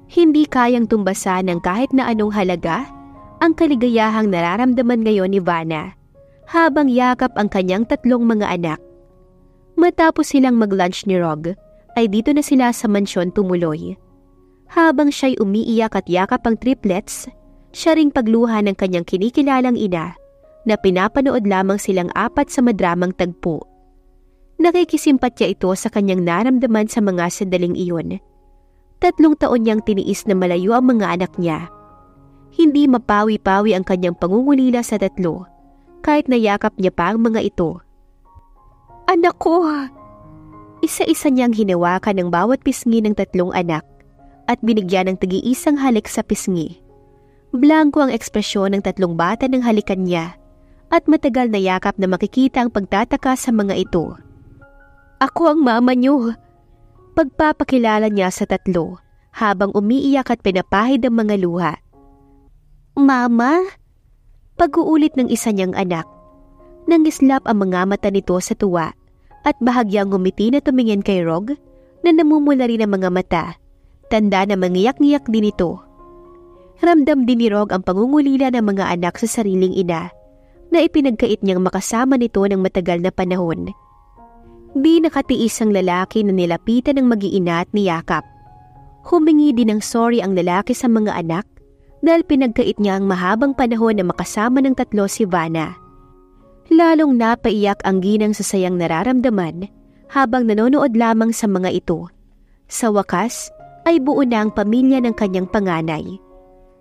Hindi kayang tumbasan ng kahit na anong halaga ang kaligayahang nararamdaman ngayon ni Vanna habang yakap ang kanyang tatlong mga anak. Matapos silang mag-lunch ni Rog, ay dito na sila sa mansyon tumuloy. Habang siya'y umiiyak at yakap ang triplets, siya ring pagluha ng kanyang kinikilalang ina na pinapanood lamang silang apat sa madramang tagpo. Nakikisimpatya ito sa kanyang naramdaman sa mga sandaling iyon. 3 taon niyang tiniis na malayo ang mga anak niya. Hindi mapawi-pawi ang kanyang pangungulila sa 3, kahit nayakap niya pa ang mga ito. Anak ko! Isa-isa niyang hinawakan ng bawat pisngi ng 3 anak at binigyan ng tagi-isang halik sa pisngi. Blanko ang ekspresyon ng 3 bata ng halikan niya at matagal na yakap na makikita ang pagtataka sa mga ito. Ako ang mama niyo! Pagpapakilala niya sa 3 habang umiiyak at pinapahid ang mga luha. Mama? Pag-uulit ng isa niyang anak. Nangislap ang mga mata nito sa tuwa at bahagyang ngumiti na tumingin kay Rog na namumula rin ang mga mata. Tanda na mangiyak-ngiyak din ito. Ramdam din ni Rog ang pangungulila ng mga anak sa sariling ina na ipinagkait niyang makasama nito ng matagal na panahon. Di nakatiis ang lalaki na nilapitan ng mag-iina at niyakap. Humingi din ng sorry ang lalaki sa mga anak dahil pinagkait niya ang mahabang panahon na makasama ng 3 si Vanna. Lalong napaiyak ang ginang sa sayang nararamdaman habang nanonood lamang sa mga ito. Sa wakas ay buo na ang pamilya ng kanyang panganay.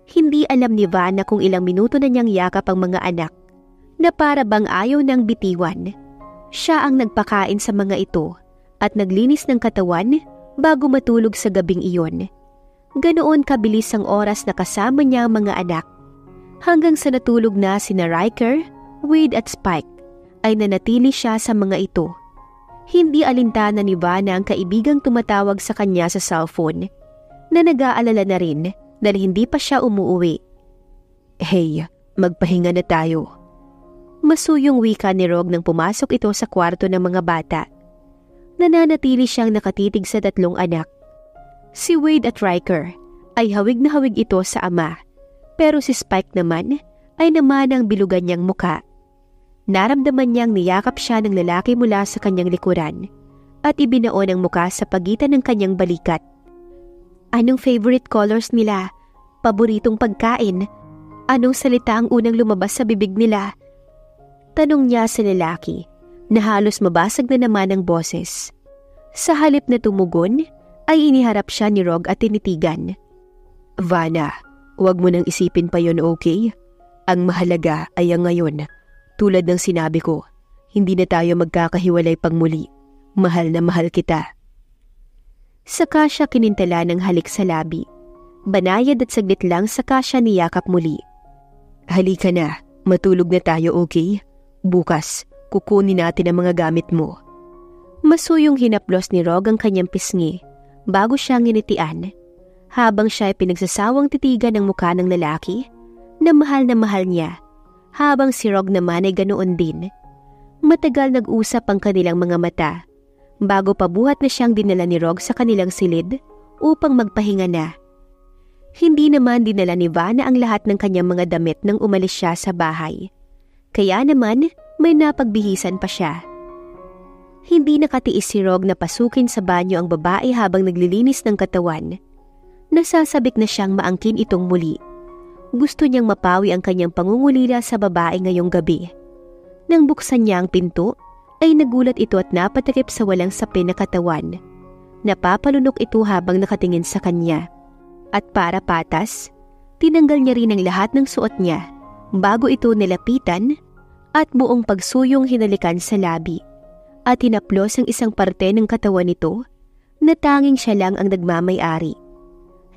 Hindi alam ni Vanna kung ilang minuto na niyang yakap ang mga anak na para bang ayaw ng bitiwan. Siya ang nagpakain sa mga ito at naglinis ng katawan bago matulog sa gabing iyon. Ganoon kabilis ang oras na kasama niya ang mga anak. Hanggang sa natulog na sina Riker, Wade at Spike, ay nanatili siya sa mga ito. Hindi alintana ni Vanna ang kaibigang tumatawag sa kanya sa cellphone na nag-aalala na rin dahil hindi pa siya umuuwi. Hey, magpahinga na tayo. Masuyong wika ni Rog nang pumasok ito sa kwarto ng mga bata. Nananatili siyang nakatitig sa 3 anak. Si Wade at Riker ay hawig na hawig ito sa ama, pero si Spike naman ay namanang bilugan niyang muka. Naramdaman niyang niyakap siya ng lalaki mula sa kanyang likuran at ibinaon ang muka sa pagitan ng kanyang balikat. Anong favorite colors nila? Paboritong pagkain? Anong salita ang unang lumabas sa bibig nila? Tanong niya sa lalaki na halos mabasag na naman ang boses. Sa halip na tumugon, ay iniharap siya ni Rog at tinitigan. Vanna, huwag mo nang isipin pa yon, okay? Ang mahalaga ay ang ngayon. Tulad ng sinabi ko, hindi na tayo magkakahiwalay pang muli. Mahal na mahal kita. Saka siya kinintala ng halik sa labi. Banayad at saglit lang saka siya niyakap muli. Halika na, matulog na tayo, okay? Bukas, kukunin natin ang mga gamit mo. Masuyong hinaplos ni Rog ang kanyang pisngi bago siya nginitian, habang siya ay pinagsasawang titigan ng mukha ng lalaki na mahal niya, habang si Rog naman ay ganoon din. Matagal nag-usap ang kanilang mga mata bago pabuhat na siyang dinala ni Rog sa kanilang silid upang magpahinga na. Hindi naman dinala ni Vanna ang lahat ng kanyang mga damit nang umalis siya sa bahay. Kaya naman may napagbihisan pa siya. Hindi nakatiis si Rog na pasukin sa banyo ang babae habang naglilinis ng katawan. Nasasabik na siyang maangkin itong muli. Gusto niyang mapawi ang kanyang pangungulila sa babae ngayong gabi. Nang buksan niya ang pinto, ay nagulat ito at napatakip sa walang sapin na katawan. Napapalunok ito habang nakatingin sa kanya. At para patas, tinanggal niya rin ang lahat ng suot niya bago ito nilapitan at buong pagsuyong hinalikan sa labi. At hinaplos ang isang parte ng katawan nito na tanging siya lang ang nagmamay-ari.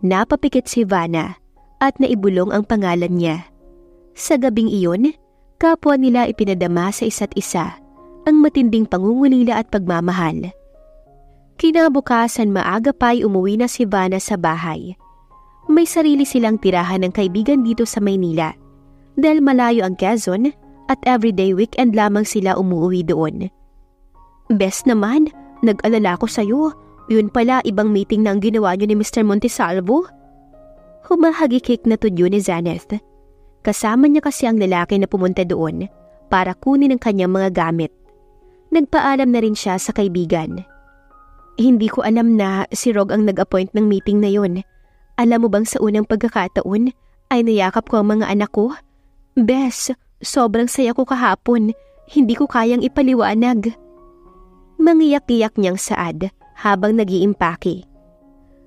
Napapikit si Vanna at naibulong ang pangalan niya. Sa gabing iyon, kapwa nila ipinadama sa isa't isa ang matinding pangungulila at pagmamahal. Kinabukasan maaga pa'y umuwi na si Vanna sa bahay. May sarili silang tirahan ng kaibigan dito sa Maynila dahil malayo ang Quezon at everyday weekend lamang sila umuwi doon. Bes naman, nag-alala ko sa'yo. Yun pala, ibang meeting na ang ginawa niyo ni Mr. Montesalvo. Humahagikik na tudyo ni Zaneth. Kasama niya kasi ang lalaki na pumunta doon para kunin ang kanyang mga gamit. Nagpaalam na rin siya sa kaibigan. Hindi ko alam na si Rog ang nag-appoint ng meeting na yun. Alam mo bang sa unang pagkakataon ay nayakap ko ang mga anak ko? Bes, sobrang saya ko kahapon. Hindi ko kayang ipaliwanag. Mangiyak-iyak niyang saad habang nag-iimpake.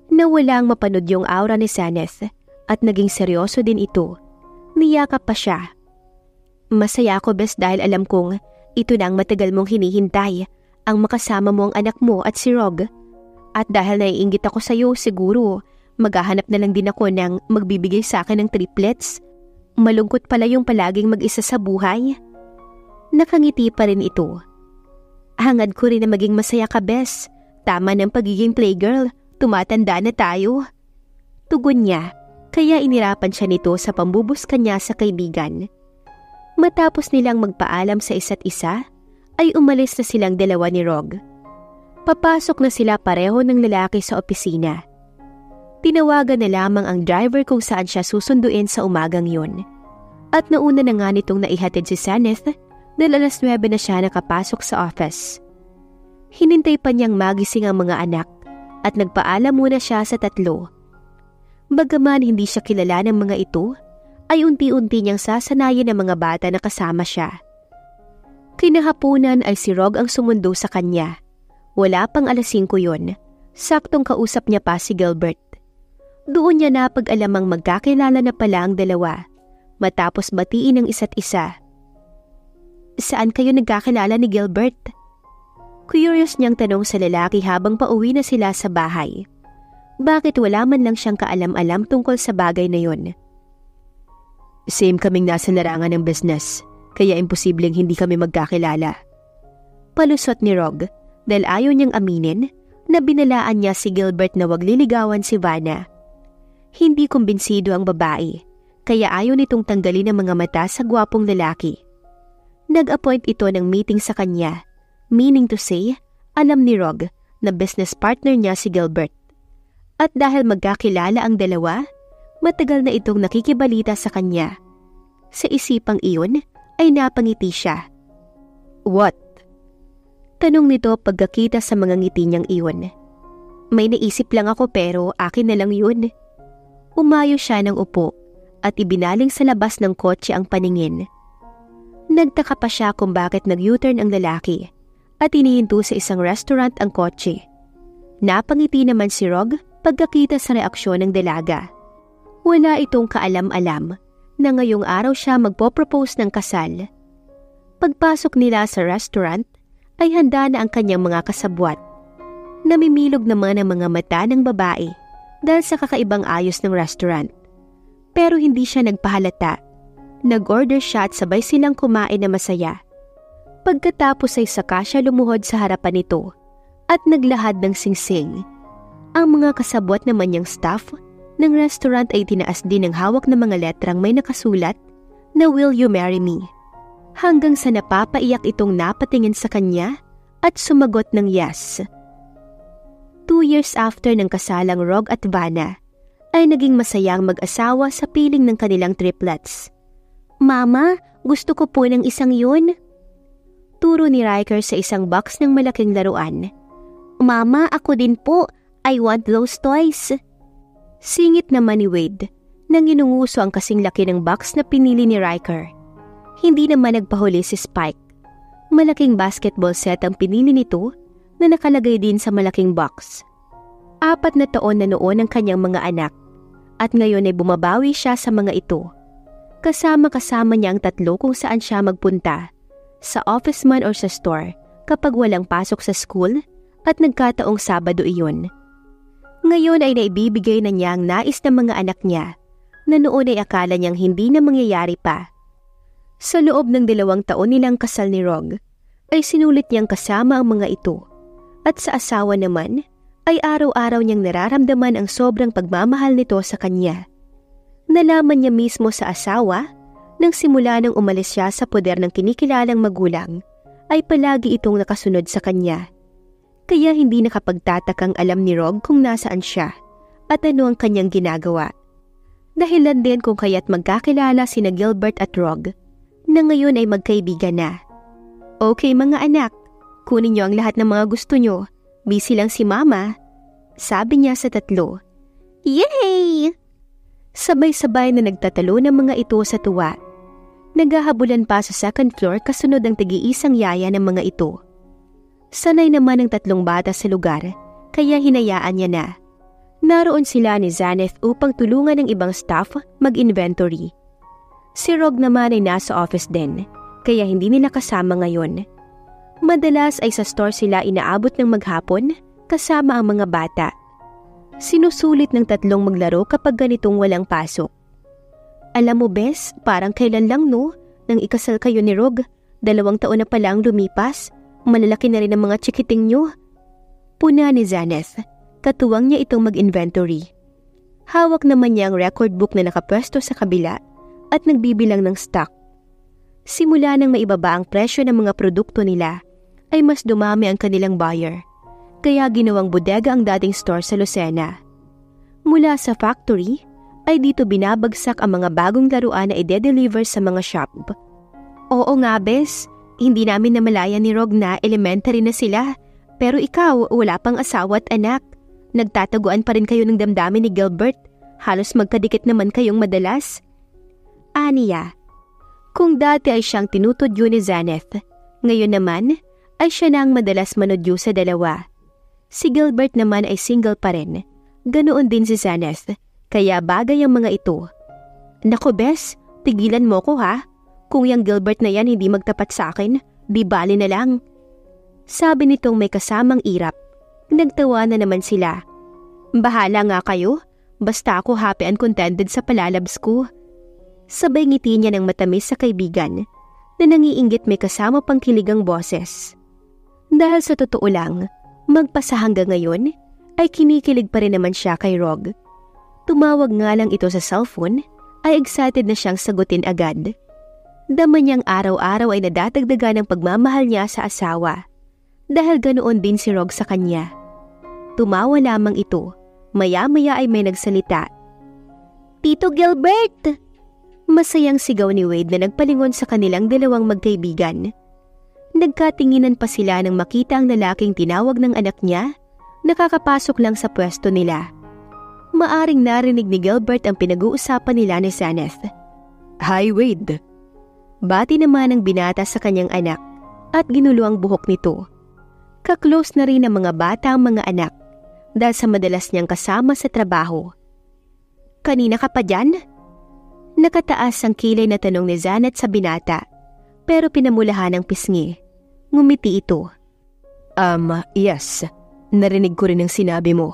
Nawalang mapanood yung aura ni Zaneth at naging seryoso din ito. Niyakap pa siya. Masaya ako, Bes, dahil alam kong ito na ang matagal mong hinihintay, ang makasama mo ang anak mo at si Rog. At dahil naiinggit ako sa iyo, siguro maghahanap na lang din ako ng magbibigay sa akin ng triplets. Malungkot pala yung palaging mag-isa sa buhay. Nakangiti pa rin ito. Hangad ko rin na maging masaya ka, Bes. Tama ng pagiging playgirl, tumatanda na tayo. Tugon niya, kaya inirapan siya nito sa pambubuska niya sa kaibigan. Matapos nilang magpaalam sa isa't isa, ay umalis na silang dalawa ni Rog. Papasok na sila pareho ng lalaki sa opisina. Tinawagan na lamang ang driver kung saan siya susunduin sa umagang yun. At nauna na nga nitong naihatid si Zaneth dahil alas 9 na siya nakapasok sa office. Hinintay pa niyang magising ang mga anak at nagpaalam muna siya sa tatlo. Bagaman hindi siya kilala ng mga ito, ay unti-unti niyang sasanayin ang mga bata na kasama siya. Kinahaponan ay si Rog ang sumundo sa kanya. Wala pang alas 5 yun, saktong kausap niya pa si Gilbert. Doon niya napag-alamang magkakilala na pala ang dalawa, matapos batiin ang isa't isa. Saan kayo nagkakilala ni Gilbert? Curious niyang tanong sa lalaki habang pauwi na sila sa bahay. Bakit wala man lang siyang kaalam-alam tungkol sa bagay na yon? Same kaming nasa larangan ng business, kaya imposibleng hindi kami magkakilala. Palusot ni Rog dahil ayaw niyang aminin na binalaan niya si Gilbert na wag liligawan si Vanna. Hindi kumbinsido ang babae, kaya ayaw nitong tanggalin ang mga mata sa gwapong lalaki. Nag-appoint ito ng meeting sa kanya, meaning to say, alam ni Rog na business partner niya si Gilbert. At dahil magkakilala ang dalawa, matagal na itong nakikibalita sa kanya. Sa isipang iyon ay napangiti siya What? Tanong nito pagkakita sa mga ngiti niyang iyon. May naisip lang ako pero akin na lang yun. Umayo siya ng upo at ibinaling sa labas ng kotse ang paningin. Nagtaka pa siya kung bakit nag-U-turn ang lalaki at inihinto sa isang restaurant ang kotse. Napangiti naman si Rog pagkakita sa reaksyon ng dalaga. Wala itong kaalam-alam na ngayong araw siya magpo-propose ng kasal. Pagpasok nila sa restaurant ay handa na ang kanyang mga kasabwat. Namimilog naman ang mga mata ng babae dahil sa kakaibang ayos ng restaurant. Pero hindi siya nagpahalata. Nag-order siya at sabay silang kumain na masaya. Pagkatapos ay saka siya lumuhod sa harapan nito at naglahad ng singsing. Ang mga kasabwat naman niyang staff ng restaurant ay tinaas din ng hawak na mga letrang may nakasulat na "Will you marry me?" Hanggang sa napapaiyak itong napatingin sa kanya at sumagot ng yes. 2 years after ng kasalang Rog at Vanna, ay naging masayang mag-asawa sa piling ng kanilang triplets. "Mama, gusto ko po ng isang yun." Turo ni Riker sa isang box ng malaking laruan. "Mama, ako din po. I want those toys." Singit naman ni Wade nang inunguso ang kasing laki ng box na pinili ni Riker. Hindi naman nagpahuli si Spike. Malaking basketball set ang pinili nito na nakalagay din sa malaking box. 4 na taon na noon ang kanyang mga anak at ngayon ay bumabawi siya sa mga ito. Kasama-kasama niya ang 3 kung saan siya magpunta, sa office man or sa store kapag walang pasok sa school at nagkataong Sabado iyon. Ngayon ay naibibigay na niya ang nais ng mga anak niya na noon ay akala niyang hindi na mangyayari pa. Sa loob ng 2 taon nilang kasal ni Rog, ay sinulit niyang kasama ang mga ito. At sa asawa naman, ay araw-araw niyang nararamdaman ang sobrang pagmamahal nito sa kanya. Nalaman niya mismo sa asawa nang simula nang umalis siya sa poder ng kinikilalang magulang, ay palagi itong nakasunod sa kanya. Kaya hindi nakapagtatakang alam ni Rog kung nasaan siya at ano ang kanyang ginagawa. Dahilan din kung kaya't magkakilala sina Gilbert at Rog na ngayon ay magkaibigan na. "Okay mga anak, kunin niyo ang lahat ng mga gusto niyo. Busy lang si Mama," sabi niya sa 3. "Yay!" Sabay-sabay na nagtatalo ng mga ito sa tuwa. Naghahabulan pa sa 2nd floor kasunod ang tig-iisang yaya ng mga ito. Sanay naman ang 3 bata sa lugar, kaya hinayaan niya na. Naroon sila ni Zaneth upang tulungan ng ibang staff mag-inventory. Si Rog naman ay nasa office din, kaya hindi nila kasama ngayon. Madalas ay sa store sila inaabot ng maghapon kasama ang mga bata. Sinusulit ng 3 maglaro kapag ganitong walang pasok. "Alam mo, Bes, parang kailan lang no, nang ikasal kayo ni Rog, 2 taon na palang lumipas, malalaki na rin ang mga chikiting nyo." Puna ni Zaneth, katuwang niya itong mag-inventory. Hawak naman niya ang record book na nakapwesto sa kabila at nagbibilang ng stock. Simula nang maibaba ang presyo ng mga produkto nila, ay mas dumami ang kanilang buyer. Kaya ginawang bodega ang dating store sa Lucena. Mula sa factory, ay dito binabagsak ang mga bagong laruan na ide-deliver sa mga shop. "Oo nga, Bes, hindi namin namalayan ni Rog na elementary na sila. Pero ikaw, wala pang asawa at anak. Nagtataguan pa rin kayo ng damdamin ni Gilbert. Halos magkadikit naman kayong madalas." Aniya. Kung dati ay siyang tinutudyo ni Zaneth, ngayon naman ay siya na ang madalas manudyo sa 2. Si Gilbert naman ay single pa rin. Ganoon din si Zaneth, kaya bagay ang mga ito. "Naku Bes, tigilan mo ko ha. Kung yung Gilbert na yan hindi magtapat sa akin, di bali na lang." Sabi nitong may kasamang irap. Nagtawa na naman sila. "Bahala nga kayo, basta ako happy and contented sa palalabs ko." Sabay ngiti niya ng matamis sa kaibigan na nangiinggit may kasama pang kiligang boses. Dahil sa totoo lang, magpasa hanggang ngayon, ay kinikilig pa rin naman siya kay Rog. Tumawag nga lang ito sa cellphone, ay excited na siyang sagutin agad. Dama niyang araw-araw ay nadadagdagan ng pagmamahal niya sa asawa. Dahil ganoon din si Rog sa kanya. Tumawa lamang ito, maya-maya ay may nagsalita. "Tito Gilbert!" Masayang sigaw ni Wade na nagpalingon sa kanilang 2 magkaibigan. Nagkatinginan pa sila nang makita ang lalaking tinawag ng anak niya, nakakapasok lang sa pwesto nila. Maaring narinig ni Gilbert ang pinag-uusapan nila ni Zaneth. "Hi, Wade." Bati naman ang binata sa kanyang anak at ginulo ang buhok nito. Ka-close na rin ang mga bata ang mga anak dahil sa madalas niyang kasama sa trabaho. "Kanina ka pa dyan?" Nakataas ang kilay na tanong ni Zaneth sa binata, pero pinamulahan ng pisngi. Ngumiti ito. Yes. Narinig ko rin ang sinabi mo.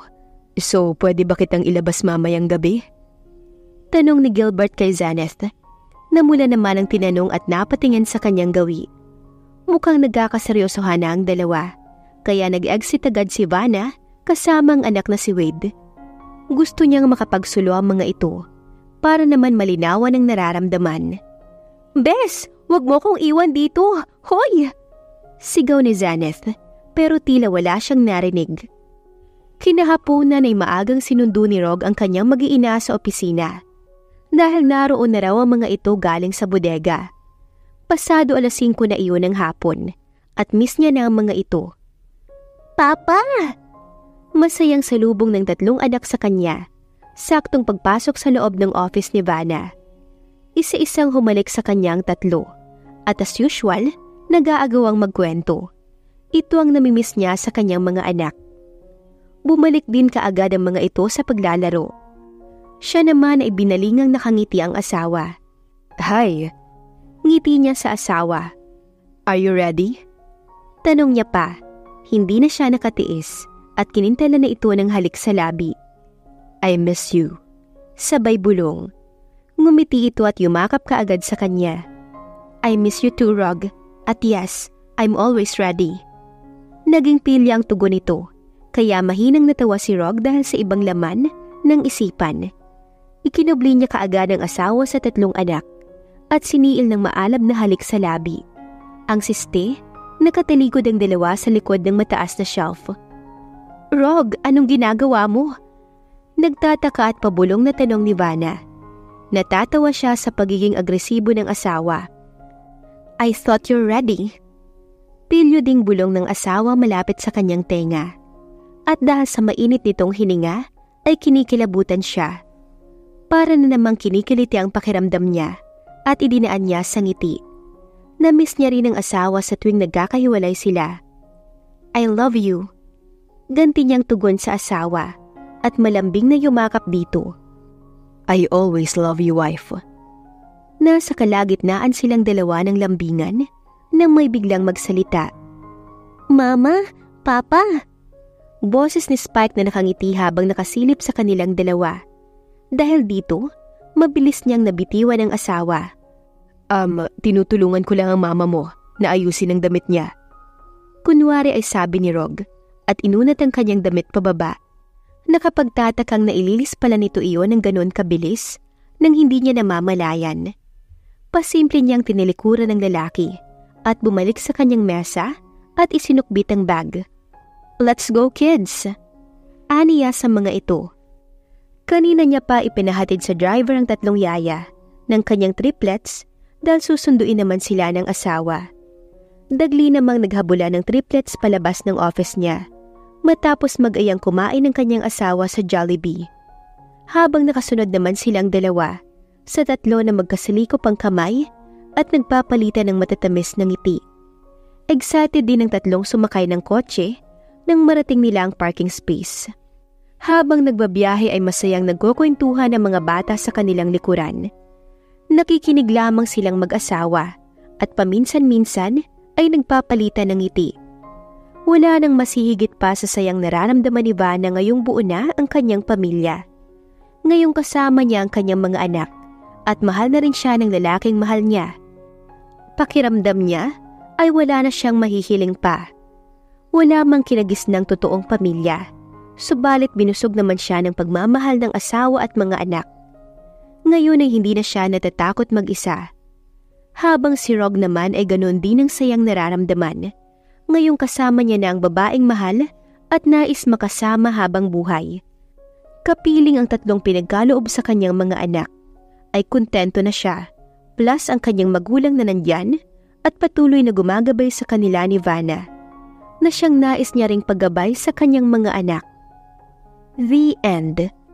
So, pwede ba kitang ilabas mamayang gabi?" Tanong ni Gilbert kay Zaneth. Namula naman ang tinanong at napatingin sa kanyang gawi. Mukhang nagkakaseryosohan na ang dalawa, kaya nag-exit agad si Vanna kasama ang anak na si Wade. Gusto niyang makapagsulo ang mga ito para naman malinawan ang nararamdaman. "Bes, wag mo kong iwan dito! Hoy!" Sigaw ni Zaneth, pero tila wala siyang narinig. Kinahaponan ay maagang sinundo ni Rog ang kanyang mag-iina sa opisina dahil naroon na raw ang mga ito galing sa bodega. Pasado 5:00 na iyon ng hapon at miss niya na ang mga ito. "Papa!" Masayang salubong ng 3 anak sa kanya, saktong pagpasok sa loob ng office ni Vanna. Isa-isang humalik sa kanyang 3 at as usual, nag-aagawang magkwento. Ito ang namimiss niya sa kanyang mga anak. Bumalik din kaagad ang mga ito sa paglalaro. Siya naman ay binalingang nakangiti ang asawa. "Hi." Ngiti niya sa asawa. "Are you ready?" Tanong niya pa. Hindi na siya nakatiis at kinintala na ito ng halik sa labi. "I miss you." Sabay bulong. Ngumiti ito at yumakap kaagad sa kanya. "I miss you too, Rog. At yes, I'm always ready." Naging pilya ang tugon nito, kaya mahinang natawa si Rog dahil sa ibang laman ng isipan. Ikinubli niya kaagad ang asawa sa 3 anak at siniil ng maalab na halik sa labi. Ang siste, nakatalikod ang dalawa sa likod ng mataas na shelf. "Rog, anong ginagawa mo?" Nagtataka at pabulong na tanong ni Vanna. Natatawa siya sa pagiging agresibo ng asawa. "I thought you're ready." Pilyo ding bulong ng asawa malapit sa kanyang tenga. At dahil sa mainit nitong hininga, ay kinikilabutan siya. Para na namang kinikiliti ang pakiramdam niya at idinaan niya sa ngiti. Namiss niya rin ang asawa sa tuwing nagkakahiwalay sila. "I love you." Ganti niyang tugon sa asawa at malambing na yumakap dito. "I always love you, wife." Nasa kalagitnaan silang dalawa ng lambingan nang may biglang magsalita. "Mama, Papa." Boses ni Spike na nakangiti habang nakasilip sa kanilang dalawa. Dahil dito, mabilis niyang nabitiwan ang asawa. Tinutulungan ko lang ang mama mo na ayusin ang damit niya." Kunwari ay sabi ni Rog at inunat ang kanyang damit pababa. Nakapagtatakang naililis pala nito iyon ng ganon kabilis nang hindi niya namamalayan. Pasimple niyang tinilikuran ng lalaki at bumalik sa kanyang mesa at isinukbit ang bag. "Let's go, kids!" Aniya sa mga ito. Kanina niya pa ipinahatid sa driver ang 3 yaya ng kanyang triplets dahil susunduin naman sila ng asawa. Dagli namang naghabula ng triplets palabas ng office niya matapos mag-ayang kumain ng kanyang asawa sa Jollibee. Habang nakasunod naman silang dalawa sa 3 na magkasilikop ang kamay at nagpapalitan ng matatamis na ngiti. Excited din ang 3 sumakay ng kotse nang marating nila ang parking space. Habang nagbabiyahe ay masayang nagkukwentuhan ang mga bata sa kanilang likuran. Nakikinig lamang silang mag-asawa at paminsan-minsan ay nagpapalitan ng ngiti. Wala nang masihigit pa sa sayang nararamdaman ni Vanna ngayong buo na ang kanyang pamilya. Ngayong kasama niya ang kanyang mga anak at mahal na rin siya ng lalaking mahal niya. Pakiramdam niya ay wala na siyang mahihiling pa. Wala mang kinagisnang totoong pamilya. Subalit binusog naman siya ng pagmamahal ng asawa at mga anak. Ngayon ay hindi na siya natatakot mag-isa. Habang si Rog naman ay ganoon din ang sayang nararamdaman. Ngayong kasama niya na ang babaeng mahal at nais makasama habang buhay. Kapiling ang 3 pinagkaloob sa kanyang mga anak. Ay kontento na siya. Plus ang kanyang magulang na nandyan at patuloy na gumagabay sa kanila ni Vanna na siyang nais niya ring paggabay sa kanyang mga anak. The End.